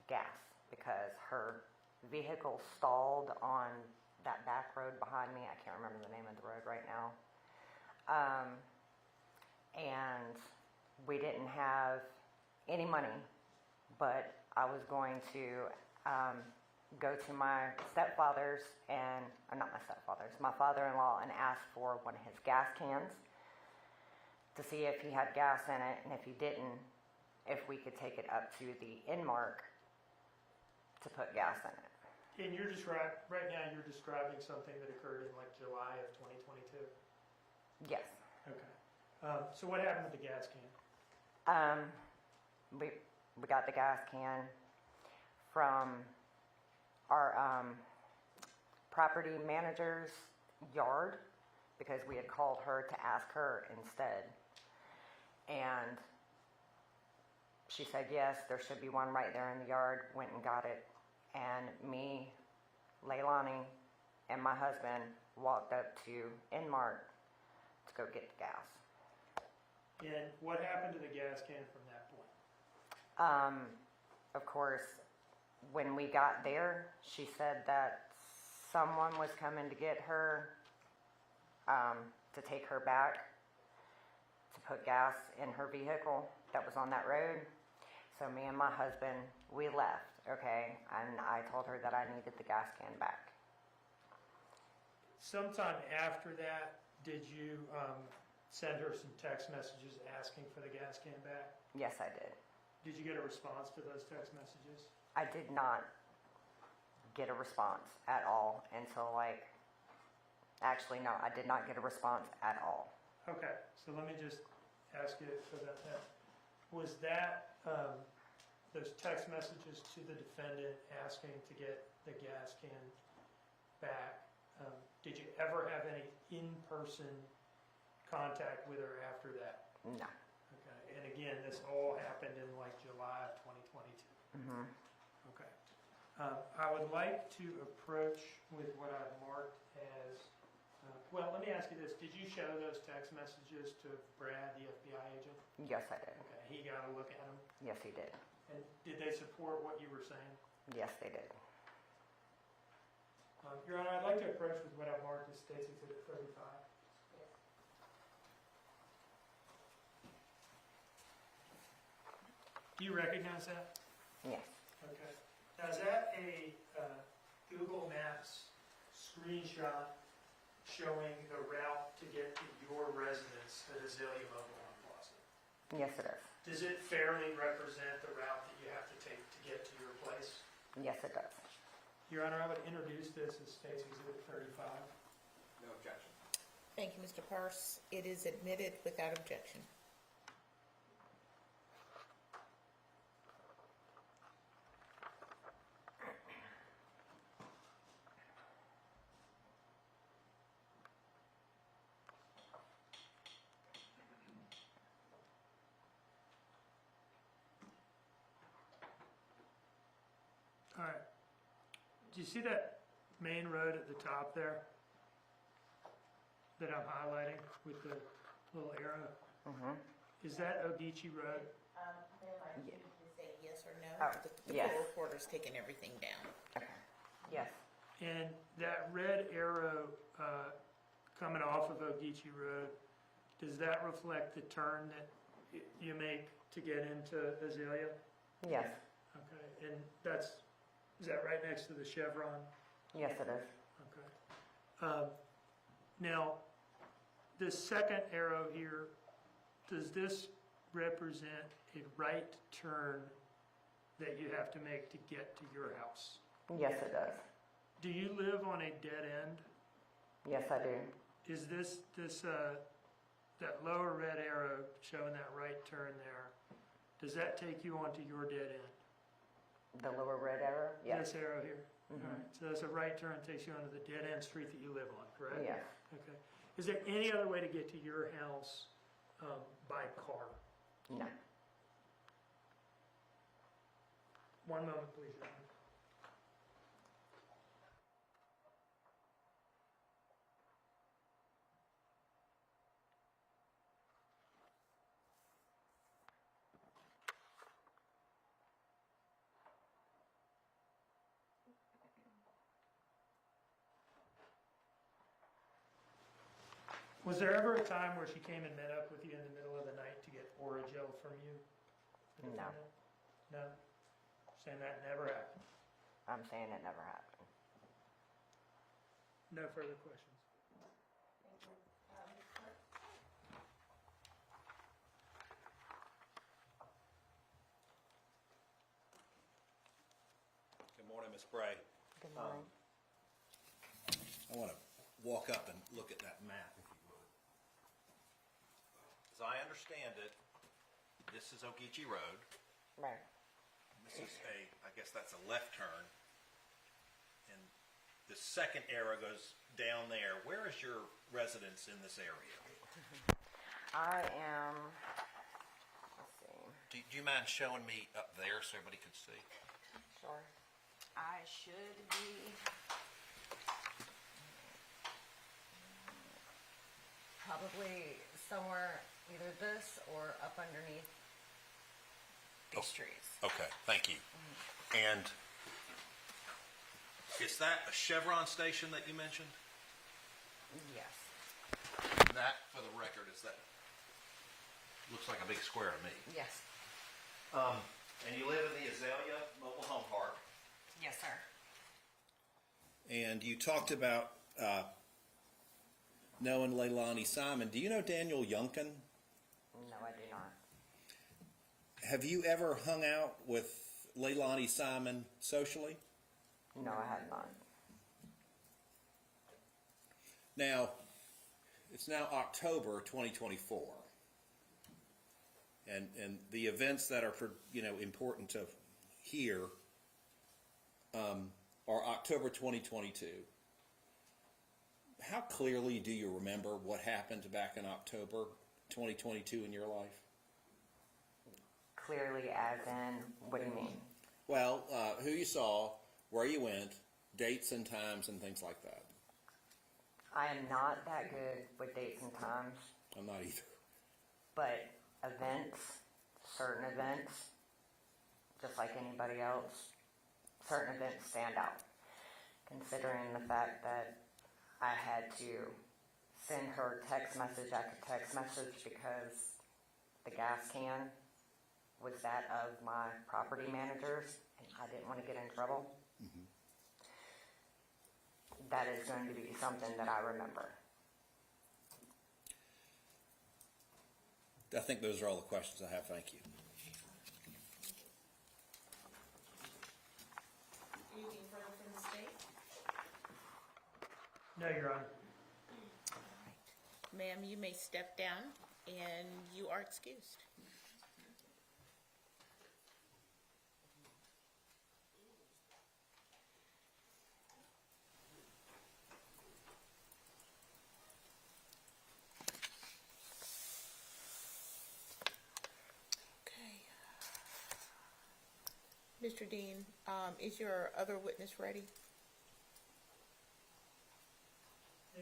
gas because her vehicle stalled on that back road behind me. I can't remember the name of the road right now. And we didn't have any money, but I was going to go to my stepfather's and, not my stepfather's, my father-in-law and ask for one of his gas cans to see if he had gas in it, and if he didn't, if we could take it up to the Inmark to put gas in it. And right now you're describing something that occurred in like July of 2022? Yes. Okay. So what happened with the gas can? We got the gas can from our property manager's yard because we had called her to ask her instead. And she said, yes, there should be one right there in the yard. Went and got it. And me, Leilani, and my husband walked up to Inmark to go get the gas. And what happened to the gas can from that point? Of course, when we got there, she said that someone was coming to get her, to take her back, to put gas in her vehicle that was on that road. So me and my husband, we left, okay? And I told her that I needed the gas can back. Sometime after that, did you send her some text messages asking for the gas can back? Yes, I did. Did you get a response to those text messages? I did not get a response at all until actually no, I did not get a response at all. Okay, so let me just ask you about that. Was that those text messages to the defendant asking to get the gas can back? Did you ever have any in-person contact with her after that? No. Okay, and again, this all happened in like July of 2022. Mm-hmm. Okay. I would like to approach with what I've marked as, well, let me ask you this. Did you show those text messages to Brad, the FBI agent? Yes, I did. Okay, he got a look at them. Yes, he did. And did they support what you were saying? Yes, they did. Your Honor, I'd like to approach with what I've marked as State's Exhibit 35. Do you recognize that? Yes. Okay. Now, is that a Google Maps screenshot showing the route to get to your residence at Azalea Mobile Home Plaza? Yes, it is. Does it fairly represent the route that you have to take to get to your place? Yes, it does. Your Honor, I would introduce this as State's Exhibit 35. No objection. Thank you, Mr. Parse. It is admitted without objection. All right. Do you see that main road at the top there that I'm highlighting with the little arrow? Mm-hmm. Is that Ogeechee Road? Ma'am, I need you to say yes or no. Oh, The yes. poll reporter's taking everything down. Okay. Yes. And that red arrow coming off of Ogeechee Road, does that reflect the turn that you make to get into Azalea? Yes. Okay, and is that right next to the Chevron? Yes, it is. Okay. Now, the second arrow here, does this represent a right turn that you have to make to get to your house? Yes, it does. Do you live on a dead end? Yes, I do. Is that lower red arrow showing that right turn there, does that take you onto your dead end? The lower red arrow? Yes. This arrow here? Mhm. All right, so it's a right turn takes you onto the dead end street that you live on, correct? Yes. Okay. Is there any other way to get to your house by car? No. One moment, please, Your Honor. Was there ever a time where she came and met up with you in the middle of the night to get Orajel from you? The No. defendant? No? Saying that never happened? I'm saying it never happened. No further questions? Good morning, Ms. Bray. Good morning. I want to walk up and look at that map, if you would. As I understand it, this is Ogeechee Road. Right. This is I guess that's a left turn. And the second arrow goes down there. Where is your residence in this area? I am, let's see. Do you mind showing me up there so everybody can see? Sure. I should be probably somewhere either this or up underneath these trees. Okay, thank you. And is that a Chevron station that you mentioned? Yes. That, for the record, looks like a big square to me. Yes. And you live in the Azalea Mobile Home Park. Yes, sir. And you talked about knowing Leilani Simon. Do you know Daniel Youngkin? No, I do not. Have you ever hung out with Leilani Simon socially? No, I have not. Now, it's now October 2024. And the events that are important to hear are October 2022. how clearly do you remember what happened back in October 2022 in your life? Clearly, as in, what do you mean? Well, who you saw, where you went, dates and times, and things like that. I am not that good with dates and times, I'm not either. but events, certain events, just like anybody else, certain events stand out. Considering the fact that I had to send her text message after text message because the gas can was that of my property managers, and I didn't want to get in trouble. That is going to be something that I remember. I think those are all the questions I have. Thank you. Anything further from the state? No, Your Honor. Ma'am, you may step down and you are excused. Okay. Mr. Dean, is your other witness ready?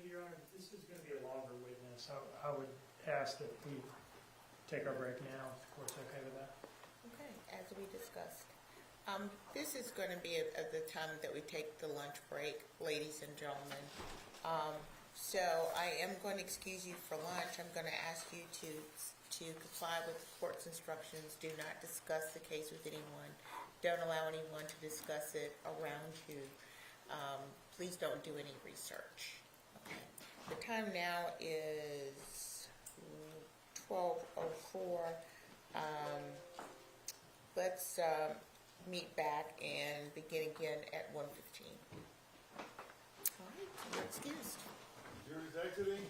Your Honor, this is going to be a longer witness. I would ask that we take our break now, if the court's okay with that. Okay, as we discussed. This is going to be at the time that we take the lunch break, ladies and gentlemen. So I am going to excuse you for lunch. I'm going to ask you to comply with the court's instructions. Do not discuss the case with anyone. Don't allow anyone to discuss it around you. Please don't do any research. Okay. The time now is 12:04. Let's meet back and begin again at 1:15. All right, you're excused. Jury's exiting.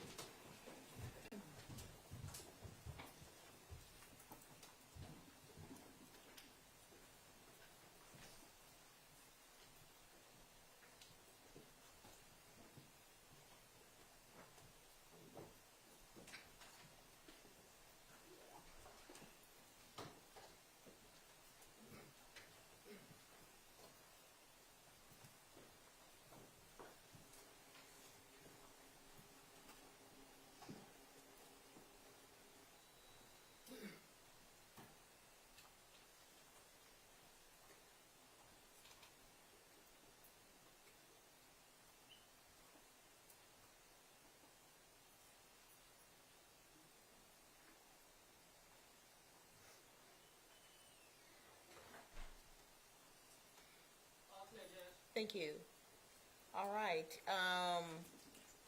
Thank you. All right.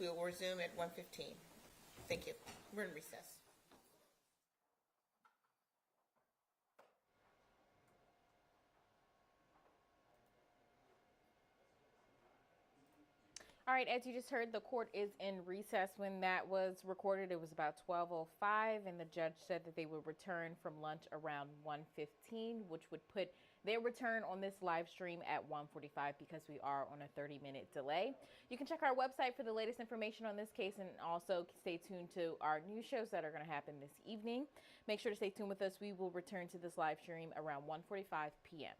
We'll resume at 1:15. Thank you. We're in recess. All right, as you just heard, the court is in recess. When that was recorded, it was about 12:05, and the judge said that they would return from lunch around 1:15, which would put their return on this live stream at 1:45 because we are on a 30-minute delay. You can check our website for the latest information on this case, and also stay tuned to our news shows that are going to happen this evening. Make sure to stay tuned with us. We will return to this live stream around 1:45 p.m.